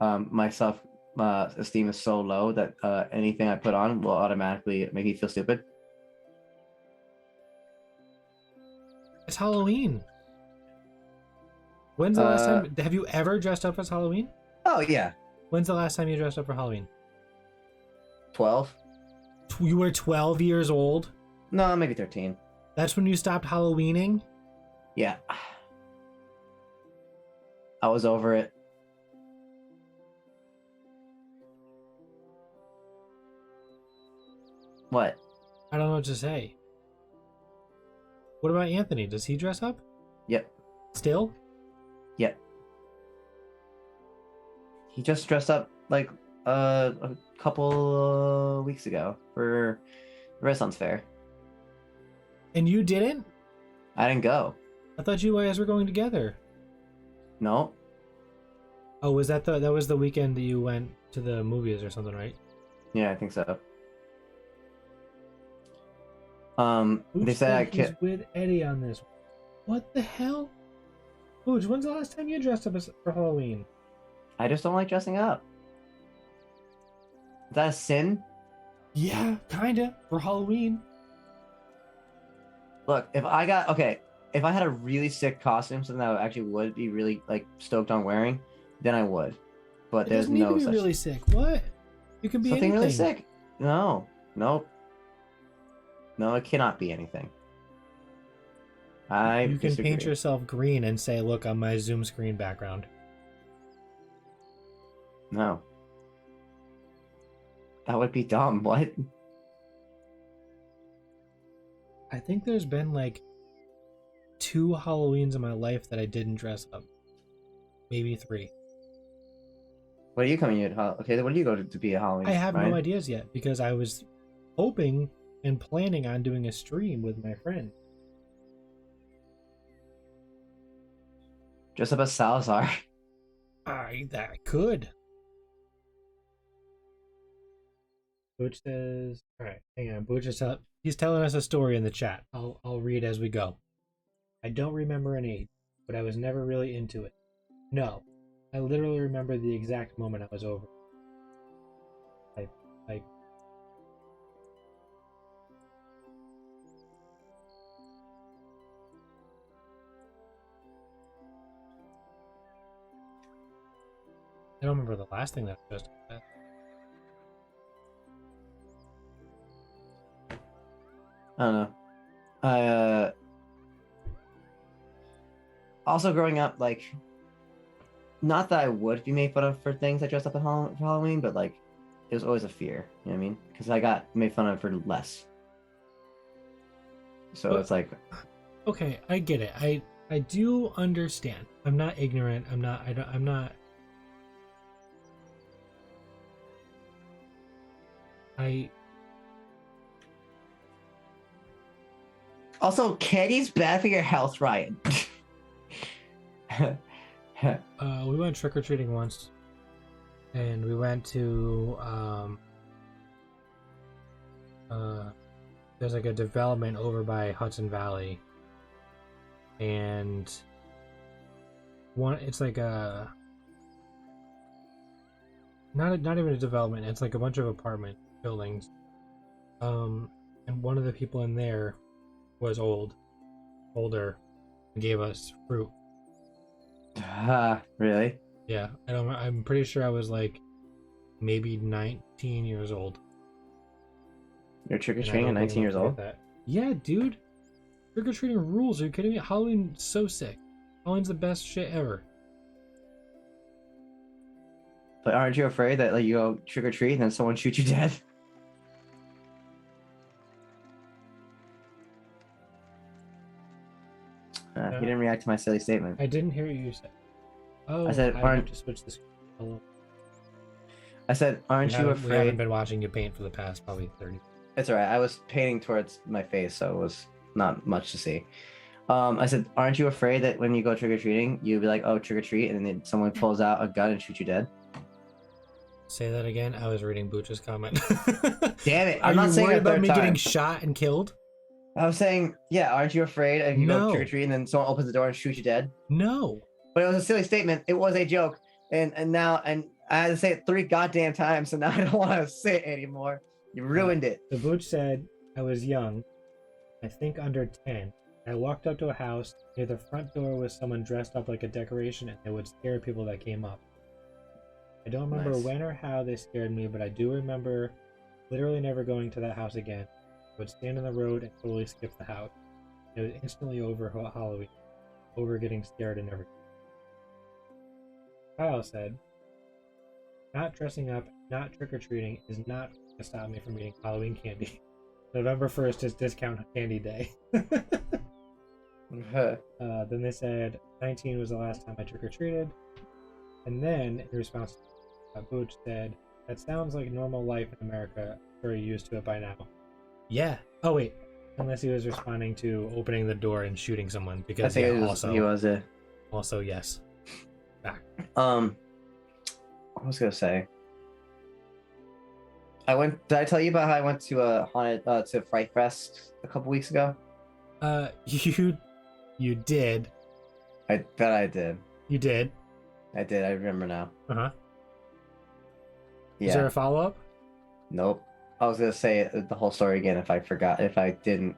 Speaker 2: My self esteem is so low that anything I put on will automatically make me feel stupid.
Speaker 1: It's Halloween. When's the last time? Have you ever dressed up as Halloween?
Speaker 2: Oh yeah.
Speaker 1: When's the last time you dressed up for Halloween?
Speaker 2: 12?
Speaker 1: You were 12 years old?
Speaker 2: No, maybe 13.
Speaker 1: That's when you stopped Halloweening?
Speaker 2: Yeah. I was over it. What?
Speaker 1: I don't know what to say. What about Anthony? Does he dress up?
Speaker 2: Yep.
Speaker 1: Still?
Speaker 2: Yep. He just dressed up like a couple weeks ago for the Renaissance Fair.
Speaker 1: And you didn't?
Speaker 2: I didn't go.
Speaker 1: I thought you guys were going together.
Speaker 2: No.
Speaker 1: Oh, was that was the weekend that you went to the movies or something, right?
Speaker 2: Yeah, I think so.
Speaker 1: Who
Speaker 2: They said I
Speaker 1: he's
Speaker 2: can't.
Speaker 1: with Eddie on this. What the hell? Ooge, when's the last time you dressed up for Halloween?
Speaker 2: I just don't like dressing up. Is that a sin?
Speaker 1: Yeah, kinda. For Halloween.
Speaker 2: Look, if I had a really sick costume, something that I actually would be really like stoked on wearing, then I would. But
Speaker 1: It
Speaker 2: there's
Speaker 1: doesn't need
Speaker 2: no
Speaker 1: to be
Speaker 2: such
Speaker 1: really sick. What? You can be
Speaker 2: something
Speaker 1: anything.
Speaker 2: really sick. No, nope. No, it cannot be anything.
Speaker 1: You can
Speaker 2: disagree.
Speaker 1: paint yourself green and say, look, on my Zoom screen background.
Speaker 2: No. That would be dumb. What?
Speaker 1: I think there's been like 2 Halloweens in my life that I didn't dress up. Maybe 3.
Speaker 2: What are you coming at? Okay, what do you go to be at Halloween?
Speaker 1: I have no
Speaker 2: Ryan?
Speaker 1: ideas yet because I was hoping and planning on doing a stream with my friend.
Speaker 2: Dress up as Salazar.
Speaker 1: That could. Butch says, all right, hang on. Butch is he's telling us a story in the chat. I'll read as we go. I don't remember an age, but I was never really into it. No, I literally remember the exact moment I was over. Like I don't remember the last thing that I just said.
Speaker 2: I don't know. I also growing up, like, not that I would be made fun of for things I dressed up for Halloween, but like, it was always a fear. You know what I mean? Because I got made fun of for less. So
Speaker 1: But-
Speaker 2: it's like,
Speaker 1: Okay, I get it. I do understand. I'm not ignorant. I'm not.
Speaker 2: also candy's bad for your health, Ryan.
Speaker 1: We went trick or treating once, and we went to there's like a development over by Hudson Valley, and it's like a not even a development. It's like a bunch of apartment buildings, and one of the people in there was older, and gave us fruit.
Speaker 2: Really?
Speaker 1: Yeah, I'm pretty sure I was like maybe 19 years old.
Speaker 2: You're trick or
Speaker 1: And I
Speaker 2: treating at
Speaker 1: don't think
Speaker 2: 19
Speaker 1: I'm
Speaker 2: years
Speaker 1: gonna
Speaker 2: old?
Speaker 1: forget that. Yeah, dude. Trick or treating rules. Are you kidding me? Halloween's so sick. Halloween's the best shit ever.
Speaker 2: But aren't you afraid that like you go trick or treat and then someone shoots you dead? You didn't react to my silly statement.
Speaker 1: I didn't hear what you said. Oh,
Speaker 2: I said,
Speaker 1: I
Speaker 2: aren't-
Speaker 1: have to switch the screen. Hello.
Speaker 2: I said, aren't you
Speaker 1: We haven't
Speaker 2: afraid?
Speaker 1: been watching you paint for the past probably 30.
Speaker 2: It's alright. I was painting towards my face, so it was not much to see. I said, aren't you afraid that when you go trick or treating, you'd be like, oh, trick or treat, and then someone pulls out a gun and shoots you dead?
Speaker 1: Say that again. I was reading Booch's comment.
Speaker 2: Damn it!
Speaker 1: Are
Speaker 2: I'm not
Speaker 1: you
Speaker 2: saying
Speaker 1: worried
Speaker 2: it a
Speaker 1: about
Speaker 2: third
Speaker 1: me
Speaker 2: time.
Speaker 1: getting shot and killed?
Speaker 2: I was saying, yeah, aren't you afraid if you
Speaker 1: No.
Speaker 2: go trick or treat and then someone opens the door and shoots you dead?
Speaker 1: No.
Speaker 2: But it was a silly statement. It was a joke, and now I had to say it 3 goddamn times, and now I don't want to say it anymore. You ruined it.
Speaker 1: The Booch said, I was young, I think under 10. I walked up to a house. Near the front door was someone dressed up like a decoration, and they would scare people that came up. I don't remember
Speaker 2: Nice.
Speaker 1: when or how they scared me, but I do remember literally never going to that house again. I would stand on the road and totally skip the house. It was instantly over Halloween, over getting scared and everything. Kyle said, not dressing up, not trick-or-treating is not going to stop me from eating Halloween candy. November 1st is discount candy day. Then they said 19 was the last time I trick-or-treated. And then, in response, Booch said, that sounds like normal life in America. I'm very used to it by now. Yeah. Oh, wait. Unless he was responding to opening the door and shooting someone.
Speaker 2: I
Speaker 1: Because
Speaker 2: think
Speaker 1: yeah,
Speaker 2: he was a.
Speaker 1: also, yes. Back.
Speaker 2: I was gonna say. Did I tell you about how I went to a haunted to Fright Fest a couple weeks ago?
Speaker 1: You did.
Speaker 2: I bet I did.
Speaker 1: You did.
Speaker 2: I did. I remember now.
Speaker 1: Uh-huh.
Speaker 2: Yeah.
Speaker 1: Is there a follow-up?
Speaker 2: Nope. I was gonna say the whole story again if I forgot. If I didn't,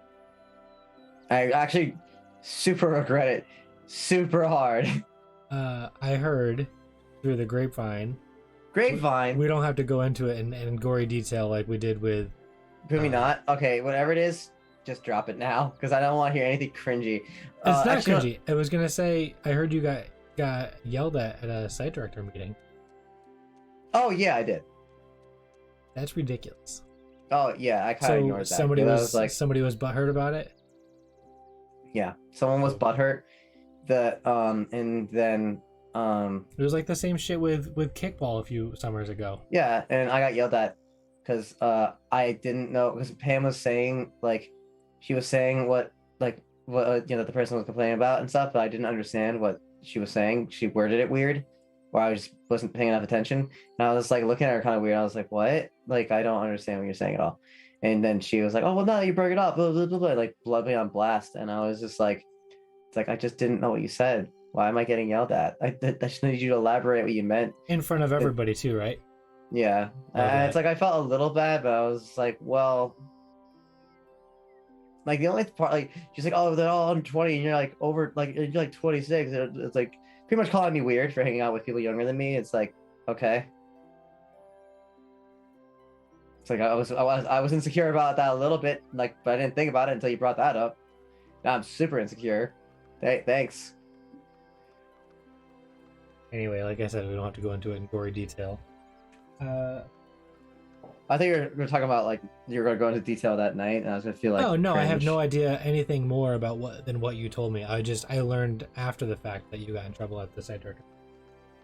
Speaker 2: I actually super regret it, super hard.
Speaker 1: I heard through the grapevine.
Speaker 2: Grapevine.
Speaker 1: We don't have to go into it in gory detail like we did with.
Speaker 2: Could we not? Okay, whatever it is, just drop it now because I don't want to hear anything cringy.
Speaker 1: It's not
Speaker 2: actually,
Speaker 1: cringy. I was gonna say I heard you got yelled at a site director meeting.
Speaker 2: Oh yeah, I did.
Speaker 1: That's ridiculous.
Speaker 2: Oh yeah, I kind of ignored that.
Speaker 1: somebody
Speaker 2: because I
Speaker 1: was like somebody was butthurt about it.
Speaker 2: Yeah, someone was butthurt. And then
Speaker 1: It was like the same shit with kickball a few summers ago.
Speaker 2: Yeah, and I got yelled at because I didn't know, because Pam was saying like she was saying what the person was complaining about and stuff, but I didn't understand what she was saying. She worded it weird, or I just wasn't paying enough attention, and I was like looking at her kind of weird. I was like, what? Like, I don't understand what you're saying at all. And then she was like, oh well, now you brought it up, blah, blah, blah, blah, like blood me on blast, and I was just like, it's like, I just didn't know what you said. Why am I getting yelled at? I just need you to elaborate what you meant.
Speaker 1: In front of everybody too, right?
Speaker 2: Yeah.
Speaker 1: Okay.
Speaker 2: It's like I felt a little bad, but I was like, well, like the only part, like she's like, oh, they're all under 20, and you're like you're like 26. It's like pretty much calling me weird for hanging out with people younger than me. It's like, okay. It's like I was insecure about that a little bit, like, but I didn't think about it until you brought that up. Now I'm super insecure. Thanks.
Speaker 1: Anyway, like I said, we don't have to go into it in gory detail.
Speaker 2: I think you're talking about like you're gonna go into detail that night, and I was gonna feel like,
Speaker 1: oh no,
Speaker 2: cringe.
Speaker 1: I have no idea anything more about what you told me. I learned after the fact that you got in trouble at the side director.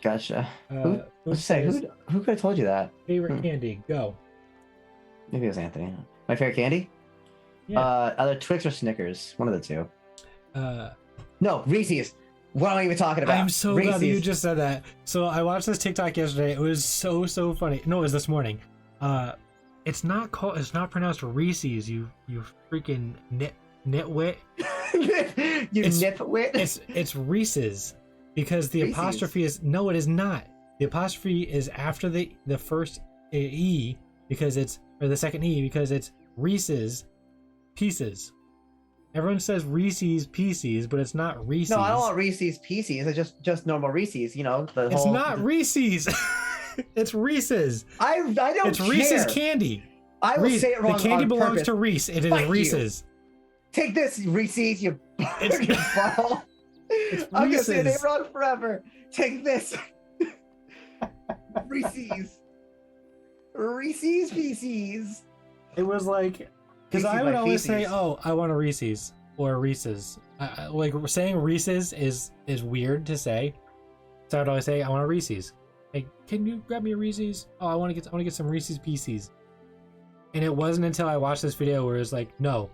Speaker 2: Gotcha.
Speaker 1: Who
Speaker 2: Who could have told you that?
Speaker 1: favorite candy? Go.
Speaker 2: Maybe it was Anthony. My favorite candy?
Speaker 1: Yeah.
Speaker 2: Either Twix or Snickers. One of the two.
Speaker 1: Uh,
Speaker 2: No, Reese's. What am I even talking about?
Speaker 1: I'm so
Speaker 2: Reese's.
Speaker 1: glad that you just said that. So I watched this TikTok yesterday. It was so funny. No, it was this morning. It's not pronounced Reese's. You freaking nitwit.
Speaker 2: You nitwit.
Speaker 1: It's Reese's, because the
Speaker 2: Reese's.
Speaker 1: apostrophe is, no, it is not. The apostrophe is after the first e, because it's, or the second e, because it's Reese's Pieces. Everyone says Reese's Pieces, but it's not Reese's.
Speaker 2: No, I don't want Reese's Pieces. It's just normal Reese's. You know,
Speaker 1: It's not Reese's. It's Reese's.
Speaker 2: I don't.
Speaker 1: It's
Speaker 2: care.
Speaker 1: Reese's candy.
Speaker 2: I will say it wrong.
Speaker 1: The candy
Speaker 2: on
Speaker 1: belongs
Speaker 2: purpose.
Speaker 1: to Reese. It is
Speaker 2: Fight you.
Speaker 1: Reese's.
Speaker 2: Take this, Reese's. You
Speaker 1: It's-
Speaker 2: you ball.
Speaker 1: It's
Speaker 2: I'm gonna say it
Speaker 1: Reese's.
Speaker 2: wrong forever. Take this, Reese's. Reese's Pieces.
Speaker 1: It was like, because I
Speaker 2: Reese's
Speaker 1: would
Speaker 2: by
Speaker 1: always say,
Speaker 2: feces.
Speaker 1: "Oh, I want a Reese's" or Reese's. Like saying Reese's is weird to say, so I would always say, "I want a Reese's." Like, can you grab me a Reese's? Oh, I want to get some Reese's Pieces. And it wasn't until I watched this video where it's like, no,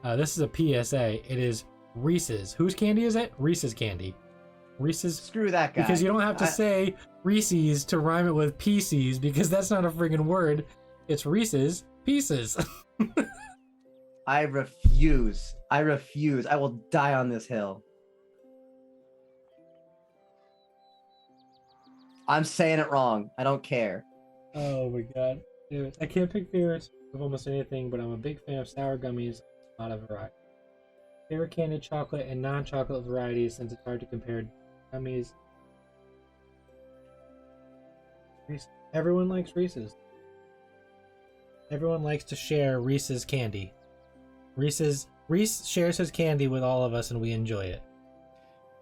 Speaker 1: this is a PSA. It is Reese's. Whose candy is it? Reese's candy. Reese's.
Speaker 2: Screw that guy.
Speaker 1: Because you don't have to say Reese's to rhyme it with Pieces, because that's not a friggin' word. It's Reese's Pieces.
Speaker 2: I refuse. I will die on this hill. I'm saying it wrong. I don't care.
Speaker 1: Oh my god. Dude, I can't pick favorites of almost anything, but I'm a big fan of sour gummies, a lot of variety. Favorite candy, chocolate and non-chocolate varieties, since it's hard to compare gummies. Everyone likes Reese's. Everyone likes to share Reese's candy. Reese shares his candy with all of us, and we enjoy it.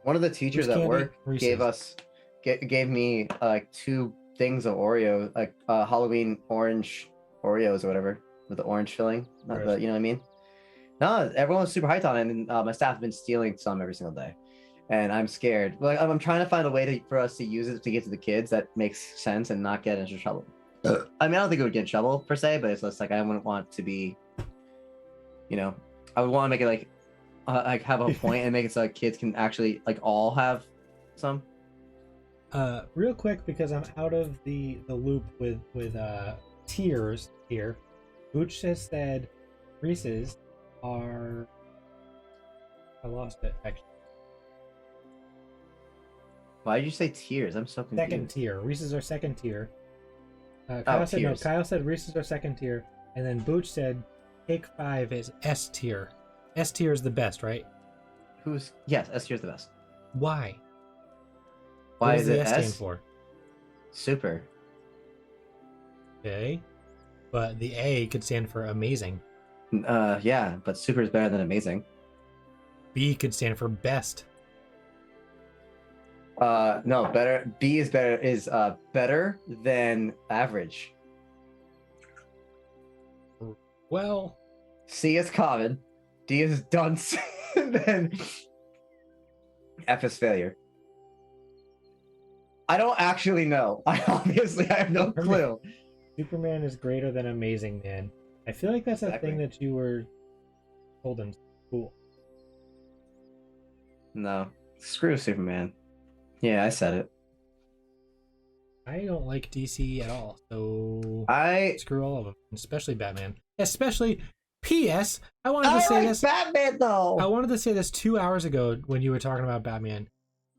Speaker 2: One of the teachers
Speaker 1: Who's
Speaker 2: at
Speaker 1: candy?
Speaker 2: work
Speaker 1: Reese's.
Speaker 2: gave me like 2 things of Oreo, like Halloween orange Oreos or whatever, with the orange filling. Not the, you know what I mean? No, everyone was super hyped on it, and my staff have been stealing some every single day, and I'm scared. Like, I'm trying to find a way for us to use it to get to the kids that makes sense and not get into trouble. I mean, I don't think it would get in trouble per se, but it's just like I wouldn't want to be, you know, I would want to make it like have a point and make it so like kids can actually like all have some.
Speaker 1: Real quick, because I'm out of the loop with tiers here. Booch has said Reese's are, I lost it actually.
Speaker 2: Why did you say tiers? I'm so confused.
Speaker 1: Second tier. Reese's are second tier. Kyle said no.
Speaker 2: tiers.
Speaker 1: Kyle said Reese's are second tier, and then Booch said Take 5 is S tier. S tier is the best, right?
Speaker 2: Yes, S tier's the best.
Speaker 1: Why?
Speaker 2: Why
Speaker 1: What
Speaker 2: is
Speaker 1: does
Speaker 2: it
Speaker 1: the S
Speaker 2: S?
Speaker 1: stand for?
Speaker 2: Super.
Speaker 1: Okay, but the A could stand for amazing.
Speaker 2: Yeah, but super is better than amazing.
Speaker 1: B could stand for best.
Speaker 2: No, better. B is better than average.
Speaker 1: Well,
Speaker 2: C is common. D is dunce. And then F is failure. I don't actually know. I have no clue.
Speaker 1: Superman is greater than Amazing Man. I feel like that's a thing that you were told in school.
Speaker 2: No, screw Superman. Yeah, I said it.
Speaker 1: I don't like DC at all, so
Speaker 2: I
Speaker 1: screw all of them, especially Batman. Especially P.S. I wanted to say this.
Speaker 2: Batman though.
Speaker 1: I wanted to say this 2 hours ago when you were talking about Batman.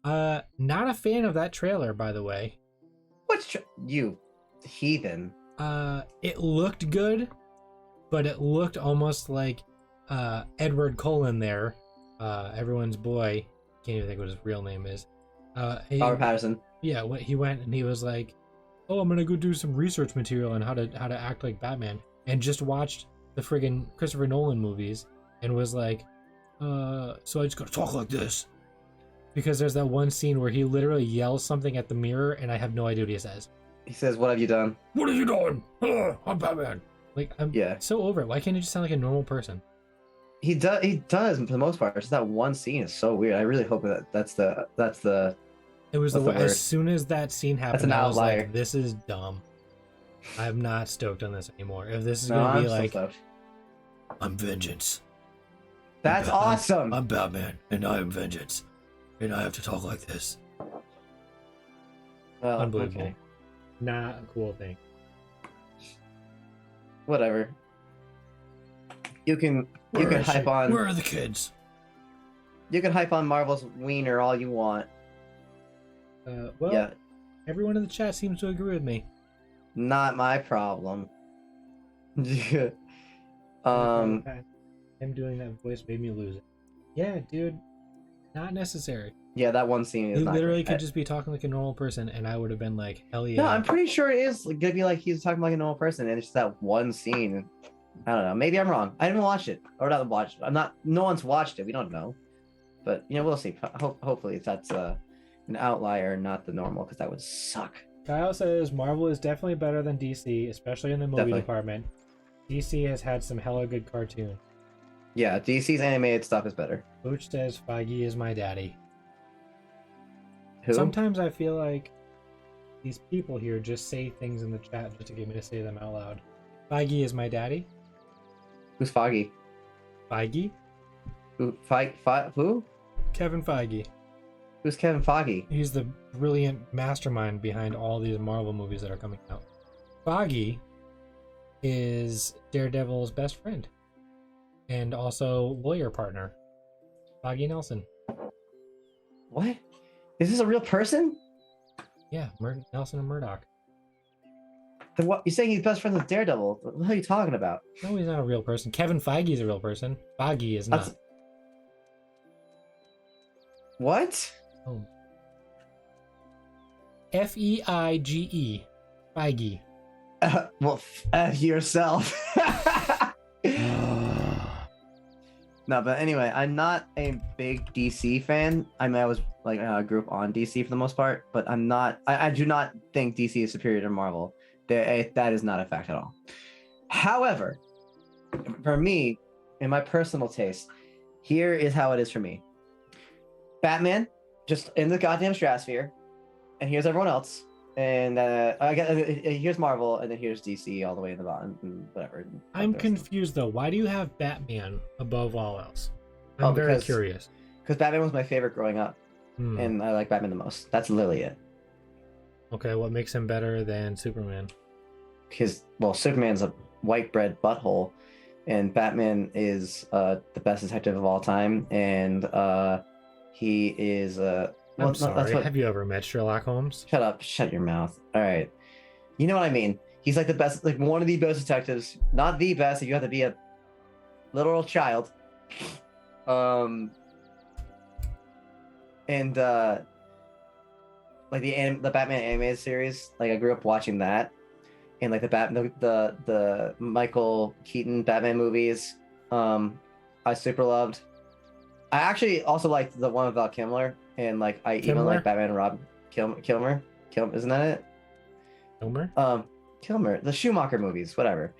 Speaker 1: Not a fan of that trailer, by the way.
Speaker 2: You heathen?
Speaker 1: It looked good, but it looked almost like Edward Cullen there, everyone's boy. Can't even think what his real name is.
Speaker 2: Robert Pattinson.
Speaker 1: Yeah, he went and he was like, "Oh, I'm gonna go do some research material on how to act like Batman," and just watched the friggin' Christopher Nolan movies and was like, "So I just gotta talk like this," because there's that one scene where he literally yells something at the mirror, and I have no idea what he says.
Speaker 2: He says, "What have you done?
Speaker 1: What have you done? I'm Batman." Like, I'm so over it. Why can't he just sound like a normal person?
Speaker 2: He does for the most part. It's that one scene is so weird. I really hope that's the.
Speaker 1: It was as soon as that scene happened,
Speaker 2: that's an
Speaker 1: I was
Speaker 2: outlier.
Speaker 1: like, "This is dumb. I'm not stoked on this anymore. If this is gonna be like, I'm vengeance.
Speaker 2: That's awesome.
Speaker 1: I'm Batman, and I am vengeance, and I have to talk like this."
Speaker 2: Well,
Speaker 1: unbelievable.
Speaker 2: Okay.
Speaker 1: Not a cool thing.
Speaker 2: Whatever. You can hype on.
Speaker 1: Where are the kids?
Speaker 2: You can hype on Marvel's wiener all you want.
Speaker 1: Well,
Speaker 2: yeah.
Speaker 1: Everyone in the chat seems to agree with me.
Speaker 2: Not my problem.
Speaker 1: Him doing that voice made me lose it. Yeah, dude. Not necessary.
Speaker 2: Yeah, that one scene is.
Speaker 1: He
Speaker 2: not
Speaker 1: literally
Speaker 2: good.
Speaker 1: could just be talking like a normal person, and I would have been like, "Hell yeah!"
Speaker 2: No, I'm pretty sure it is gonna be like he's talking like a normal person, and it's just that one scene. I don't know. Maybe I'm wrong. I haven't watched it, or not watched. I'm not. No one's watched it. We don't know, but we'll see. Hopefully, that's an outlier, not the normal, because that would suck.
Speaker 1: Kyle says Marvel is definitely better than DC, especially in the movie department. DC has had some hella good cartoons.
Speaker 2: Yeah, DC's animated stuff is better.
Speaker 1: Booch says Feige is my daddy.
Speaker 2: Who?
Speaker 1: Sometimes I feel like these people here just say things in the chat just to get me to say them out loud. Feige is my daddy.
Speaker 2: Who's Feige?
Speaker 1: Feige?
Speaker 2: Who? Who?
Speaker 1: Kevin Feige.
Speaker 2: Who's Kevin Feige?
Speaker 1: He's the brilliant mastermind behind all these Marvel movies that are coming out. Feige is Daredevil's best friend and also lawyer partner. Feige Nelson.
Speaker 2: What? Is this a real person?
Speaker 1: Yeah, Nelson and Murdoch.
Speaker 2: Then what? You're saying he's best friends with Daredevil? What are you talking about?
Speaker 1: No, he's not a real person. Kevin Feige is a real person. Feige is not.
Speaker 2: What?
Speaker 1: Oh. Feige. Feige.
Speaker 2: Well, yourself. No, but anyway, I'm not a big DC fan. I mean, I was like a group on DC for the most part, but I'm not. I do not think DC is superior to Marvel. That is not a fact at all. However, for me, in my personal taste, here is how it is for me. Batman, just in the goddamn stratosphere, and here's everyone else, and here's Marvel, and then here's DC all the way in the bottom, and whatever.
Speaker 1: I'm confused though. Why do you have Batman above all else? I'm very curious.
Speaker 2: Because Batman was my favorite growing up, and I like Batman the most. That's literally it. Okay,
Speaker 1: what makes him better than Superman?
Speaker 2: Because, well, Superman's a white bread butthole, and Batman is the best detective of all time, and he is
Speaker 1: I'm sorry. Have you ever met Sherlock Holmes?
Speaker 2: Shut up. Shut your mouth. All right. You know what I mean. He's like the best, like one of the best detectives. Not the best. If you have to be a literal child. And like the Batman animated series. Like I grew up watching that, and like the Michael Keaton Batman movies. I super loved. I actually also liked the one about Kilmer, and like I even like Batman and Robin. Kilmer, isn't that it? Kilmer, the Schumacher movies, whatever.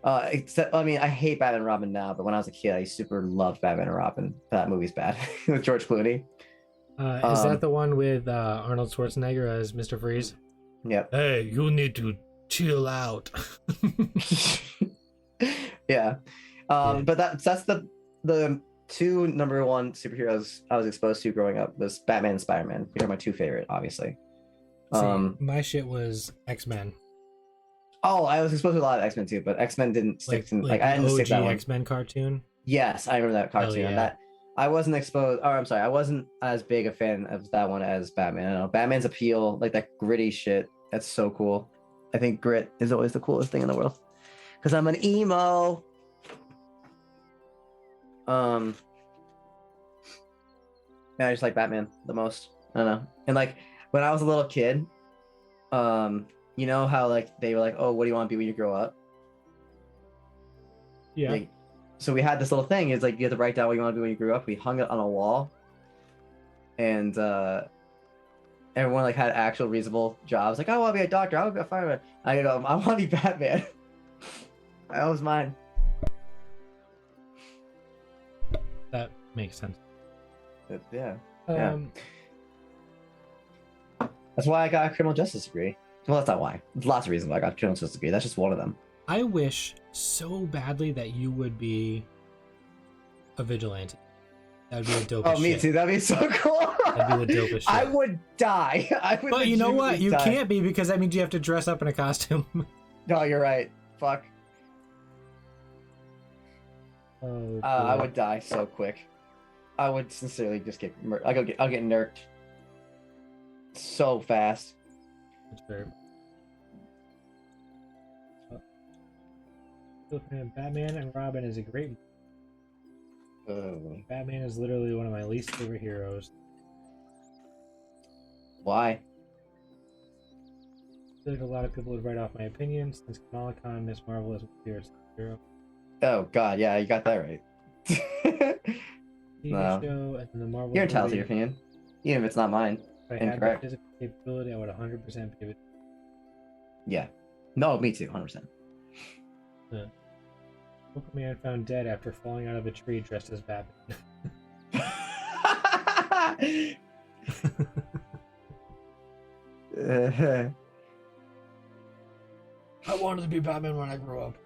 Speaker 2: Except, I mean, I hate Batman and Robin now, but when I was a kid, I super loved Batman and Robin. That movie's bad with George Clooney.
Speaker 1: Is that the one with Arnold Schwarzenegger as Mr. Freeze?
Speaker 2: Yep.
Speaker 1: Hey, you need to chill out.
Speaker 2: Yeah. But that's the two number one superheroes I was exposed to growing up was Batman and Spider-Man. These are my two favorite, obviously.
Speaker 1: See, my shit was X-Men.
Speaker 2: Oh, I was exposed to a lot of X-Men too, but X-Men didn't stick to like I didn't stick to that one.
Speaker 1: X-Men cartoon.
Speaker 2: Yes, I remember that cartoon.
Speaker 1: Yeah.
Speaker 2: That I wasn't exposed. Or I'm sorry, I wasn't as big a fan of that one as Batman. I don't know Batman's appeal, like that gritty shit. That's so cool. I think grit is always the coolest thing in the world. Because I'm an emo. And I just like Batman the most. I don't know. And like when I was a little kid, you know how like they were like, oh, what do you want to be when you grow up?
Speaker 1: Yeah.
Speaker 2: Like, so we had this little thing. It's like you have to write down what you want to be when you grew up. We hung it on a wall, and everyone like had actual reasonable jobs. Like, I want to be a doctor. I want to be a fireman. I go, I want to be Batman. That was mine.
Speaker 1: That makes sense.
Speaker 2: But, yeah.
Speaker 1: Um,
Speaker 2: That's why I got a criminal justice degree. Well, that's not why. There's lots of reasons why I got a criminal justice degree. That's just one of them.
Speaker 1: I wish so badly that you would be a vigilante. That'd be the dopest
Speaker 2: Oh, me
Speaker 1: shit.
Speaker 2: too. That'd be so cool.
Speaker 1: That'd be the dopest shit.
Speaker 2: I would die.
Speaker 1: But you know what? You
Speaker 2: die.
Speaker 1: can't be because that means you have to dress up in a costume.
Speaker 2: No, you're right. Fuck.
Speaker 1: Oh,
Speaker 2: I would die so quick. I would sincerely just get. I'll get nerked so fast.
Speaker 1: That's fair. Batman and Robin is a great. Batman is literally one of my least favorite heroes.
Speaker 2: Why?
Speaker 1: I feel like a lot of people would write off my opinion since Kamala Khan, Miss Marvel is my favorite hero.
Speaker 2: Oh God, yeah, you got that right.
Speaker 1: TV
Speaker 2: No.
Speaker 1: show and the Marvel.
Speaker 2: You're entitled to
Speaker 1: movie.
Speaker 2: your opinion, even if it's not mine.
Speaker 1: If I had the
Speaker 2: Incorrect.
Speaker 1: physical capability, I would 100% give it.
Speaker 2: Yeah. No, me too, 100%.
Speaker 1: Pokemon found dead after falling out of a tree dressed as Batman. I wanted to be Batman when I grew up.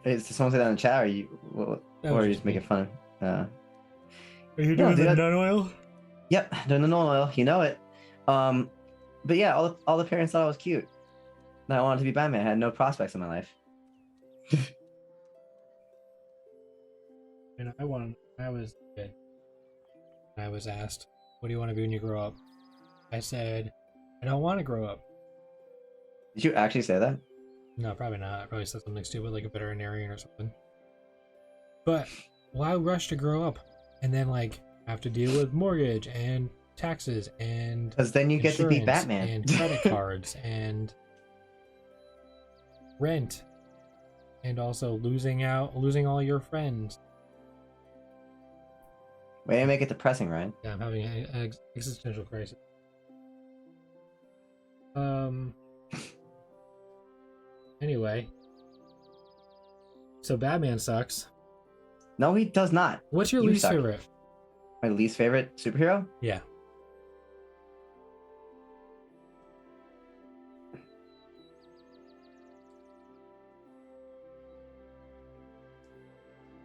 Speaker 2: Is someone say that in the chat, or
Speaker 1: That
Speaker 2: or
Speaker 1: was
Speaker 2: are you
Speaker 1: just
Speaker 2: just making fun?
Speaker 1: Are you
Speaker 2: No,
Speaker 1: doing the
Speaker 2: dude,
Speaker 1: nun oil?
Speaker 2: Yep, doing the normal oil, you know it. But yeah, all the parents thought I was cute. And I wanted to be Batman. I had no prospects in my life.
Speaker 1: And I was a kid. I was asked, what do you want to be when you grow up? I said, I don't want to grow up.
Speaker 2: Did you actually say that?
Speaker 1: No, probably not. I probably said something stupid like a veterinarian or something. But why rush to grow up and then like have to deal with mortgage and taxes and
Speaker 2: Because then you get to be
Speaker 1: insurance
Speaker 2: Batman.
Speaker 1: and credit cards and rent and also losing all your friends.
Speaker 2: Way to make it depressing, Ryan.
Speaker 1: Yeah, I'm having an existential crisis. Anyway, so Batman sucks.
Speaker 2: No, he does not.
Speaker 1: What's your
Speaker 2: You
Speaker 1: least
Speaker 2: suck.
Speaker 1: favorite?
Speaker 2: My least favorite superhero?
Speaker 1: Yeah.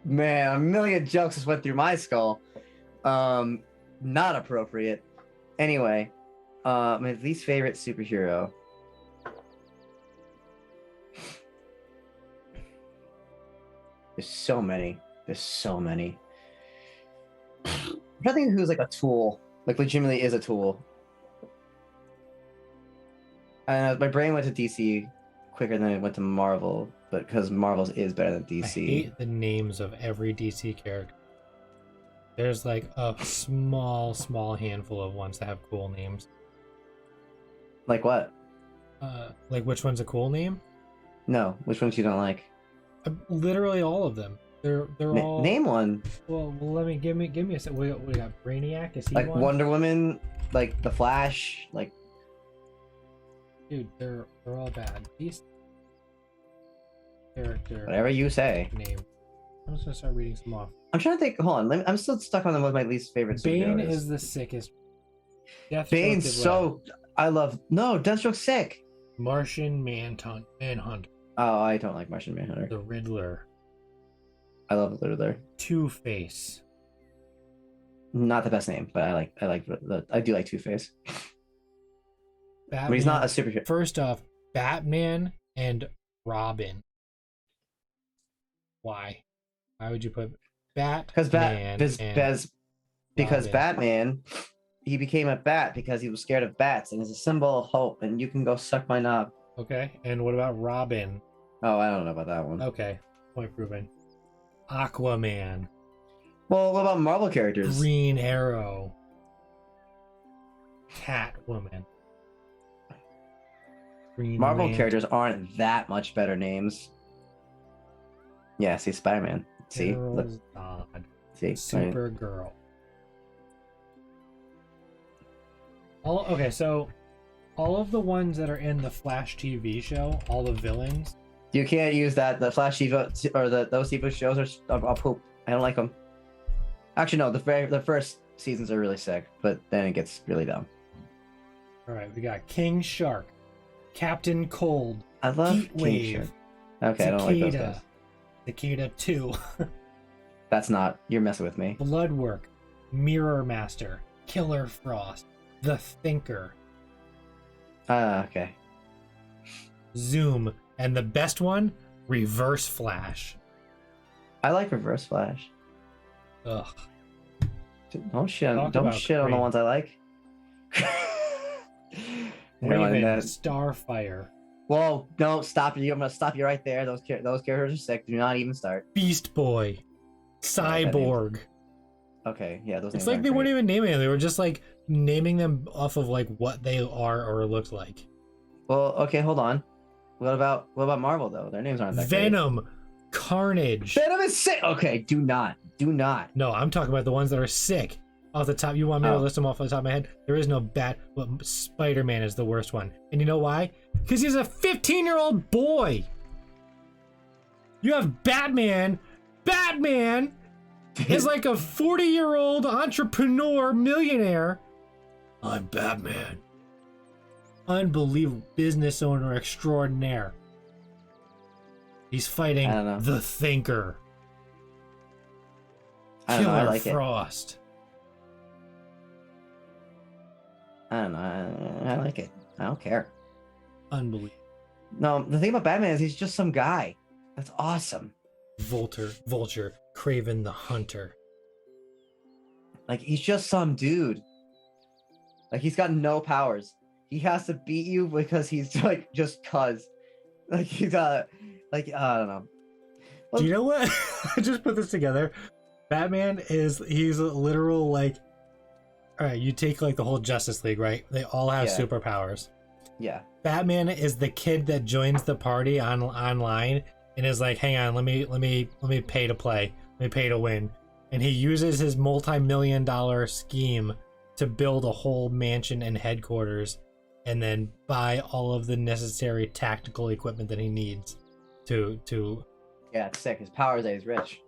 Speaker 2: Man, a million jokes just went through my skull. Not appropriate. Anyway, my least favorite superhero. There's so many. There's so many. I'm trying to think of who's like a tool. Like legitimately is a tool. And my brain went to DC quicker than it went to Marvel, but because Marvel's is better than DC.
Speaker 1: I hate the names of every DC character. There's like a small handful of ones that have cool names.
Speaker 2: Like what?
Speaker 1: Like which one's a cool name?
Speaker 2: No, which ones you don't like?
Speaker 1: Literally all of them. They're all.
Speaker 2: Name one.
Speaker 1: Well, let me give me a sec. We got Brainiac. Is he
Speaker 2: Like
Speaker 1: one?
Speaker 2: Wonder Woman, like The Flash, like.
Speaker 1: Dude, they're all bad. These character
Speaker 2: Whatever you say.
Speaker 1: name. I'm just gonna start reading some off.
Speaker 2: I'm trying to think. Hold on. I'm still stuck on one of my least favorite
Speaker 1: Bane
Speaker 2: superheroes.
Speaker 1: is the sickest. Deathstroke
Speaker 2: Bane's
Speaker 1: is
Speaker 2: so. I love. No, Deathstroke's sick.
Speaker 1: Martian Manhunter.
Speaker 2: Oh, I don't like Martian Manhunter.
Speaker 1: The Riddler.
Speaker 2: I love the Riddler.
Speaker 1: Two-Face.
Speaker 2: Not the best name, but I do like Two-Face.
Speaker 1: Batman.
Speaker 2: But he's not a superhero.
Speaker 1: First off, Batman and Robin. Why? Why would you put
Speaker 2: Because Batman, he became a bat because he was scared of bats, and it's a symbol of hope. And you can go suck my knob.
Speaker 1: Okay, and what about Robin?
Speaker 2: Oh, I don't know about that one.
Speaker 1: Okay, point proven. Aquaman.
Speaker 2: Well, what about Marvel characters?
Speaker 1: Green Arrow. Catwoman. Green
Speaker 2: Marvel
Speaker 1: Lantern.
Speaker 2: characters aren't that much better names. Yeah, see Spider-Man. See, look,
Speaker 1: Zod.
Speaker 2: see,
Speaker 1: Supergirl. Okay, so all of the ones that are in the Flash TV show, all the villains.
Speaker 2: You can't use that. The Flash TV or those TV shows are poop. I don't like them. Actually, no. The first seasons are really sick, but then it gets really dumb.
Speaker 1: All right, we got King Shark, Captain Cold,
Speaker 2: I love
Speaker 1: Heat
Speaker 2: King
Speaker 1: Wave,
Speaker 2: Shark. Okay, I don't like those guys.
Speaker 1: Cicada 2,
Speaker 2: That's not. You're messing with me.
Speaker 1: Bloodwork, Mirror Master, Killer Frost, The Thinker,
Speaker 2: Okay.
Speaker 1: Zoom, and the best one, Reverse Flash.
Speaker 2: I like Reverse Flash.
Speaker 1: Ugh.
Speaker 2: Don't shit on
Speaker 1: Talk
Speaker 2: the
Speaker 1: about
Speaker 2: ones I like.
Speaker 1: Raven,
Speaker 2: that-
Speaker 1: Starfire,
Speaker 2: Whoa! No, stop you! I'm gonna stop you right there. Those characters are sick. Do not even start.
Speaker 1: Beast Boy, Cyborg.
Speaker 2: Okay, yeah, those.
Speaker 1: It's
Speaker 2: names
Speaker 1: like
Speaker 2: aren't
Speaker 1: they weren't
Speaker 2: great.
Speaker 1: even naming them. They were just like naming them off of like what they are or looked like.
Speaker 2: Well, okay, hold on. What about Marvel though? Their names aren't that great.
Speaker 1: Venom, Carnage.
Speaker 2: Venom is sick. Okay, do not.
Speaker 1: No, I'm talking about the ones that are sick. Off the top, you want me to
Speaker 2: Oh.
Speaker 1: list them off the top of my head? There is no bad. Well, Spider-Man is the worst one, and you know why? Because he's a 15-year-old boy. You have Batman. Batman is like a 40-year-old entrepreneur millionaire. I'm Batman. Unbelievable business owner extraordinaire. He's fighting
Speaker 2: I don't know.
Speaker 1: the Thinker.
Speaker 2: I don't know. I
Speaker 1: Killer
Speaker 2: like it.
Speaker 1: Frost.
Speaker 2: I don't know. I like it. I don't care.
Speaker 1: Unbelievable.
Speaker 2: No, the thing about Batman is he's just some guy. That's awesome.
Speaker 1: Vulture, Craven the Hunter.
Speaker 2: Like he's just some dude. Like he's got no powers. He has to beat you because he's like just cuz. Like he's like I don't know.
Speaker 1: Do you know what? I just put this together. Batman he's a literal like. All right, you take like the whole Justice League, right? They all have
Speaker 2: Yeah.
Speaker 1: superpowers.
Speaker 2: Yeah.
Speaker 1: Batman is the kid that joins the party online and is like, "Hang on, let me pay to play. Let me pay to win." And he uses his multi-million-dollar scheme to build a whole mansion and headquarters, and then buy all of the necessary tactical equipment that he needs to
Speaker 2: Yeah, it's sick. His power is that he's rich.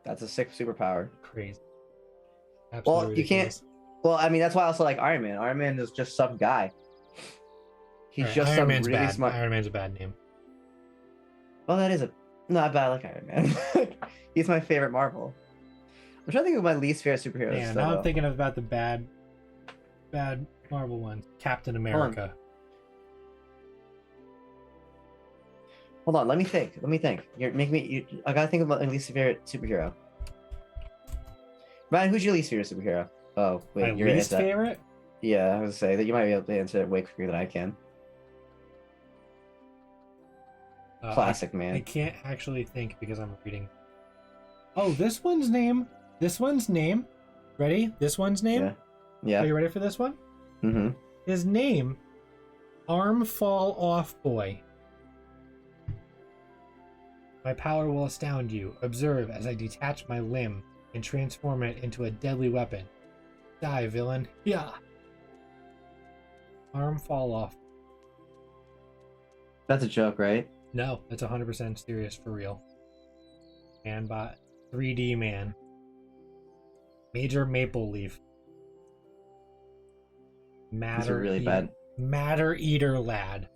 Speaker 2: That's a sick superpower.
Speaker 1: crazy.
Speaker 2: Well,
Speaker 1: Absolutely
Speaker 2: you can't.
Speaker 1: ridiculous.
Speaker 2: Well, I mean, that's why I also like Iron Man. Iron Man is just some guy. He's
Speaker 1: All right,
Speaker 2: just
Speaker 1: Iron
Speaker 2: some
Speaker 1: Man's
Speaker 2: really
Speaker 1: bad.
Speaker 2: smart.
Speaker 1: Iron Man's a bad name.
Speaker 2: Well, that is a not bad. I like Iron Man. He's my favorite Marvel. I'm trying to think of my least favorite superheroes.
Speaker 1: Yeah,
Speaker 2: though.
Speaker 1: now I'm thinking about the bad Marvel ones. Captain America.
Speaker 2: Hold on, let me think. You're making me. I gotta think about my least favorite superhero. Ryan, who's your least favorite superhero? Oh, wait,
Speaker 1: My
Speaker 2: you're
Speaker 1: least
Speaker 2: at that.
Speaker 1: favorite?
Speaker 2: Yeah, I was gonna say that you might be able to answer it way quicker than I can. Classic,
Speaker 1: I
Speaker 2: man.
Speaker 1: can't actually think because I'm reading. Oh, this one's name. Ready? This one's name?
Speaker 2: Yeah. Yeah.
Speaker 1: Are you ready for this one?
Speaker 2: Mm-hmm.
Speaker 1: His name, Arm Fall Off Boy. My power will astound you. Observe as I detach my limb and transform it into a deadly weapon. Die, villain. Yeah. Arm Fall Off.
Speaker 2: That's a joke, right?
Speaker 1: No, that's 100% serious for real. Man bot. 3D man. Major Maple Leaf.
Speaker 2: These are really
Speaker 1: Eater,
Speaker 2: bad.
Speaker 1: Matter Eater Lad.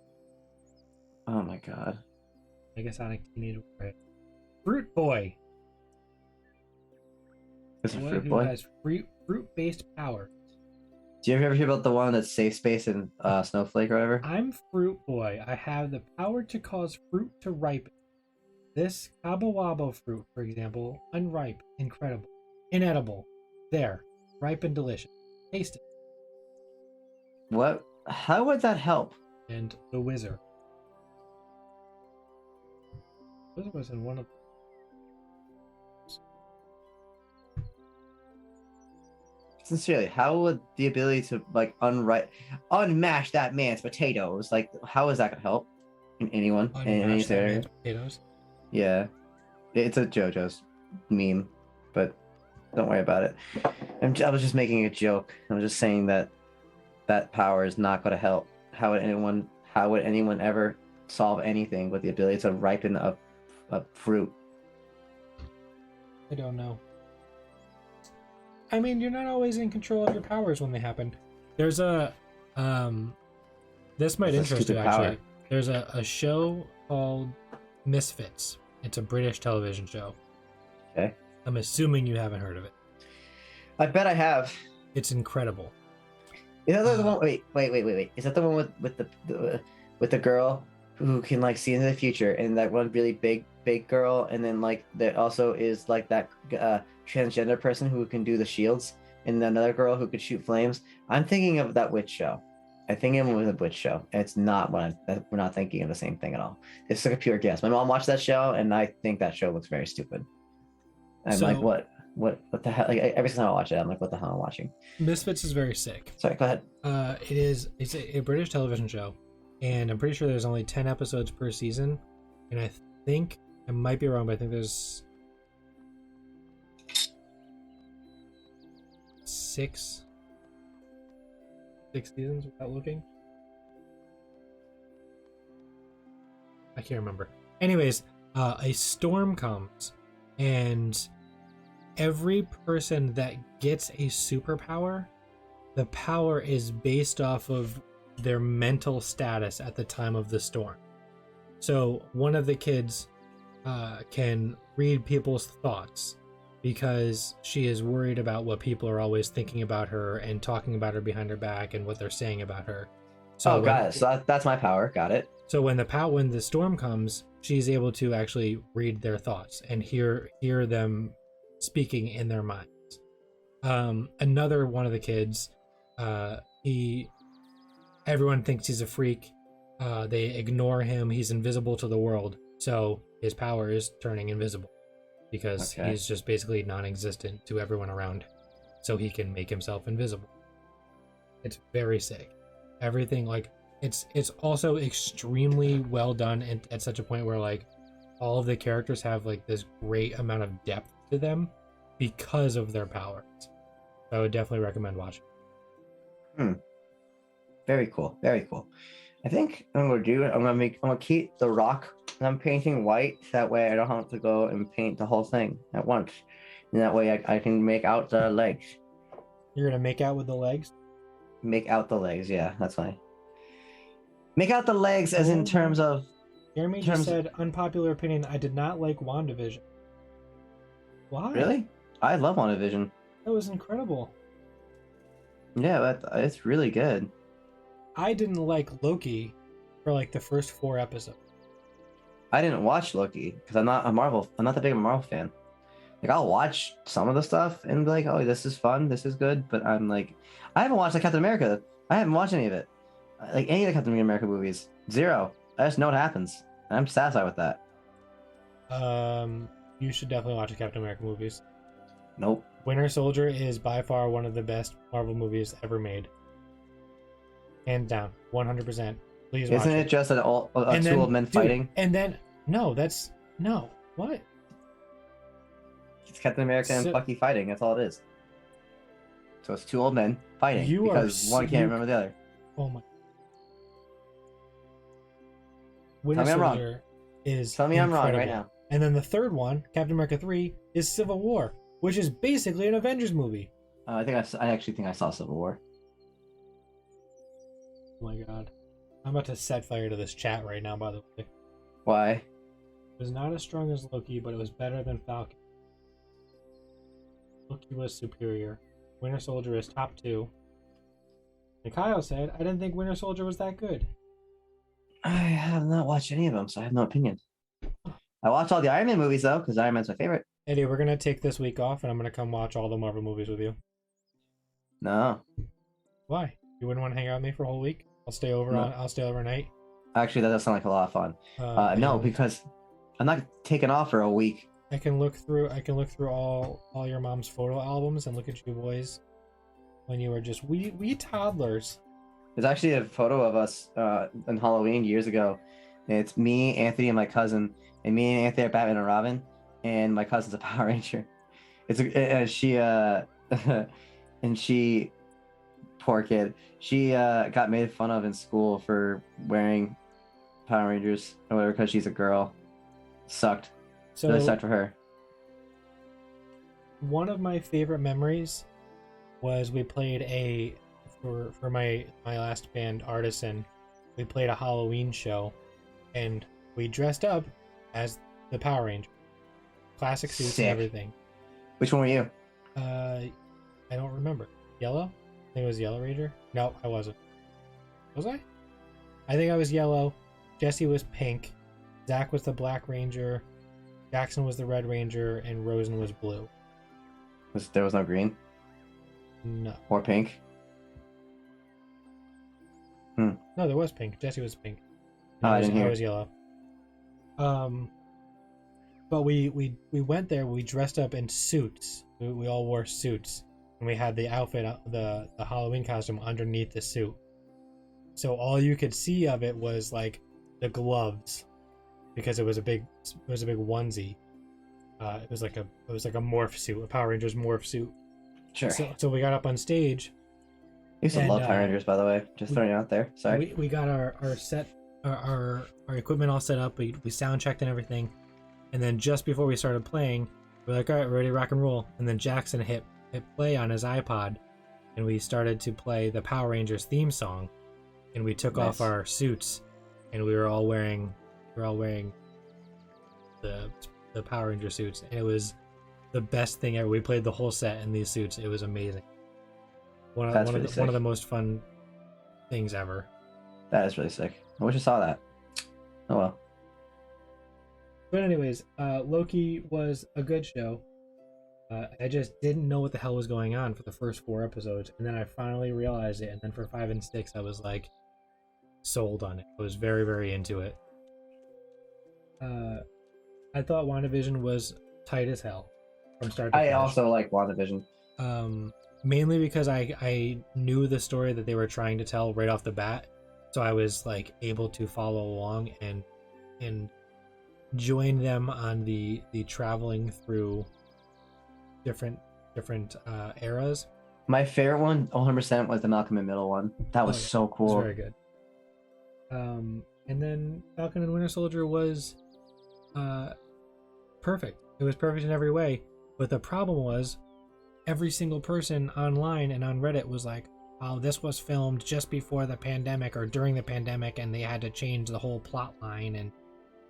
Speaker 2: Oh my god.
Speaker 1: Megasonic Teenage Warhead. Fruit Boy.
Speaker 2: This is
Speaker 1: Boy
Speaker 2: Fruit
Speaker 1: who
Speaker 2: Boy.
Speaker 1: has fruit-based power.
Speaker 2: Do you ever hear about the one that's Safe Space and Snowflake or whatever?
Speaker 1: I'm Fruit Boy. I have the power to cause fruit to ripen. This Cabo Wabo fruit, for example, unripe, incredible, inedible, there, ripe and delicious. Taste it.
Speaker 2: What? How would that help?
Speaker 1: And the Wizard. Wizard was in one of.
Speaker 2: Sincerely, how would the ability to like unmash that man's potatoes, like how is that gonna help in anyone in any
Speaker 1: Unmatched that
Speaker 2: area?
Speaker 1: man's potatoes.
Speaker 2: Yeah, it's a JoJo's meme, but don't worry about it. I was just making a joke. I was just saying that that power is not going to help. How would anyone ever solve anything with the ability to ripen a fruit?
Speaker 1: I don't know. I mean, you're not always in control of your powers when they happen. There's a this might
Speaker 2: That's a
Speaker 1: interest you
Speaker 2: stupid
Speaker 1: actually.
Speaker 2: power.
Speaker 1: There's a show called Misfits. It's a British television show.
Speaker 2: Okay.
Speaker 1: I'm assuming you haven't heard of it.
Speaker 2: I bet I have.
Speaker 1: It's incredible.
Speaker 2: Is that the one? Wait. Is that the one with the girl who can like see into the future, and that one really big girl, and then like there also is like that transgender person who can do the shields, and another girl who could shoot flames. I'm thinking of that witch show. I think it was a witch show. And it's not we're not thinking of the same thing at all. It's like a pure guess. My mom watched that show, and I think that show looks very stupid. I'm
Speaker 1: So-
Speaker 2: like, what the hell? Like every time I watch it, I'm like, what the hell am I watching?
Speaker 1: Misfits is very sick.
Speaker 2: Sorry, go ahead.
Speaker 1: It's a British television show, and I'm pretty sure there's only 10 episodes per season, and I think I might be wrong, but I think there's six seasons without looking. I can't remember. Anyways, a storm comes, and every person that gets a superpower, the power is based off of their mental status at the time of the storm. So one of the kids can read people's thoughts because she is worried about what people are always thinking about her and talking about her behind her back and what they're saying about her. So
Speaker 2: Got it. So that's my power. Got it.
Speaker 1: So when the storm comes, she's able to actually read their thoughts and hear them speaking in their minds. Another one of the kids, everyone thinks he's a freak. They ignore him. He's invisible to the world, so his power is turning invisible because he's just basically non-existent to everyone around, so he can make himself invisible. It's very sick. Everything, like, it's also extremely well done and at such a point where like all of the characters have like this great amount of depth to them because of their powers. So I would definitely recommend watching.
Speaker 2: Very cool. Very cool. I think I'm gonna keep the rock that I'm painting white. That way I don't have to go and paint the whole thing at once. And that way I can make out the legs.
Speaker 1: You're gonna make out with the legs?
Speaker 2: Make out the legs, yeah, that's fine. Make out the legs as in terms of
Speaker 1: Jeremy just said, unpopular opinion, I did not like WandaVision. Why?
Speaker 2: Really? I love WandaVision.
Speaker 1: That was incredible.
Speaker 2: Yeah, it's really good.
Speaker 1: I didn't like Loki for like the first 4 episodes.
Speaker 2: I didn't watch Loki because I'm not that big of a Marvel fan. Like I'll watch some of the stuff and be like, oh, this is fun, this is good, but I'm like, I haven't watched like Captain America. I haven't watched any of it. Like any of the Captain America movies. Zero. I just know what happens. And I'm satisfied with that.
Speaker 1: You should definitely watch the Captain America movies.
Speaker 2: Nope.
Speaker 1: Winter Soldier is by far one of the best Marvel movies ever made. Hands down, 100%. Please watch
Speaker 2: Isn't it just two old men fighting?
Speaker 1: And then what?
Speaker 2: It's Captain America and Bucky fighting. That's all it is. So it's two old men fighting because one can't remember the other.
Speaker 1: Oh my! Winter Soldier is
Speaker 2: Tell me I'm wrong right
Speaker 1: incredible.
Speaker 2: now.
Speaker 1: And then the third one, Captain America 3, is Civil War, which is basically an Avengers movie.
Speaker 2: I actually think I saw Civil War.
Speaker 1: Oh my god. I'm about to set fire to this chat right now, by the way.
Speaker 2: Why?
Speaker 1: It was not as strong as Loki, but it was better than Falcon. Loki was superior. Winter Soldier is top 2. And Kyle said, I didn't think Winter Soldier was that good.
Speaker 2: I have not watched any of them, so I have no opinion. I watched all the Iron Man movies, though, because Iron Man's my favorite.
Speaker 1: Eddie, we're going to take this week off, and I'm going to come watch all the Marvel movies with you.
Speaker 2: No.
Speaker 1: Why? You wouldn't want to hang out with me for a whole week? I'll stay over.
Speaker 2: No.
Speaker 1: I'll stay overnight.
Speaker 2: Actually, that does sound like a lot of fun. No, because I'm not taking off for a week.
Speaker 1: I can look through all your mom's photo albums and look at you boys when you were just wee toddlers.
Speaker 2: There's actually a photo of us on Halloween years ago. It's me, Anthony, and my cousin. And me and Anthony are Batman and Robin, and my cousin's a Power Ranger. She, poor kid, she got made fun of in school for wearing Power Rangers or whatever because she's a girl. Sucked.
Speaker 1: So
Speaker 2: really sucked for her.
Speaker 1: One of my favorite memories was we played for my last band, Artisan, we played a Halloween show, and we dressed up as the Power Ranger, classic suits
Speaker 2: Sick.
Speaker 1: and everything.
Speaker 2: Which one were you?
Speaker 1: I don't remember. Yellow? I think it was Yellow Ranger. No, I wasn't. Was I? I think I was yellow. Jesse was pink. Zach was the Black Ranger. Jackson was the Red Ranger, and Rosen was blue.
Speaker 2: There was no green
Speaker 1: No.
Speaker 2: or pink.
Speaker 1: No, there was pink. Jesse was pink.
Speaker 2: I didn't hear.
Speaker 1: I was yellow. But we went there. We dressed up in suits. We all wore suits, and we had the outfit, the Halloween costume underneath the suit. So all you could see of it was like the gloves, because it was a big onesie. It was like a morph suit, a Power Rangers morph suit.
Speaker 2: Sure.
Speaker 1: So we got up on stage.
Speaker 2: I used to love Power Rangers, by the way. Just throwing it out there. Sorry.
Speaker 1: We got our set, our equipment all set up. We sound checked and everything, and then just before we started playing, we're like, all right, we're ready to rock and roll. And then Jackson hit play on his iPod, and we started to play the Power Rangers theme song, and we took off our suits, and we were all wearing the Power Ranger suits, and it was the best thing ever. We played the whole set in these suits. It was amazing. One of the most fun things ever.
Speaker 2: That is really sick. I wish I saw that. Oh well.
Speaker 1: But anyways, Loki was a good show. I just didn't know what the hell was going on for the first 4 episodes, and then I finally realized it, and then for 5 and 6 I was like sold on it. I was very, very into it. I thought WandaVision was tight as hell from start to finish.
Speaker 2: I also like WandaVision.
Speaker 1: Mainly because I knew the story that they were trying to tell right off the bat, so I was like able to follow along and join them on the traveling through different eras.
Speaker 2: My favorite one, 100%, was the Malcolm in Middle one. That was so cool.
Speaker 1: It was very good. And then Falcon and Winter Soldier was perfect. It was perfect in every way. But the problem was, every single person online and on Reddit was like, oh, this was filmed just before the pandemic or during the pandemic, and they had to change the whole plot line, and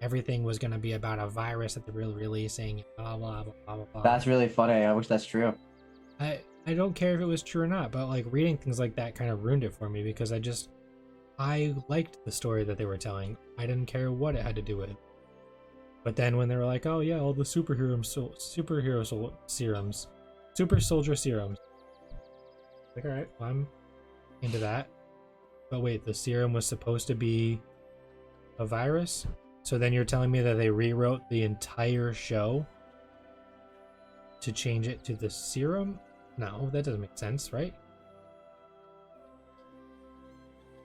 Speaker 1: everything was going to be about a virus that they're releasing, blah, blah, blah, blah, blah.
Speaker 2: That's really funny. I wish that's true.
Speaker 1: I don't care if it was true or not, but like reading things like that kind of ruined it for me, because I liked the story that they were telling. I didn't care what it had to do with. But then when they were like, oh yeah, all the super soldier serums. Like, alright, well, I'm into that. But wait, the serum was supposed to be a virus? So then you're telling me that they rewrote the entire show to change it to the serum? No, that doesn't make sense, right?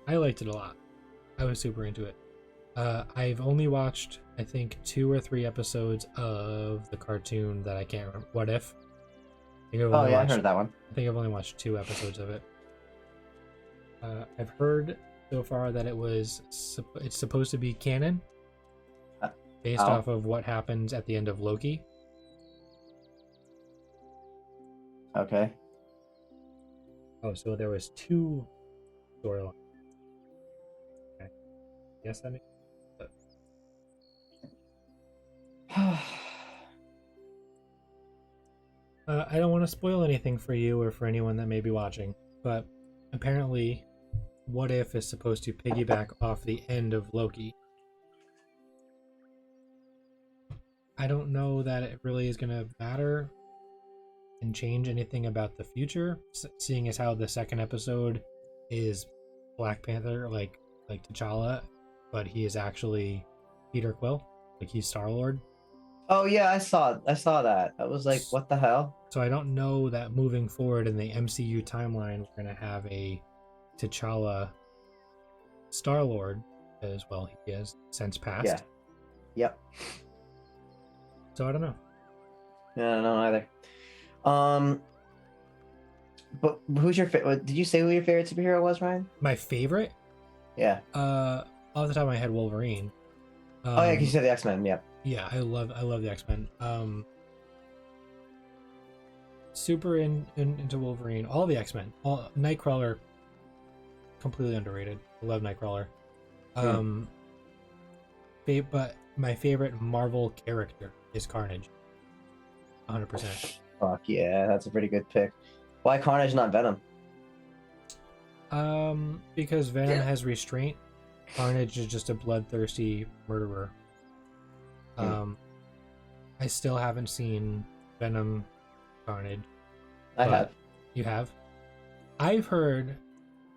Speaker 1: I liked it a lot. I was super into it. I've only watched, I think, 2 or 3 episodes of the cartoon that I can't remember. What If?
Speaker 2: I heard that one.
Speaker 1: I think I've only watched 2 episodes of it. I've heard so far that it's supposed to be canon. based off of what happens at the end of Loki.
Speaker 4: Okay.
Speaker 1: Oh, so there was 2 storylines. Okay. Yes, that makes sense. I don't want to spoil anything for you or for anyone that may be watching, but apparently, What If is supposed to piggyback off the end of Loki. I don't know that it really is going to matter and change anything about the future, seeing as how the second episode is Black Panther, like T'Challa, but he is actually Peter Quill, like he's Star-Lord.
Speaker 4: Oh yeah, I saw that. I was like, what the hell?
Speaker 1: So I don't know that moving forward in the MCU timeline, we're going to have a T'Challa Star-Lord, as well he has since passed.
Speaker 4: Yeah. Yep.
Speaker 1: So I don't know.
Speaker 4: Yeah, I don't know either. But who's your favorite? Did you say who your favorite superhero was, Ryan?
Speaker 1: My favorite?
Speaker 4: Yeah.
Speaker 1: Off the top of my head, Wolverine.
Speaker 4: Oh yeah, 'cause you said the X-Men. Yeah.
Speaker 1: Yeah, I love the X-Men. Super into Wolverine. All the X-Men. All Nightcrawler, completely underrated. I love Nightcrawler. But my favorite Marvel character is Carnage. 100%.
Speaker 4: Fuck yeah, that's a pretty good pick. Why Carnage, not Venom?
Speaker 1: Because Venom has restraint. Carnage is just a bloodthirsty murderer. I still haven't seen Venom Carnage.
Speaker 4: I have.
Speaker 1: You have? I've heard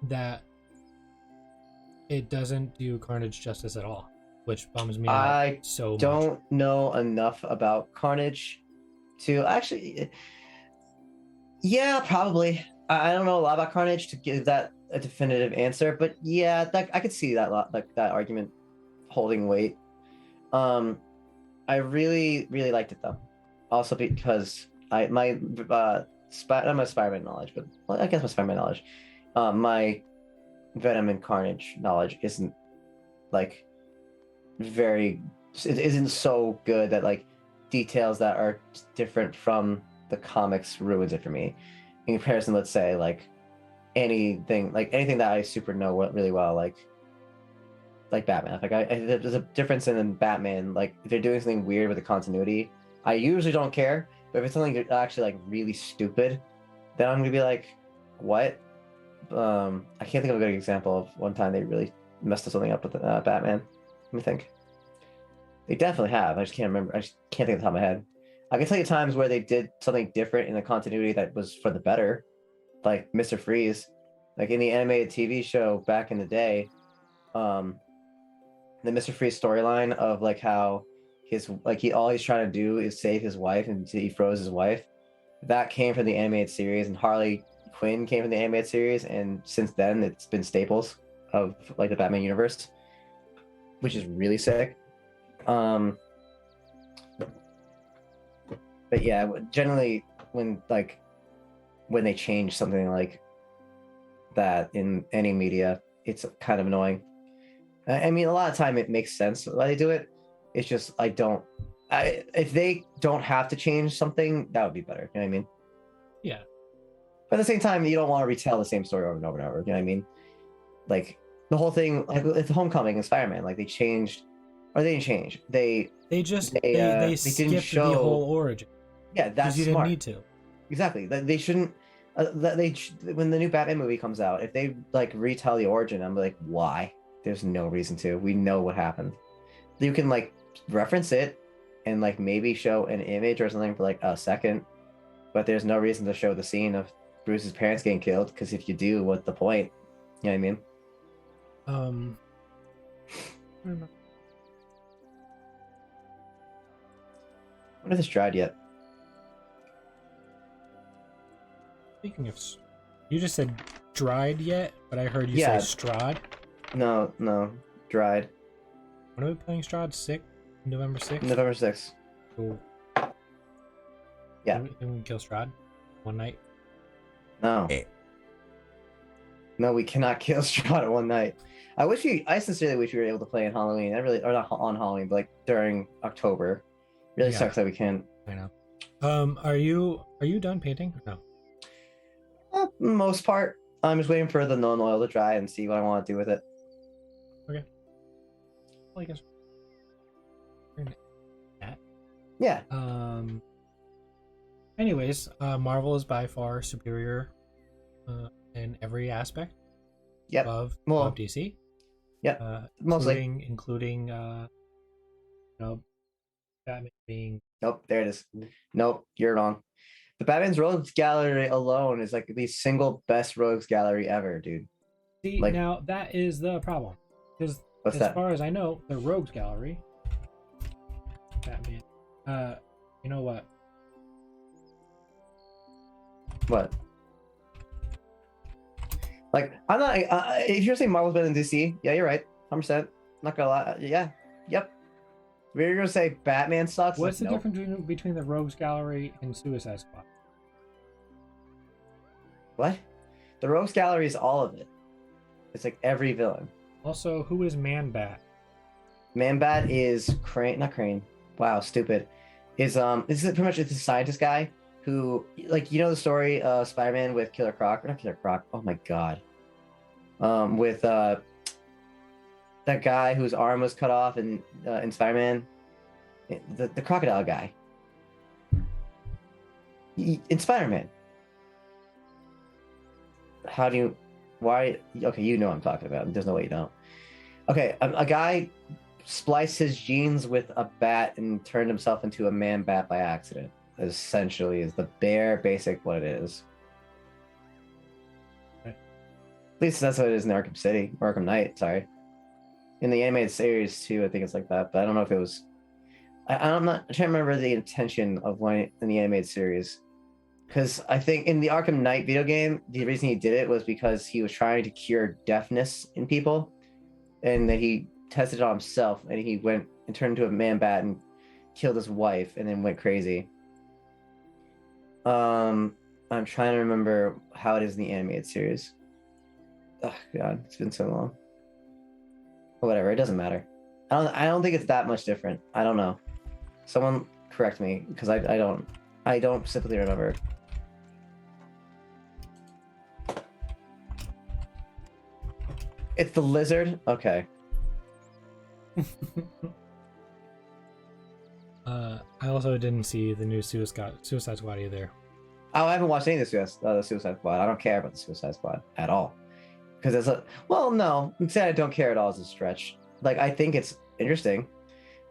Speaker 1: that it doesn't do Carnage justice at all, which bums me out so much.
Speaker 4: I don't know enough about Carnage to actually... Yeah, probably. I don't know a lot about Carnage to give that a definitive answer, but yeah, I could see that that argument holding weight. I really, really liked it though. Also because not my Spider-Man knowledge, but I guess my Spider-Man knowledge, my Venom and Carnage knowledge isn't like it isn't so good that like details that are different from the comics ruins it for me. In comparison, let's say like anything that I super know really well, like Batman. Like there's a difference in Batman. Like if they're doing something weird with the continuity, I usually don't care. But if it's something actually like really stupid, then I'm gonna be like, what? I can't think of a good example of one time they really messed something up with Batman. Let me think. They definitely have. I just can't remember. I just can't think of the top of my head. I can tell you times where they did something different in the continuity that was for the better, like Mr. Freeze, like in the animated TV show back in the day. The Mr. Freeze storyline of like how all he's trying to do is save his wife and he froze his wife. That came from the animated series, and Harley Quinn came from the animated series, and since then it's been staples of like the Batman universe, which is really sick. But yeah, generally when they change something like that in any media, it's kind of annoying. I mean, a lot of time it makes sense why they do it. It's just if they don't have to change something, that would be better. You know what I mean?
Speaker 1: Yeah.
Speaker 4: But at the same time, you don't want to retell the same story over and over and over. You know what I mean? Like the whole thing, like with Homecoming and Spider-Man, like they changed, or they didn't change. They
Speaker 1: skipped
Speaker 4: show
Speaker 1: the whole origin.
Speaker 4: Yeah, that's
Speaker 1: you
Speaker 4: smart.
Speaker 1: Didn't need to.
Speaker 4: Exactly. They shouldn't. When the new Batman movie comes out, if they like retell the origin, I'm like, why? There's no reason to. We know what happened. You can like reference it and like maybe show an image or something for like a second, but there's no reason to show the scene of Bruce's parents getting killed, because if you do, what's the point? You know what I mean?
Speaker 1: I don't know.
Speaker 4: I wonder if it's dried yet.
Speaker 1: Speaking of, you just said dried yet, but I heard you say Strahd.
Speaker 4: No, dried.
Speaker 1: When are we playing Strahd? November 6th?
Speaker 4: November 6th.
Speaker 1: Cool.
Speaker 4: Yeah.
Speaker 1: Then we can kill Strahd one night.
Speaker 4: No. No, we cannot kill Strahd one night. I sincerely wish we were able to play on Halloween. Or not on Halloween, but like during October. Really sucks that we can't.
Speaker 1: I know. Are you done painting? No.
Speaker 4: Most part. I'm just waiting for the non-oil to dry and see what I want to do with it.
Speaker 1: Okay. Well, I guess.
Speaker 4: Yeah.
Speaker 1: Anyways, Marvel is by far superior in every aspect.
Speaker 4: Yep.
Speaker 1: Of DC.
Speaker 4: Yep. Mostly.
Speaker 1: Including Batman being.
Speaker 4: Nope. There it is. Nope. You're wrong. The Batman's Rogues Gallery alone is like the single best Rogues Gallery ever, dude.
Speaker 1: See,
Speaker 4: like,
Speaker 1: now that is the problem. Because as far as I know, the Rogues Gallery, Batman. You know what?
Speaker 4: What? Like, I'm not. If you're saying Marvel's better than DC, yeah, you're right. 100%. Not gonna lie. Yeah. Yep. If you're gonna say Batman sucks.
Speaker 1: What's the difference between the Rogues Gallery and Suicide Squad?
Speaker 4: What? The Rogues Gallery is all of it. It's like every villain.
Speaker 1: Also, who is Man-Bat?
Speaker 4: Man-Bat is Crane. Not Crane. Wow, stupid. This is pretty much it's a scientist guy who, like, you know the story of Spider-Man with Killer Croc? Or not Killer Croc. Oh my god. With that guy whose arm was cut off in Spider-Man, the crocodile guy. In Spider-Man. How do you? Why? Okay, you know what I'm talking about. There's no way you don't. Okay, a guy spliced his genes with a bat and turned himself into a man-bat by accident. Essentially, is the bare basic what it is.
Speaker 1: Okay.
Speaker 4: At least that's what it is in Arkham City, or Arkham Knight. Sorry, in the animated series too, I think it's like that. But I don't know if it was. I'm not. I can't remember the intention of when in the animated series. Because I think in the Arkham Knight video game, the reason he did it was because he was trying to cure deafness in people, and that he tested it on himself, and he went and turned into a man-bat and killed his wife, and then went crazy. I'm trying to remember how it is in the animated series. Oh god, it's been so long. Whatever, it doesn't matter. I don't think it's that much different. I don't know. Someone correct me, because I don't specifically remember. It's the lizard? Okay.
Speaker 1: I also didn't see the new Suicide Squad either.
Speaker 4: Oh, I haven't watched any of the Suicide Squad. I don't care about the Suicide Squad at all. Because it's a... Well, no. Instead, I don't care at all as a stretch. Like, I think it's interesting.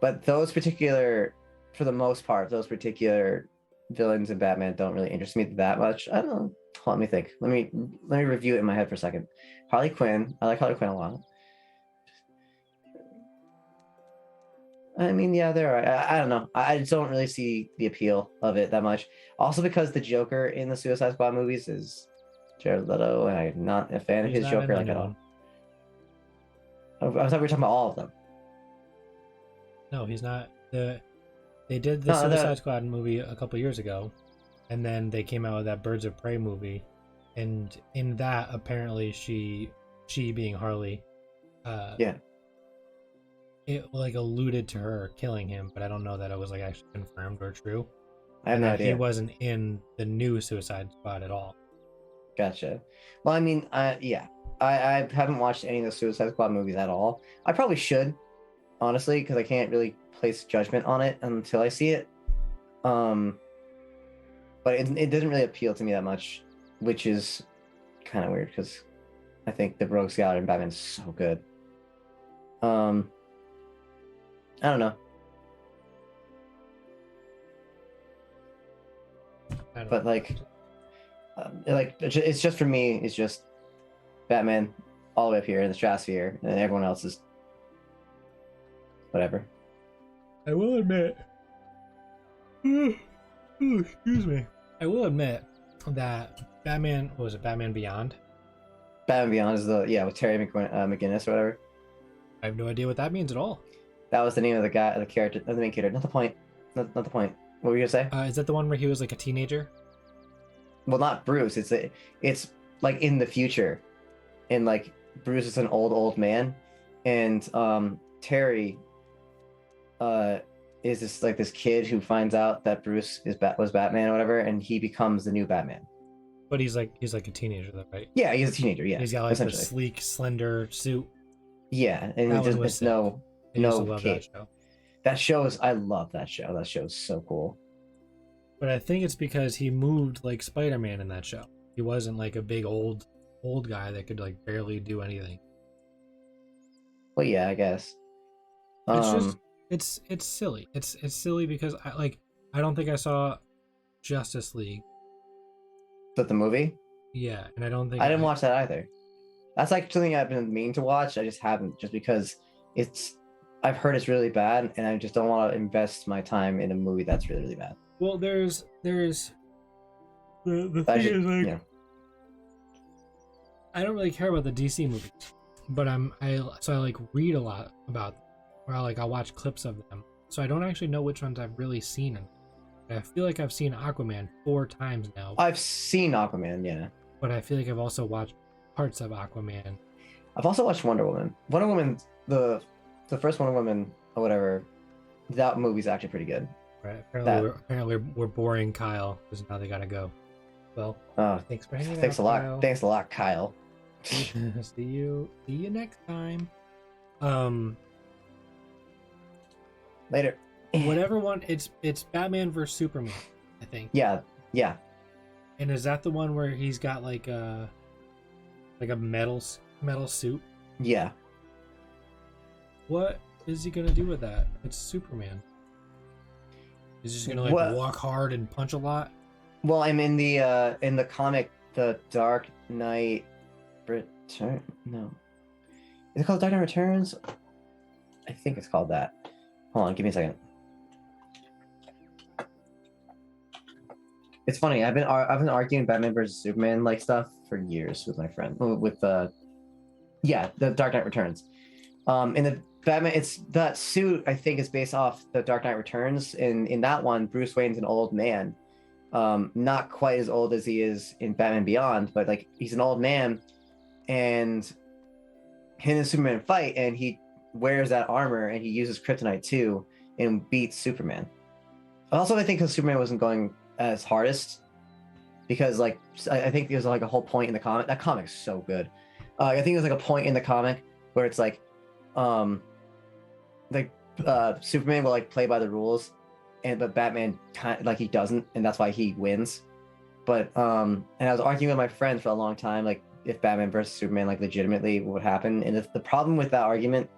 Speaker 4: But those particular... For the most part, those particular villains in Batman don't really interest me that much. I don't know. Let me think. Let me review it in my head for a second. Harley Quinn. I like Harley Quinn a lot. I mean, yeah, they're right. I don't know. I just don't really see the appeal of it that much. Also because the Joker in the Suicide Squad movies is Jared Leto, and I'm not a fan of his Joker like at all. I thought we were talking about all of them.
Speaker 1: No, he's not. They did the Suicide Squad movie a couple years ago, and then they came out with that Birds of Prey movie, and in that apparently she being Harley, it like alluded to her killing him, but I don't know that it was like actually confirmed or true.
Speaker 4: I have no idea.
Speaker 1: He wasn't in the new Suicide Squad at all.
Speaker 4: Gotcha. Well, I mean, yeah, I haven't watched any of the Suicide Squad movies at all. I probably should, honestly, because I can't really place judgment on it until I see it. But it doesn't really appeal to me that much, which is kind of weird because I think the Rogues Gallery and Batman is so good. I don't know. But like it's just for me. It's just Batman all the way up here in the stratosphere, and everyone else is whatever.
Speaker 1: I will admit. Excuse me. I will admit that Batman, what was it, Batman Beyond?
Speaker 4: Batman Beyond is with Terry McGinnis or whatever.
Speaker 1: I have no idea what that means at all.
Speaker 4: That was the name of the guy, the character, the main character. Not the point. Not the point. What were you gonna say?
Speaker 1: Is that the one where he was like a teenager?
Speaker 4: Well, not Bruce. It's like in the future. and like Bruce is an old man, and Terry is this kid who finds out that Bruce was Batman or whatever, and he becomes the new Batman.
Speaker 1: But he's like a teenager, though, right?
Speaker 4: Yeah, he's a teenager. Yeah,
Speaker 1: He's got like the
Speaker 4: essentially.
Speaker 1: sleek, slender suit.
Speaker 4: Yeah, and
Speaker 1: That
Speaker 4: just,
Speaker 1: one was
Speaker 4: it's
Speaker 1: sick.
Speaker 4: no
Speaker 1: I used to
Speaker 4: no
Speaker 1: love
Speaker 4: cape.
Speaker 1: that show.
Speaker 4: That show is, I love that show. That show is so cool.
Speaker 1: But I think it's because he moved like Spider-Man in that show. He wasn't like a big old guy that could like barely do anything.
Speaker 4: Well, yeah, I guess.
Speaker 1: It's just it's silly. It's silly because I don't think I saw Justice League.
Speaker 4: But the movie,
Speaker 1: Yeah, and I don't think
Speaker 4: I didn't watch that either. That's like something I've been meaning to watch. I just haven't, just because I've heard it's really bad, and I just don't want to invest my time in a movie that's really, really bad.
Speaker 1: Well, there's the
Speaker 4: I
Speaker 1: thing
Speaker 4: should-
Speaker 1: is like
Speaker 4: yeah.
Speaker 1: I don't really care about the DC movies, but I like read a lot about them, or I'll watch clips of them. So I don't actually know which ones I've really seen. I feel like I've seen Aquaman 4 times now,
Speaker 4: I've seen Aquaman, yeah.
Speaker 1: but I feel like I've also watched parts of Aquaman.
Speaker 4: I've also watched Wonder Woman. Wonder Woman, the first Wonder Woman or whatever, that movie's actually pretty good.
Speaker 1: Right? Apparently we're boring Kyle because now they gotta go. Well, thanks for hanging out.
Speaker 4: Thanks a lot.
Speaker 1: Kyle.
Speaker 4: Thanks a lot, Kyle.
Speaker 1: See you next time.
Speaker 4: Later.
Speaker 1: Whatever one, it's Batman versus Superman, I think.
Speaker 4: Yeah.
Speaker 1: And is that the one where he's got like a metal suit?
Speaker 4: Yeah.
Speaker 1: What is he gonna do with that? It's Superman. He's just gonna walk hard and punch a lot.
Speaker 4: Well, I'm in the comic, The Dark Knight Return. No, is it called Dark Knight Returns? I think it's called that. Hold on, give me a second. It's funny. I've been arguing Batman versus Superman like stuff for years with my friend. With the Dark Knight Returns. In the Batman, it's that suit. I think is based off the Dark Knight Returns. In that one, Bruce Wayne's an old man, not quite as old as he is in Batman Beyond, but like he's an old man, and him and Superman fight, and he wears that armor and he uses kryptonite too and beats Superman. Also, I think because Superman wasn't going as hardest, because like I think there's like a whole point in the comic. That comic's so good. I think there's like a point in the comic where it's like Superman will like play by the rules, but Batman kind of, like, he doesn't, and that's why he wins. But and I was arguing with my friends for a long time, like if Batman versus Superman like legitimately would happen. And if the problem with that argument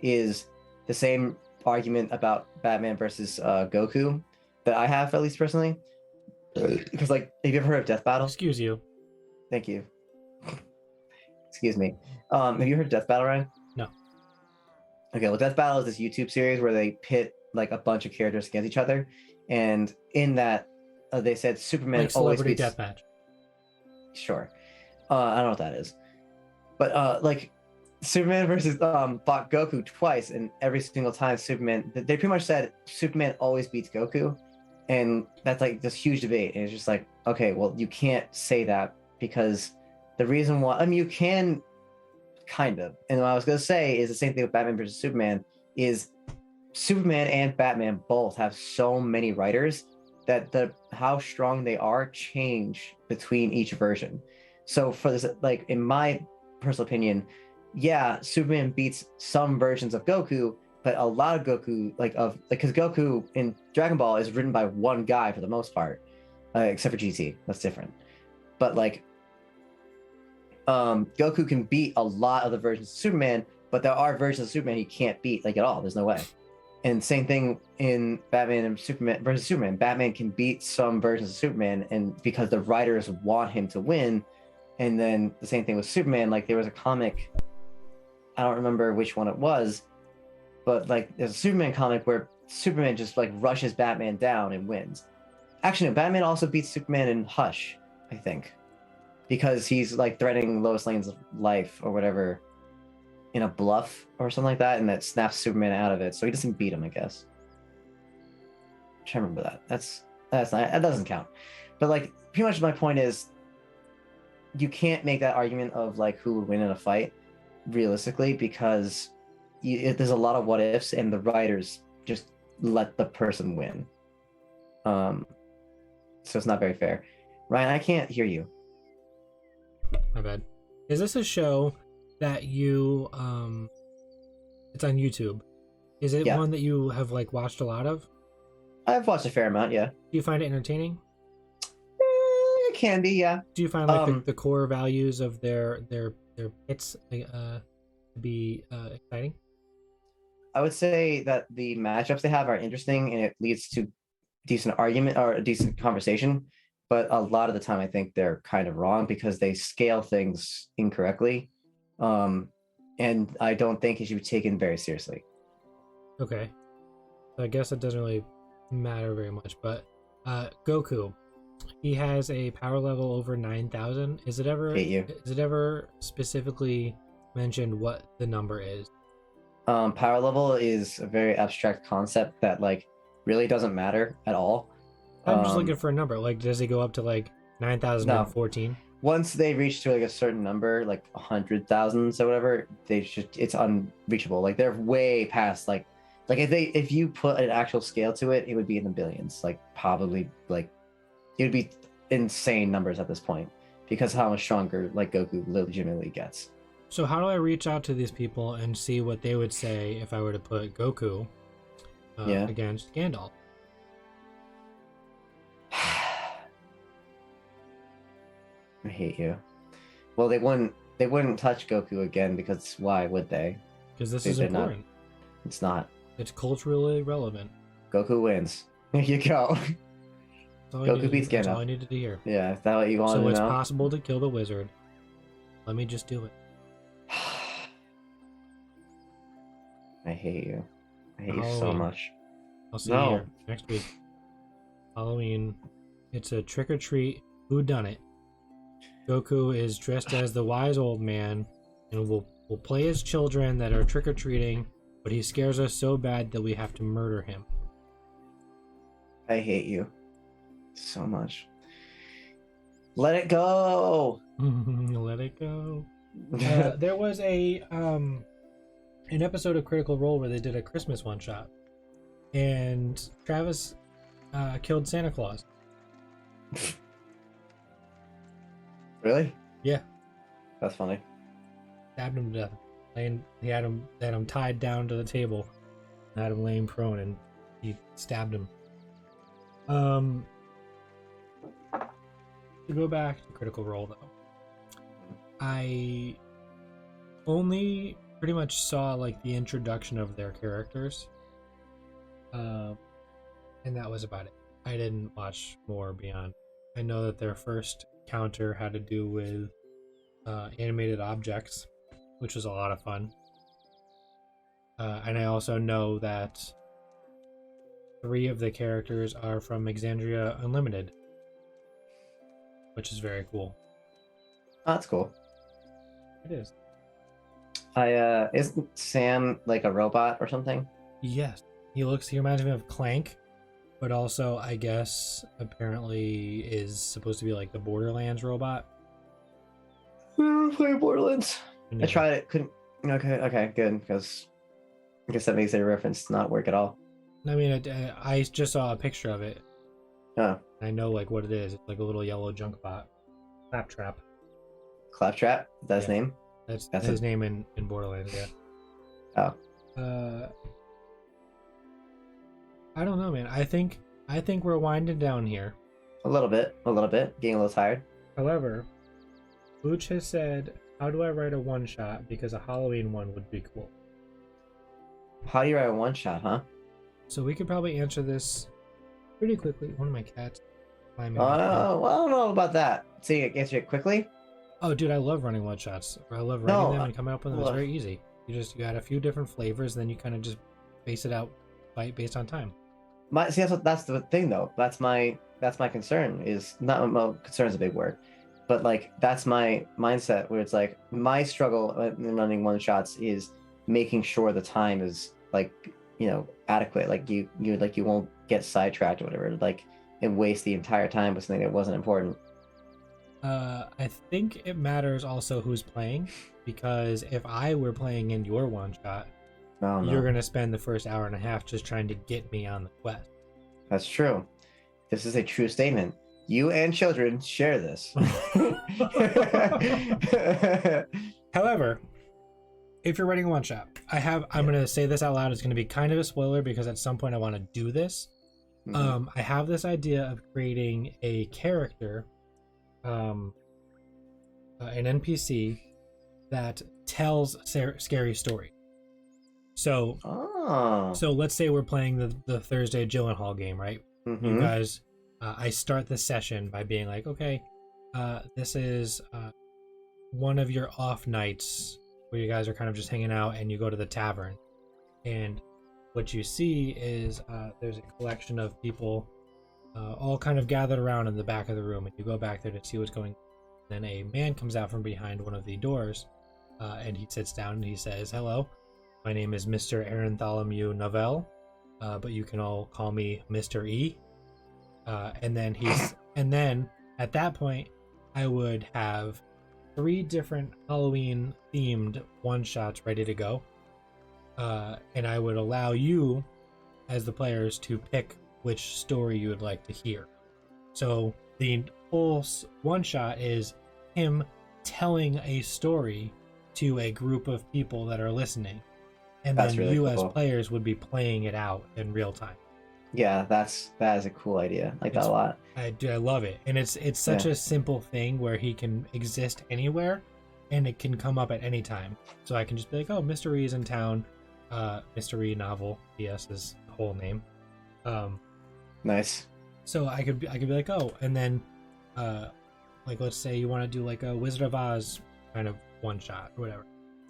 Speaker 4: is the same argument about Batman versus Goku that I have, at least personally. Because like, have you ever heard of Death Battle?
Speaker 1: Excuse you.
Speaker 4: Thank you. Excuse me. Have you heard of Death Battle, Ryan?
Speaker 1: No.
Speaker 4: Okay, well, Death Battle is this YouTube series where they pit like a bunch of characters against each other, and in that they said Superman
Speaker 1: Like
Speaker 4: always
Speaker 1: Celebrity
Speaker 4: beats.
Speaker 1: Deathmatch.
Speaker 4: Sure. I don't know what that is, but like Superman versus fought Goku twice, and every single time they pretty much said Superman always beats Goku, and that's like this huge debate. And it's just like, okay, well, you can't say that, because the reason why, I mean, you can kind of, and what I was gonna say is the same thing with Batman versus Superman. Is Superman and Batman both have so many writers that how strong they are change between each version. So for this, like in my personal opinion, yeah, Superman beats some versions of Goku, but a lot of Goku, because Goku in Dragon Ball is written by one guy for the most part, except for GT, that's different. But like, Goku can beat a lot of the versions of Superman, but there are versions of Superman he can't beat, like, at all. There's no way. And same thing in Batman and Superman versus Superman. Batman can beat some versions of Superman, and because the writers want him to win. And then the same thing with Superman. Like, there was a comic, I don't remember which one it was, but like there's a Superman comic where Superman just like rushes Batman down and wins. Actually, no, Batman also beats Superman in Hush, I think, because he's like threatening Lois Lane's life or whatever in a bluff or something like that, and that snaps Superman out of it. So he doesn't beat him, I guess. I'm trying to remember that. That doesn't count. But like, pretty much my point is, you can't make that argument of like who would win in a fight realistically, because there's a lot of what ifs, and the writers just let the person win. So it's not very fair. Ryan, I can't hear you.
Speaker 1: My bad. Is this a show that you it's on YouTube? Is it
Speaker 4: Yeah.
Speaker 1: one that you have like watched a lot of?
Speaker 4: I've watched a fair amount, yeah.
Speaker 1: Do you find it entertaining?
Speaker 4: It can be, yeah.
Speaker 1: Do you find like the core values of their hits to be exciting?
Speaker 4: I would say that the matchups they have are interesting, and it leads to decent argument or a decent conversation. But a lot of the time, I think they're kind of wrong because they scale things incorrectly, and I don't think it should be taken very seriously.
Speaker 1: Okay, so I guess it doesn't really matter very much. But Goku, he has a power level over 9,000. Is it ever specifically mentioned what the number is?
Speaker 4: Power level is a very abstract concept that like really doesn't matter at all.
Speaker 1: I'm just looking for a number. Like, does he go up to like 9,014?
Speaker 4: Once they reach to like a certain number, like 100,000 or whatever, it's unreachable. Like they're way past like if you put an actual scale to it, it would be in the billions. Like probably like it would be insane numbers at this point because how much stronger like Goku legitimately gets.
Speaker 1: So how do I reach out to these people and see what they would say if I were to put Goku against Gandalf?
Speaker 4: I hate you. Well, they wouldn't touch Goku again because why would they?
Speaker 1: Because this is important.
Speaker 4: It's not.
Speaker 1: It's culturally relevant.
Speaker 4: Goku wins. There you go. Goku beats Gandalf.
Speaker 1: That's all I needed to hear.
Speaker 4: Yeah, is that what you wanted to know?
Speaker 1: So it's possible to kill the wizard. Let me just do it.
Speaker 4: I hate you. I hate you so much.
Speaker 1: I'll see you here next week. Halloween. It's a trick or treat. Who done it? Goku is dressed as the wise old man, and we'll play as children that are trick or treating, but he scares us so bad that we have to murder him.
Speaker 4: I hate you so much. Let it go.
Speaker 1: Let it go. There was an episode of Critical Role where they did a Christmas one shot, and Travis killed Santa Claus.
Speaker 4: Really?
Speaker 1: Yeah.
Speaker 4: That's funny.
Speaker 1: Stabbed him to death. He had him tied down to the table, and had him laying prone, and he stabbed him. To go back to Critical Role though, I only pretty much saw like the introduction of their characters, and that was about it. I didn't watch more beyond. I know that their first counter had to do with animated objects, which was a lot of fun. And I also know that 3 of the characters are from Exandria Unlimited, which is very cool.
Speaker 4: Oh, that's cool.
Speaker 1: It is.
Speaker 4: Isn't Sam like a robot or something?
Speaker 1: Yes. He reminds me of Clank, but also I guess apparently is supposed to be like the Borderlands robot.
Speaker 4: We were playing Borderlands.
Speaker 1: Yeah.
Speaker 4: I tried it, couldn't. Okay, good, because I guess that makes a reference to not work at all.
Speaker 1: I mean, I just saw a picture of it.
Speaker 4: Oh.
Speaker 1: I know like what it is. It's like a little yellow junk bot. Claptrap.
Speaker 4: Claptrap? Is that his name?
Speaker 1: That's his name in Borderlands, yeah.
Speaker 4: Oh.
Speaker 1: I don't know, man. I think we're winding down here.
Speaker 4: A little bit. Getting a little tired.
Speaker 1: However, Booch has said, how do I write a one-shot? Because a Halloween one would be cool.
Speaker 4: How do you write a one-shot, huh?
Speaker 1: So we could probably answer this pretty quickly. One of my cats climbing.
Speaker 4: Well, I don't know about that. So you answer it quickly?
Speaker 1: Oh, dude, I love running one-shots. I love writing them and coming up with them. It's very easy. You got a few different flavors, then you kind of just base it out based on time.
Speaker 4: That's the thing, though. That's my concern. Is not well, concern is a big word, but like that's my mindset where it's like my struggle in running one shots is making sure the time is like adequate. Like you won't get sidetracked or whatever. Like and waste the entire time with something that wasn't important.
Speaker 1: I think it matters also who's playing, because if I were playing in your one shot,
Speaker 2: No,
Speaker 1: you're
Speaker 2: no,
Speaker 1: gonna spend the first hour and a half just trying to get me on the quest.
Speaker 4: That's true. This is a true statement. You and children share this.
Speaker 1: However, if you're writing a one shot, I'm gonna say this out loud. It's gonna be kind of a spoiler because at some point I want to do this.
Speaker 4: Mhm.
Speaker 1: I have this idea of creating a character, an NPC that tells scary story. So
Speaker 4: Oh.
Speaker 1: so let's say we're playing the Thursday Gyllenhaal game, right? You
Speaker 4: Mhm.
Speaker 1: guys, I start the session by being like, okay, this is one of your off nights where you guys are kind of just hanging out and you go to the tavern. And what you see is there's a collection of people all kind of gathered around in the back of the room, and you go back there to see what's going on. Then a man comes out from behind one of the doors, and he sits down and he says, "Hello, my name is Mr. Aaron Tholomew Novell, but you can all call me Mr. E." And then at that point, I would have 3 different Halloween themed one shots ready to go, and I would allow you, as the players, to pick which story you would like to hear. So the whole one shot is him telling a story to a group of people that are listening, and
Speaker 4: That's
Speaker 1: then
Speaker 4: really
Speaker 1: you
Speaker 4: cool.
Speaker 1: as players would be playing it out in real time.
Speaker 4: Yeah, that is a cool idea. I like that a lot.
Speaker 1: I love it, and it's such
Speaker 4: Yeah.
Speaker 1: a simple thing where he can exist anywhere, and it can come up at any time. So I can just be like, "Oh, Mr. E is in town." Mr. E novel, PS is the whole name.
Speaker 4: Nice.
Speaker 1: So I could be like, "Oh," and then, like let's say you want to do like a Wizard of Oz kind of one shot or whatever.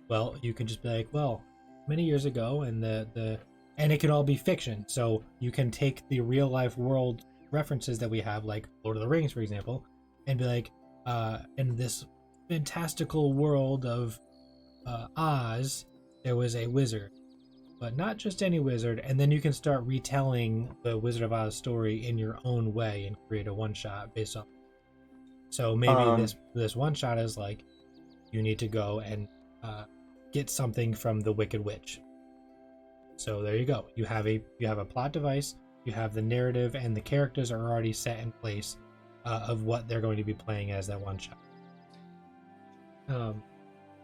Speaker 1: Well, you could just be like, "Well, many years ago," and and it can all be fiction. So you can take the real life world references that we have, like Lord of the Rings, for example, and be like, in this fantastical world of Oz, there was a wizard, but not just any wizard. And then you can start retelling the Wizard of Oz story in your own way and create a one shot based on. So maybe this one shot is like, you need to go and get something from the Wicked Witch. So there you go. You have a plot device. You have the narrative, and the characters are already set in place of what they're going to be playing as that one shot.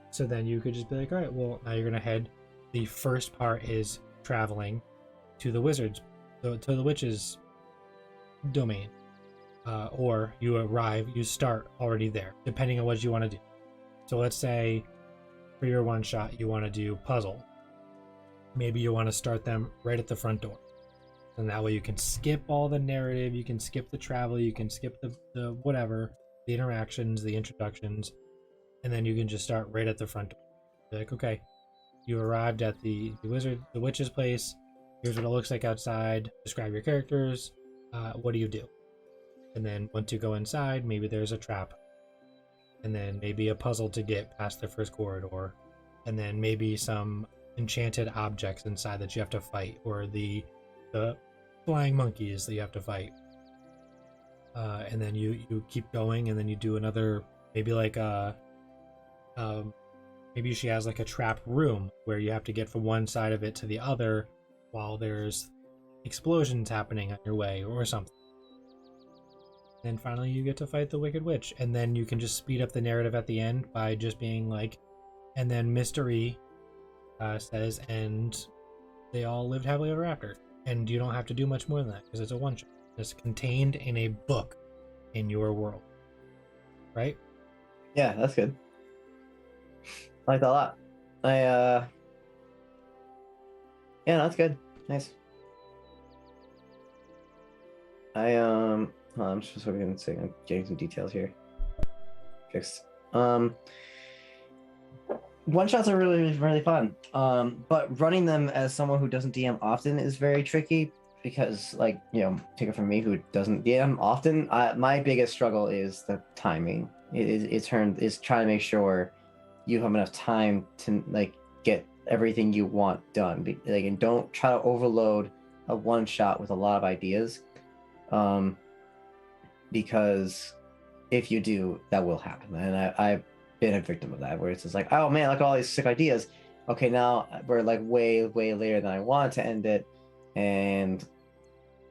Speaker 1: So then you could just be like, all right, well, now you're gonna head. The first part is traveling to the wizard's, to the witch's domain, or you start already there, depending on what you want to do. So let's say for your one shot, you want to do puzzle. Maybe you want to start them right at the front door. And that way you can skip all the narrative, you can skip the travel, you can skip the whatever, the interactions, the introductions, and then you can just start right at the front door. Be like, okay, you arrived at the witch's place. Here's what it looks like outside. Describe your characters. What do you do? And then once you go inside, maybe there's a trap. And then maybe a puzzle to get past the first corridor. And then maybe some enchanted objects inside that you have to fight, or the flying monkeys that you have to fight. And then you keep going, and then you do another, maybe like maybe she has like a trap room where you have to get from one side of it to the other while there's explosions happening on your way or something. Then finally you get to fight the Wicked Witch, and then you can just speed up the narrative at the end by just being like, and then mystery says, and they all lived happily ever after. And you don't have to do much more than that because it's a one shot. It's contained in a book in your world. Right?
Speaker 4: Yeah, that's good. I like that a lot. Yeah, no, that's good. Nice. I'm just sort of gonna say I'm getting some details here. Fixed. One shots are really fun. But running them as someone who doesn't DM often is very tricky because, like, take it from me who doesn't DM often. My biggest struggle is the timing. It's trying to make sure you have enough time to like get everything you want done. Like, and don't try to overload a one shot with a lot of ideas, because if you do, that will happen. And I've been a victim of that, where it's just like, oh man, like all these sick ideas. Okay, now we're like way later than I want to end it. And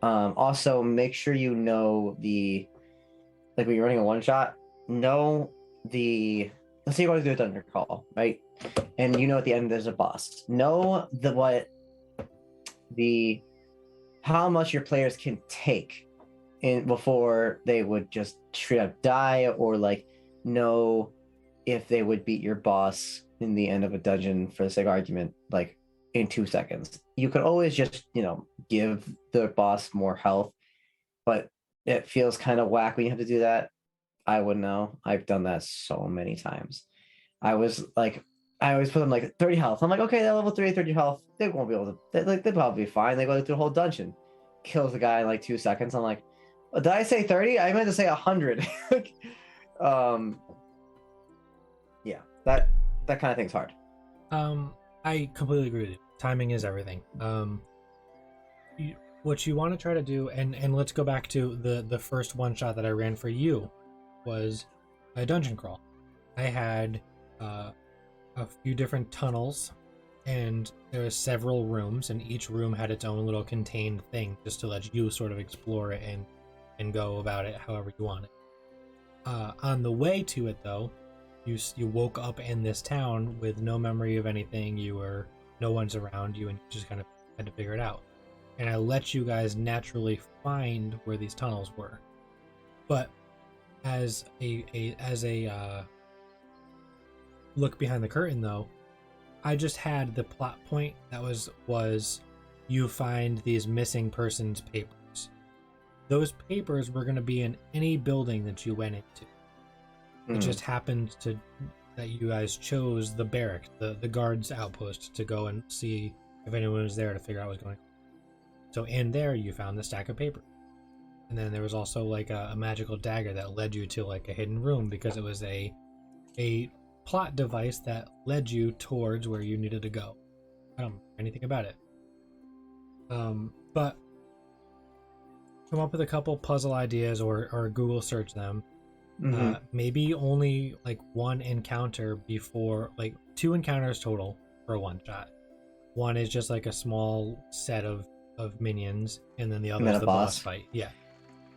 Speaker 4: also make sure you know the, like when you're running a one shot, know the, let's say you want to do a dungeon crawl, right? And you know at the end there's a boss. Know how much your players can take in before they would just straight up die, or like know if they would beat your boss in the end of a dungeon, for the sake of argument, like in 2 seconds. You could always just, give the boss more health, but it feels kind of whack when you have to do that. I wouldn't know. I've done that so many times. I always put them like 30 health. I'm like, okay, they're level 3, 30 health. They won't be able to, they'll probably be fine. They go through the whole dungeon. Kills the guy in like 2 seconds. I'm like, did I say 30? I meant to say 100. Yeah, that kind of thing's hard.
Speaker 1: I completely agree with you. Timing is everything. What you want to try to do, and let's go back to the first one shot that I ran for you, was a dungeon crawl. I had a few different tunnels, and there were several rooms, and each room had its own little contained thing, just to let you sort of explore it and go about it however you want it. On the way to it, though, you woke up in this town with no memory of anything. No one's around you, and you just kind of had to figure it out. And I let you guys naturally find where these tunnels were. But as a look behind the curtain, though, I just had the plot point that was you find these missing persons papers. Those papers were going to be in any building that you went into. It just happened that you guys chose the barrack, the guards outpost, to go and see if anyone was there to figure out what's going on. So in there you found the stack of paper. And then there was also like a magical dagger that led you to like a hidden room, because it was a plot device that led you towards where you needed to go. I don't know anything about it. But come up with a couple puzzle ideas or Google search them. Maybe only like one encounter before, like 2 encounters total for a one shot. One is just like a small set of minions, and then the other is the boss fight. Yeah.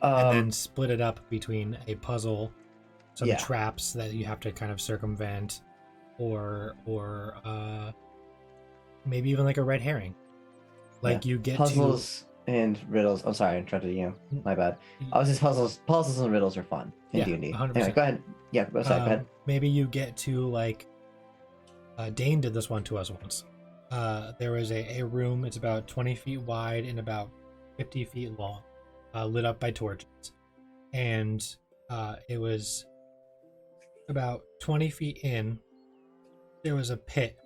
Speaker 1: And then split it up between a puzzle, some traps that you have to kind of circumvent, or maybe even like a red herring. Like you get
Speaker 4: puzzles and riddles. I'm sorry, I interrupted you. My bad. I was just puzzles and riddles are fun in D&D.
Speaker 1: 100%.
Speaker 4: Anyway, go ahead. Yeah, go ahead.
Speaker 1: Maybe you get to like Dane did this one to us once. There was a room. It's about 20 feet wide and about 50 feet long, lit up by torches, and it was about 20 feet in. There was a pit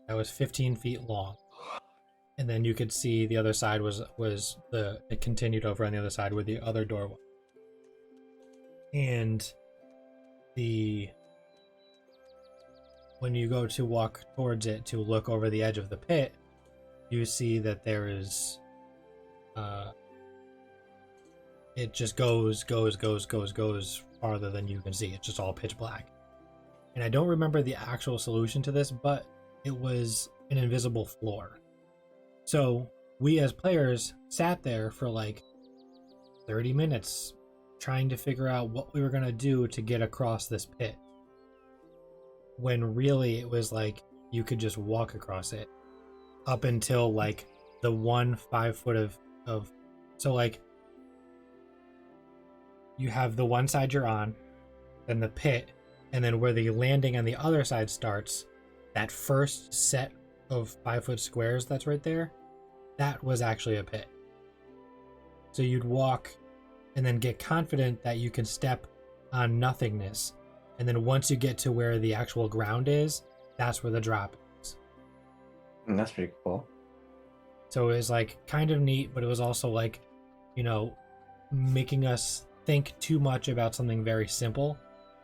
Speaker 1: that was 15 feet long, and then you could see the other side it continued over on the other side where the other door was. And when you go to walk towards it to look over the edge of the pit, you see that there is it just goes farther than you can see. It's just all pitch black. And I don't remember the actual solution to this, but it was an invisible floor. So we as players sat there for like 30 minutes trying to figure out what we were going to do to get across this pit, when really it was like you could just walk across it up until like the 5 foot of so like you have the one side you're on, then the pit, and then where the landing on the other side starts, that first set of 5 foot squares that's right there, that was actually a pit. So you'd walk and then get confident that you can step on nothingness, and then once you get to where the actual ground is, that's where the drop is.
Speaker 4: And that's pretty cool.
Speaker 1: So it was like kind of neat, but it was also like, making us think too much about something very simple.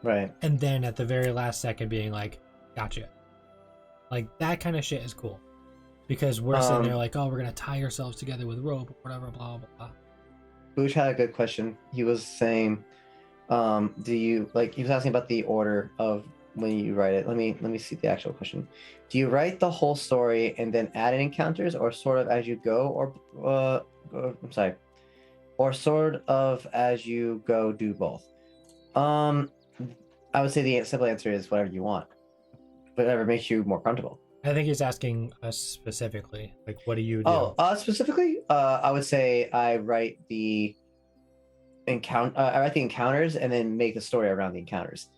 Speaker 4: Right.
Speaker 1: And then at the very last second being like, gotcha. Like that kind of shit is cool. Because we're sitting there like, oh, we're going to tie ourselves together with rope or whatever, blah, blah, blah.
Speaker 4: Booch had a good question. He was saying, Do you like? He was asking about the order of when you write it. Let me see the actual question. Do you write the whole story and then add in encounters, or sort of as you go, or I'm sorry, or sort of as you go, do both? Um, I would say the simple answer is whatever you want, whatever makes you more comfortable.
Speaker 1: I think he's asking us specifically, like, what do you do?
Speaker 4: Specifically, I would say I write the I write the encounters and then make the story around the encounters.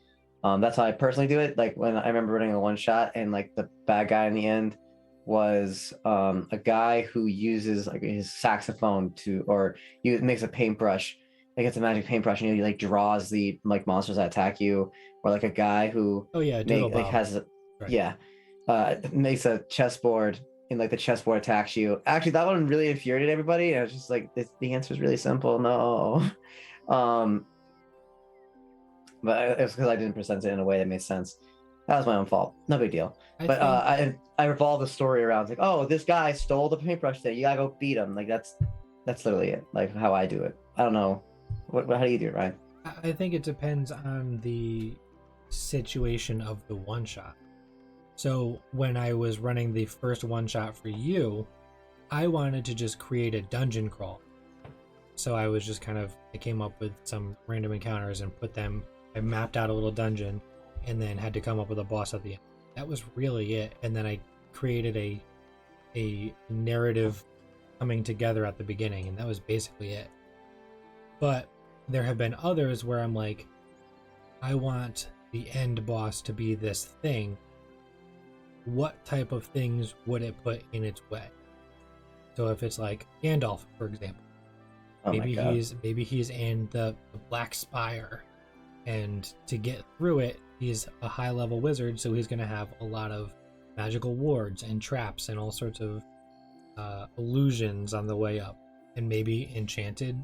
Speaker 4: That's how I personally do it. Like when I remember running a one shot and like the bad guy in the end was a guy who uses like his saxophone or he makes a paintbrush. Like it's a magic paintbrush, and he like draws the like monsters that attack you, or like a guy who
Speaker 1: Oh yeah, Doodle Bob.
Speaker 4: right. Yeah, makes a chessboard and like the chessboard attacks you. Actually, that one really infuriated everybody. And I was just like, the answer is really simple. No, but it was because I didn't present it in a way that made sense. That was my own fault. No big deal. I revolved the story around like, oh, this guy stole the paintbrush thing. You gotta go beat him. Like that's literally it. Like how I do it. I don't know. How do you do it, Ryan?
Speaker 1: I think it depends on the situation of the one shot. So when I was running the first one shot for you, I wanted to just create a dungeon crawl. So I was just I came up with some random encounters and I mapped out a little dungeon and then had to come up with a boss at the end. That was really it. And then I created a narrative coming together at the beginning, and that was basically it. But there have been others where I'm like, I want the end boss to be this thing. What type of things would it put in its way? So if it's like Gandalf, for example, maybe he's in the Black Spire, and to get through it, he's a high level wizard, so he's going to have a lot of magical wards and traps and all sorts of illusions on the way up, and maybe enchanted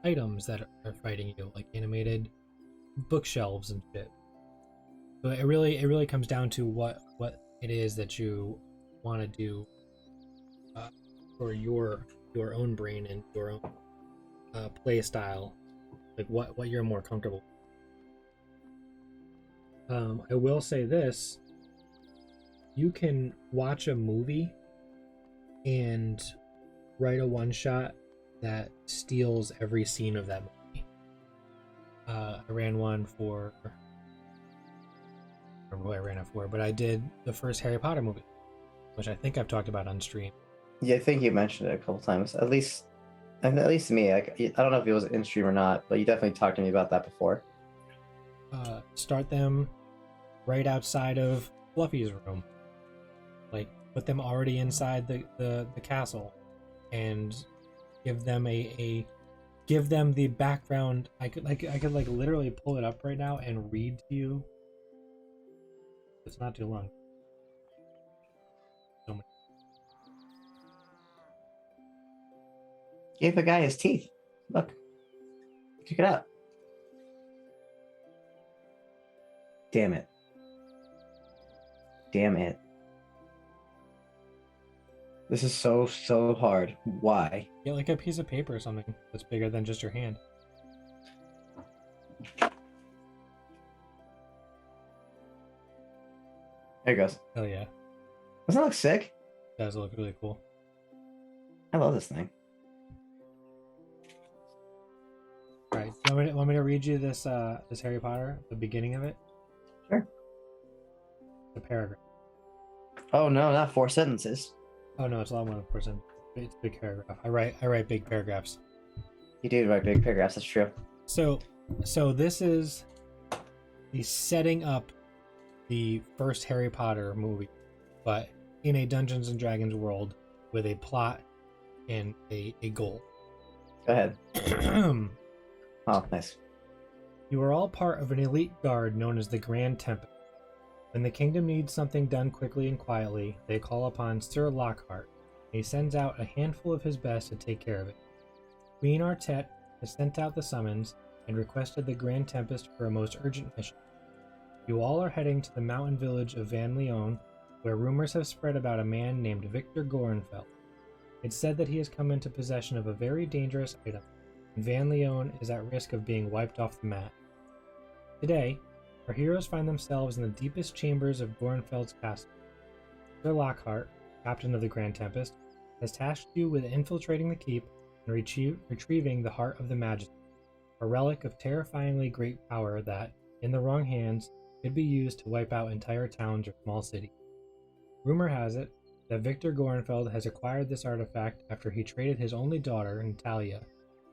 Speaker 1: items that are fighting you, like animated bookshelves and shit. So it really comes down to what it is that you want to do for your own brain and your own play style, like what you're more comfortable with. I will say this: you can watch a movie and write a one shot that steals every scene of that movie. I ran one for, I don't remember who I ran it for, but I did the first Harry Potter movie, which I think I've talked about on stream.
Speaker 4: Yeah, I think you mentioned it a couple times, at least to me. Like, I don't know if it was in stream or not, but you definitely talked to me about that before.
Speaker 1: Start them right outside of Fluffy's room. Like, put them already inside the castle, and give them give them the background. I could literally pull it up right now and read to you. It's not too long. So many.
Speaker 4: Gave a guy his teeth. Look. Check it out. Damn it. Damn it. This is so hard. Why?
Speaker 1: Get like a piece of paper or something that's bigger than just your hand.
Speaker 4: There it goes.
Speaker 1: Hell yeah.
Speaker 4: Doesn't that look sick?
Speaker 1: It does look really cool.
Speaker 4: I love this thing.
Speaker 1: Alright, want me to read you this Harry Potter, the beginning of it?
Speaker 4: Sure.
Speaker 1: The paragraph.
Speaker 4: Oh no, not 4 sentences.
Speaker 1: Oh no, it's a lot more than 4 sentences. It's a big paragraph. I write big paragraphs.
Speaker 4: You do write big paragraphs, that's true.
Speaker 1: So this is the setting up the first Harry Potter movie, but in a Dungeons and Dragons world with a plot and a goal.
Speaker 4: Go ahead. Oh, nice.
Speaker 1: You are all part of an elite guard known as the Grand Tempest. When the kingdom needs something done quickly and quietly, they call upon Sir Lockhart. He sends out a handful of his best to take care of it. Queen Artette has sent out the summons and requested the Grand Tempest for a most urgent mission. You all are heading to the mountain village of Van Leon, where rumors have spread about a man named Victor Gorenfeld. It's said that he has come into possession of a very dangerous item, and Van Leon is at risk of being wiped off the map. Today, our heroes find themselves in the deepest chambers of Gorenfeld's castle. Sir Lockhart, captain of the Grand Tempest, has tasked you with infiltrating the keep and retrieving the Heart of the Majesty, a relic of terrifyingly great power that, in the wrong hands, could be used to wipe out entire towns or small cities. Rumor has it that Victor Gorenfeld has acquired this artifact after he traded his only daughter, Natalia,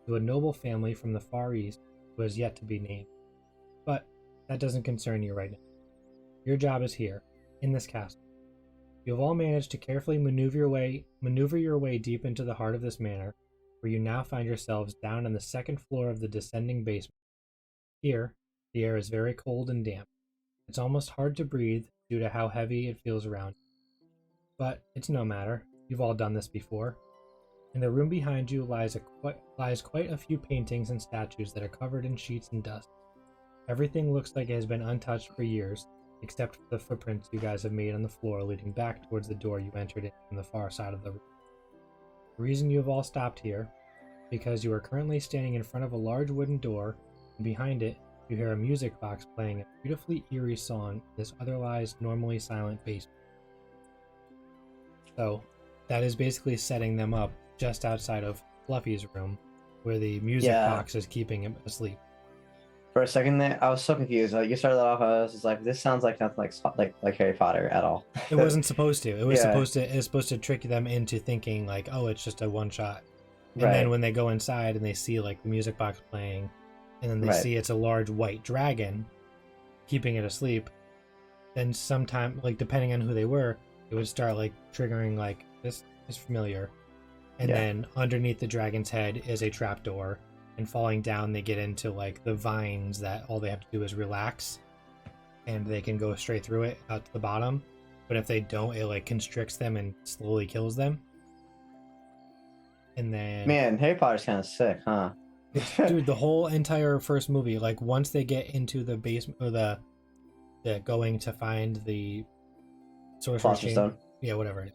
Speaker 1: to a noble family from the Far East who has yet to be named. But that doesn't concern you right now. Your job is here, in this castle. You have all managed to carefully maneuver your way deep into the heart of this manor, where you now find yourselves down on the second floor of the descending basement. Here, the air is very cold and damp. It's almost hard to breathe due to how heavy it feels around you. But it's no matter. You've all done this before. In the room behind you lies quite a few paintings and statues that are covered in sheets and dust. Everything looks like it has been untouched for years, except for the footprints you guys have made on the floor leading back towards the door you entered in from the far side of the room. The reason you have all stopped here is because you are currently standing in front of a large wooden door, and behind it you hear a music box playing a beautifully eerie song in this otherwise normally silent basement. So, that is basically setting them up just outside of Fluffy's room, where the music box is keeping him asleep.
Speaker 4: For a second there, I was so confused. You started off, I was just like, this sounds like nothing like Harry Potter at all.
Speaker 1: It wasn't supposed to. It was supposed to trick them into thinking like, oh, it's just a one shot. And then when they go inside and they see like the music box playing, and then they see it's a large white dragon keeping it asleep, then sometime, like depending on who they were, it would start like triggering like, this is familiar. And then underneath the dragon's head is a trapdoor, and falling down they get into like the vines that all they have to do is relax, and they can go straight through it out to the bottom. But if they don't, it like constricts them and slowly kills them. And then,
Speaker 4: man, Harry Potter's kind of sick, huh?
Speaker 1: Dude, the whole entire first movie, like once they get into the basement or the going to find the Sorcerer's
Speaker 4: Stone.
Speaker 1: Yeah, whatever.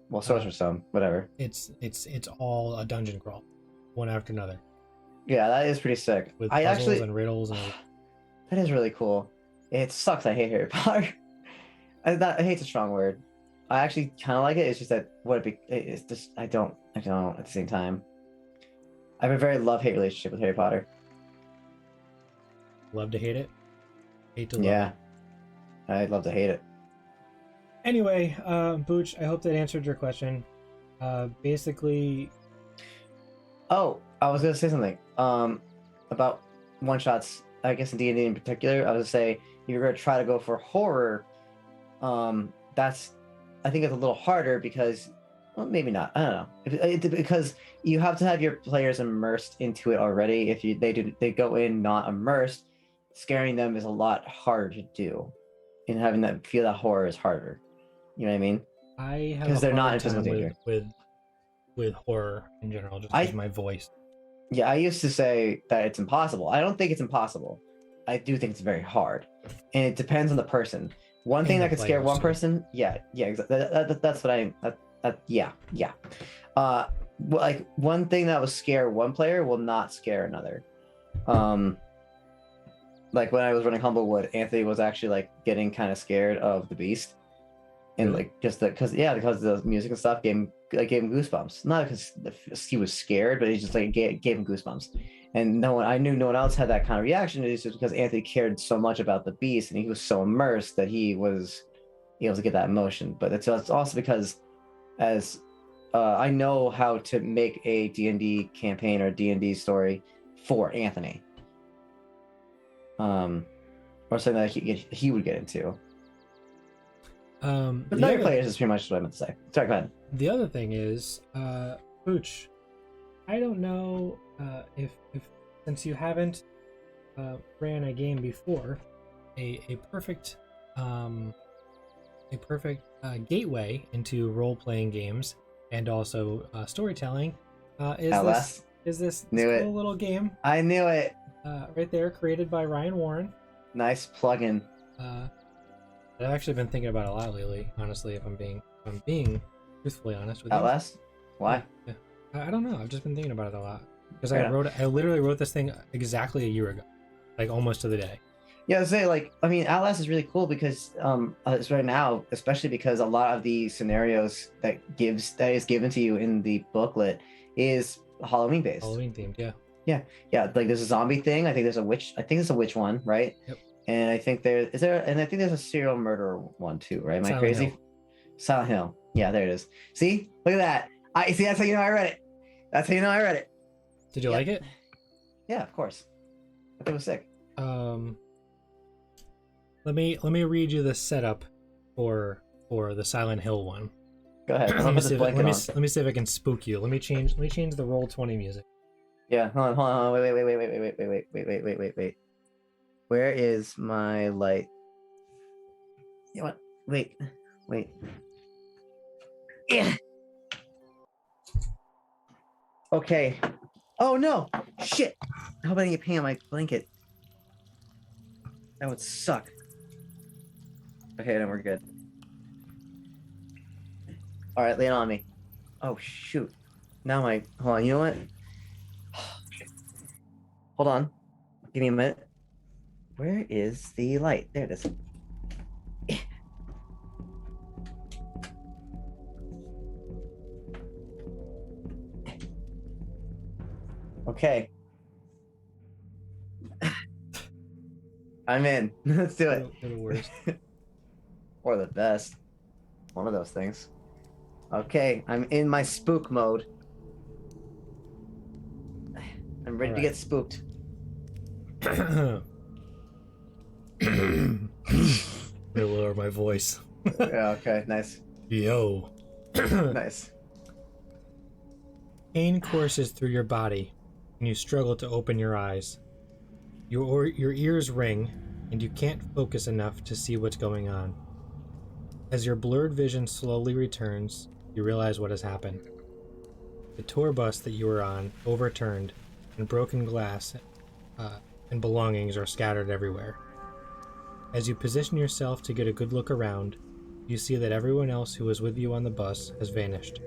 Speaker 4: Well, Sorcerer's Stone, whatever.
Speaker 1: It's all a dungeon crawl, one after another.
Speaker 4: Yeah, that is pretty sick.
Speaker 1: With puzzles and riddles and
Speaker 4: that is really cool. It sucks. I hate Harry Potter. I hate's a strong word. I actually kind of like it. It's just that it's just I don't at the same time. I have a very love-hate relationship with Harry Potter.
Speaker 1: Love to hate it. Hate to love
Speaker 4: Yeah,
Speaker 1: it.
Speaker 4: I'd love to hate it.
Speaker 1: Anyway, Booch, I hope that answered your question. Basically...
Speaker 4: Oh, I was going to say something about one-shots, I guess in D&D in particular. I was going to say, if you're going to try to go for horror, I think it's a little harder because, well, maybe not. I don't know. Because you have to have your players immersed into it already. If they go in not immersed, scaring them is a lot harder to do. And having that feel that horror is harder. You know what I mean?
Speaker 1: I have
Speaker 4: because they're not in
Speaker 1: physical
Speaker 4: danger
Speaker 1: with horror in general, just because of my voice.
Speaker 4: Yeah, I used to say that it's impossible. I don't think it's impossible. I do think it's very hard, and it depends on the person. One thing that could scare one person, exactly. That's what I. Yeah. Like one thing that will scare one player will not scare another. Like when I was running Humblewood, Anthony was actually like getting kind of scared of the beast, and like just because of the music and stuff gave him goosebumps. Not because he was scared, but he just like gave him goosebumps. And I knew no one else had that kind of reaction. It's just because Anthony cared so much about the beast, and he was so immersed that he was able to get that emotion. But it's also because as I know how to make a D&D campaign or D&D story for Anthony. Or something that he would get into. But other players is pretty much what I meant to say. Sorry, go ahead.
Speaker 1: The other thing is, Pooch, I don't know if since you haven't ran a game before, a perfect gateway into role-playing games and also storytelling is this cool little game.
Speaker 4: I knew it.
Speaker 1: Right there, created by Ryan Warren.
Speaker 4: Nice plug-in.
Speaker 1: I've actually been thinking about it a lot lately, honestly, if I'm being truthfully honest with you.
Speaker 4: Outlast? Why?
Speaker 1: Yeah. I don't know. I've just been thinking about it a lot. Because I literally wrote this thing exactly a year ago. Like almost to the day.
Speaker 4: Yeah, I say like I mean, Outlast is really cool because it's right now, especially because a lot of the scenarios that is given to you in the booklet is Halloween based.
Speaker 1: Halloween themed, yeah.
Speaker 4: Yeah, like there's a zombie thing. I think there's a witch. I think there's a witch one, right?
Speaker 1: Yep.
Speaker 4: And I think and I think there's a serial murder one too, right? Am I
Speaker 1: Silent
Speaker 4: crazy?
Speaker 1: Hill.
Speaker 4: Silent Hill. Yeah, there it is. See, look at that. I see. That's how you know I read it. That's how you know I read it.
Speaker 1: Did you like it?
Speaker 4: Yeah, of course. I think it was sick.
Speaker 1: Let me read you the setup for the Silent Hill one.
Speaker 4: Go ahead.
Speaker 1: let me see if I can spook you. Let me change the Roll20 music.
Speaker 4: Yeah, hold on. Wait. Where is my light? You know what? Wait. Yeah. Okay. Oh no! Shit! I hope I didn't get paint on my blanket. That would suck. Okay, then we're good. Alright, lay it on me. Oh shoot. Now hold on, you know what? Hold on. Give me a minute. Where is the light? There it is. Okay. I'm in. Let's do it.
Speaker 1: They're the worst.
Speaker 4: Or the best. One of those things. Okay, I'm in my spook mode. I'm ready to get spooked.
Speaker 1: I'm gonna lower my voice.
Speaker 4: Yeah, okay, nice.
Speaker 1: Yo.
Speaker 4: Nice.
Speaker 1: Pain courses through your body, and you struggle to open your eyes. Your ears ring, and you can't focus enough to see what's going on. As your blurred vision slowly returns, you realize what has happened. The tour bus that you were on overturned, and broken glass and belongings are scattered everywhere. As you position yourself to get a good look around, you see that everyone else who was with you on the bus has vanished.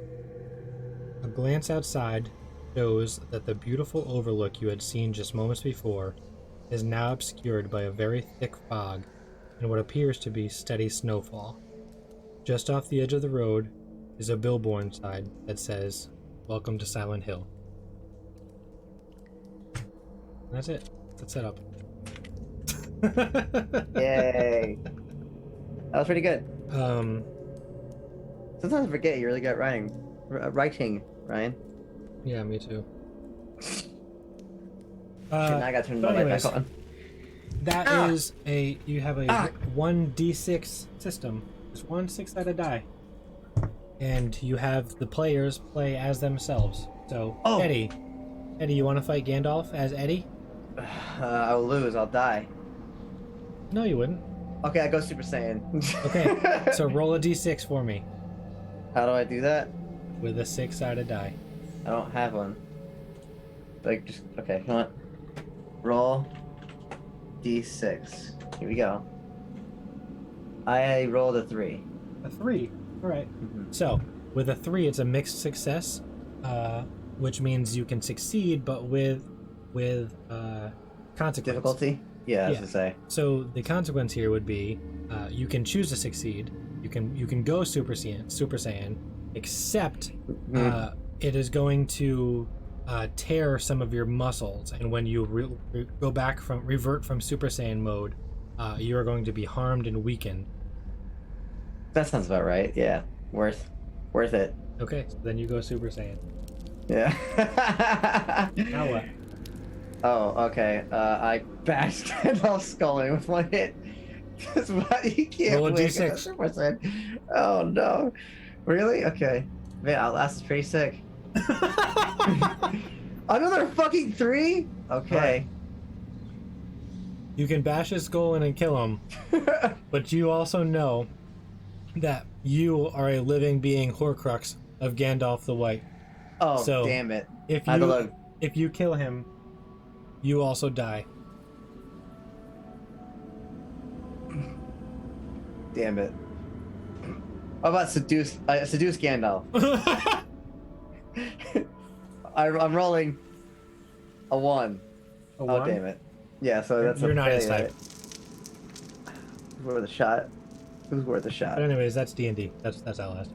Speaker 1: A glance outside shows that the beautiful overlook you had seen just moments before is now obscured by a very thick fog and what appears to be steady snowfall. Just off the edge of the road is a billboard sign that says, "Welcome to Silent Hill." And that's it. That's set up.
Speaker 4: Yay. That was pretty good.
Speaker 1: Um,
Speaker 4: Sometimes I forget you really good at writing, Ryan.
Speaker 1: yeah, me too.
Speaker 4: Now I gotta turn the
Speaker 1: but
Speaker 4: light
Speaker 1: anyways,
Speaker 4: back on.
Speaker 1: That is you have a 1d6 system. There's one 6-sided die. And you have the players play as themselves. So, Eddie, you want to fight Gandalf as Eddie?
Speaker 4: I will lose, I'll die.
Speaker 1: No, you wouldn't.
Speaker 4: Okay, I go Super Saiyan.
Speaker 1: Okay, so roll a d6 for me
Speaker 4: How do I do that?
Speaker 1: with a 6-sided die.
Speaker 4: I don't have one. Like, just, okay, you know what? Roll D6. Here we go. I rolled a 3.
Speaker 1: A 3. All right.
Speaker 4: Mm-hmm.
Speaker 1: So, with a 3, it's a mixed success, which means you can succeed, but with consequence.
Speaker 4: Difficulty? Yeah, I was gonna say.
Speaker 1: So the consequence here would be, you can choose to succeed. You can go Super Saiyan, except it is going to tear some of your muscles, and when you revert from Super Saiyan mode, you are going to be harmed and weakened.
Speaker 4: That sounds about right. Yeah, worth it.
Speaker 1: Okay, so then you go Super Saiyan.
Speaker 4: Yeah.
Speaker 1: Now what?
Speaker 4: Oh, okay. I bashed Gandalf's skull in with one hit. That's why you can't
Speaker 1: Roll a
Speaker 4: win.
Speaker 1: D6.
Speaker 4: Oh no. Really? Okay. Man, Outlast is pretty sick. Another fucking 3? Okay.
Speaker 1: Right. You can bash his skull in and kill him, but you also know that you are a living being Horcrux of Gandalf the White.
Speaker 4: Oh,
Speaker 1: So,
Speaker 4: damn it.
Speaker 1: If you kill him, you also die.
Speaker 4: Damn it. How about seduce Gandalf? I'm rolling a 1.
Speaker 1: A
Speaker 4: Oh,
Speaker 1: one?
Speaker 4: damn it. Yeah, so that's
Speaker 1: You're
Speaker 4: a
Speaker 1: not his
Speaker 4: failure.
Speaker 1: type.
Speaker 4: worth a shot. It was worth a shot.
Speaker 1: But anyways, that's D&D. That's Outlast.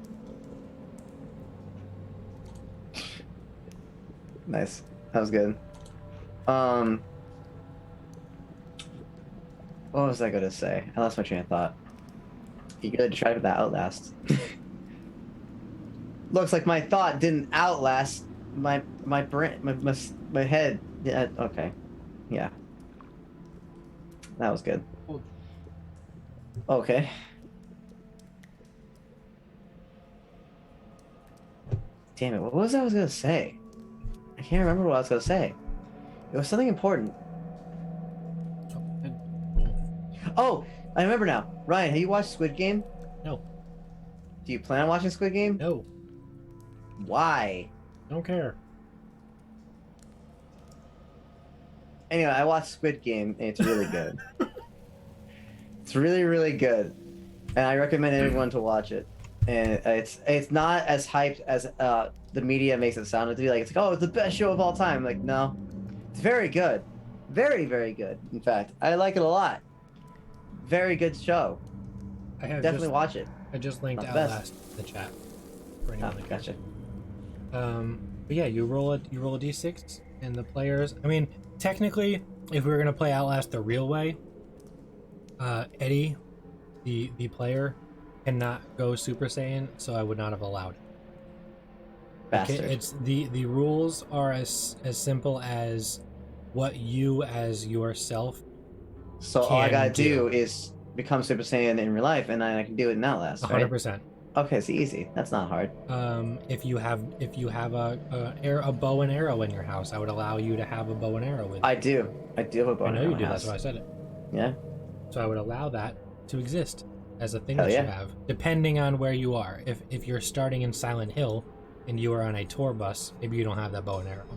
Speaker 4: Nice. That was good. What was I gonna say? I lost my train of thought. You good to try for that Outlast? Looks like my thought didn't outlast my brain, my head. Yeah. Okay. Yeah. That was good. Okay. Damn it! What was I was gonna say? I can't remember what I was gonna say. It was something important. Oh, I remember now. Ryan, have you watched Squid Game?
Speaker 1: No.
Speaker 4: Do you plan on watching Squid Game?
Speaker 1: No.
Speaker 4: Why?
Speaker 1: Don't care.
Speaker 4: Anyway, I watched Squid Game, and it's really good. It's really, really good, and I recommend everyone to watch it. And it's not as hyped as the media makes it sound to be. Like, it's like, oh, it's the best show of all time. Like, no, it's very good, very, very good. In fact, I like it a lot. Very good show.
Speaker 1: I have
Speaker 4: Definitely watch it.
Speaker 1: I just linked
Speaker 4: Not the best.
Speaker 1: Outlast in the chat for anyone that cares.
Speaker 4: Gotcha.
Speaker 1: But yeah, you roll a d6, and the players. I mean, technically, if we were gonna play Outlast the real way, Eddie, the player, cannot go Super Saiyan, so I would not have allowed it.
Speaker 4: Bastard.
Speaker 1: Okay, it's the rules are as simple as what you as yourself.
Speaker 4: So all I
Speaker 1: can
Speaker 4: gotta
Speaker 1: do.
Speaker 4: is become Super Saiyan in real life, and I can do it in Outlast, right?
Speaker 1: 100%.
Speaker 4: Okay, it's easy. That's not hard.
Speaker 1: If you have a bow and arrow in your house, I would allow you to have a bow and arrow with you.
Speaker 4: I do have a bow
Speaker 1: I
Speaker 4: and
Speaker 1: know
Speaker 4: arrow
Speaker 1: you
Speaker 4: in
Speaker 1: do.
Speaker 4: my
Speaker 1: That's
Speaker 4: house.
Speaker 1: why I said it.
Speaker 4: Yeah.
Speaker 1: So I would allow that to exist as a thing
Speaker 4: Hell
Speaker 1: that you
Speaker 4: yeah.
Speaker 1: have, depending on where you are. If you're starting in Silent Hill and you are on a tour bus, maybe you don't have that bow and arrow.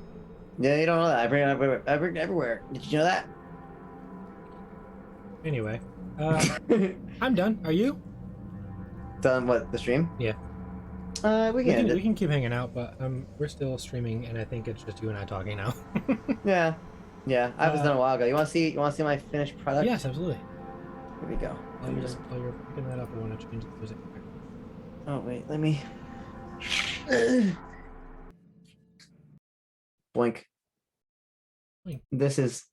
Speaker 4: Yeah, you don't know that. I bring it everywhere. Did you know that?
Speaker 1: Anyway, I'm done. Are you?
Speaker 4: Done what? The stream?
Speaker 1: Yeah.
Speaker 4: We can end
Speaker 1: We
Speaker 4: it.
Speaker 1: can keep hanging out, but we're still streaming, and I think it's just you and I talking now.
Speaker 4: Yeah. Yeah. I was done a while ago. You want to see my finished product?
Speaker 1: Yes, absolutely.
Speaker 4: Here we go. Let me just.
Speaker 1: While you're picking that up, I want to change the music.
Speaker 4: Oh wait. Let me. Boink.
Speaker 1: Boink.
Speaker 4: This is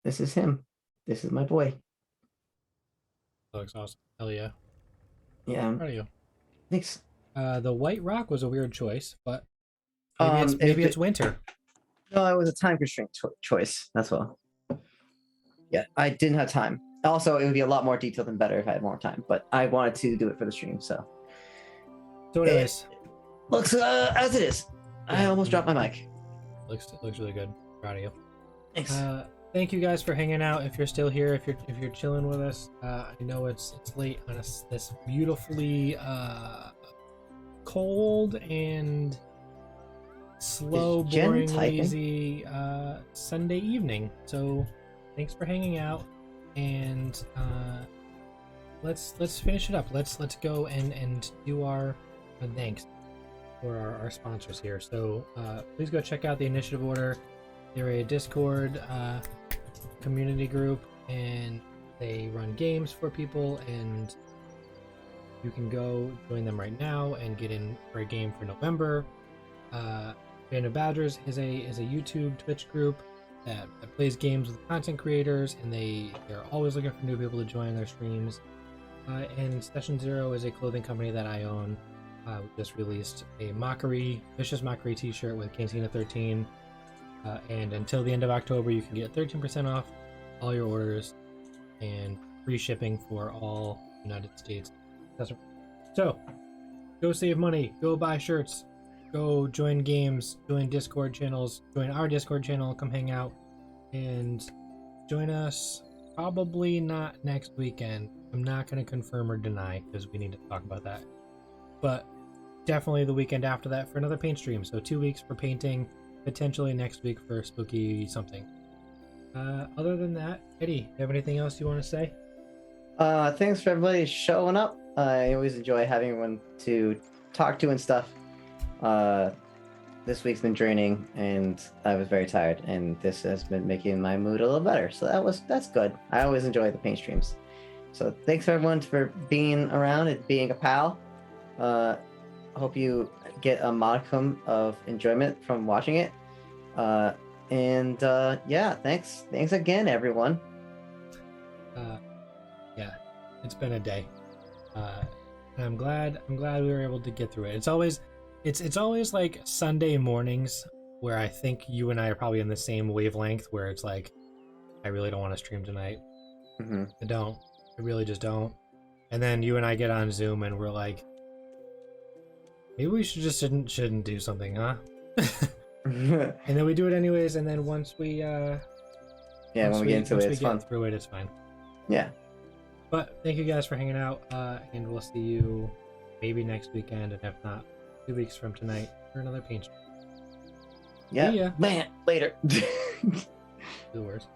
Speaker 4: him. This is my boy.
Speaker 1: That looks awesome. Hell yeah.
Speaker 4: Yeah.
Speaker 1: I'm proud of you.
Speaker 4: Thanks.
Speaker 1: The White Rock was a weird choice, but
Speaker 4: Maybe
Speaker 1: maybe it's winter.
Speaker 4: No, it was a time constraint choice. That's all. Yeah, I didn't have time. Also, it would be a lot more detailed and better if I had more time. But I wanted to do it for the stream, so.
Speaker 1: So, anyways,
Speaker 4: Looks as it is. I almost dropped my mic.
Speaker 1: looks really good. Proud of you.
Speaker 4: Thanks.
Speaker 1: Thank you guys for hanging out. If you're still here, if you're chilling with us, I know it's late on this beautifully cold and slow,
Speaker 4: Is Jen
Speaker 1: boring,
Speaker 4: typing?
Speaker 1: lazy Sunday evening. So thanks for hanging out, and let's finish it up. Let's go and do our thanks for our sponsors here. So please go check out the Initiative Order. They're a Discord community group, and they run games for people, and you can go join them right now and get in for a game for November. Band of Badgers is a YouTube Twitch group that plays games with content creators, and they're always looking for new people to join their streams. And Session Zero is a clothing company that I own. We just released a Vicious Mockery t-shirt with Cantina 13. And until the end of October, you can get 13% off all your orders and free shipping for all United States. So, go save money, go buy shirts, go join games, join Discord channels, join our Discord channel, come hang out, and join us probably not next weekend. I'm not going to confirm or deny because we need to talk about that. But definitely the weekend after that for another paint stream. So 2 weeks for painting. Potentially next week for spooky something. Other than that, Eddie, you have anything else you want to say?
Speaker 4: Thanks for everybody showing up. I always enjoy having everyone to talk to and stuff. This week's been draining, and I was very tired, and this has been making my mood a little better. So that's good. I always enjoy the paint streams. So thanks everyone for being around and being a pal. Hope you get a modicum of enjoyment from watching it. Yeah, thanks again, everyone.
Speaker 1: Yeah, it's been a day. And I'm glad we were able to get through it. It's always like Sunday mornings where I think you and I are probably in the same wavelength, where it's like, I really don't want to stream tonight.
Speaker 4: Mm-hmm.
Speaker 1: I really just don't. And then you and I get on Zoom and we're like, maybe we shouldn't do something, huh? And then we do it anyways, and then once we
Speaker 2: when we get into it, it's fun.
Speaker 1: Through it, it's fine.
Speaker 2: Yeah.
Speaker 1: But thank you guys for hanging out, and we'll see you maybe next weekend, and if not, 2 weeks from tonight for another paint stream.
Speaker 2: Yeah.
Speaker 4: Man, later.
Speaker 1: The worst.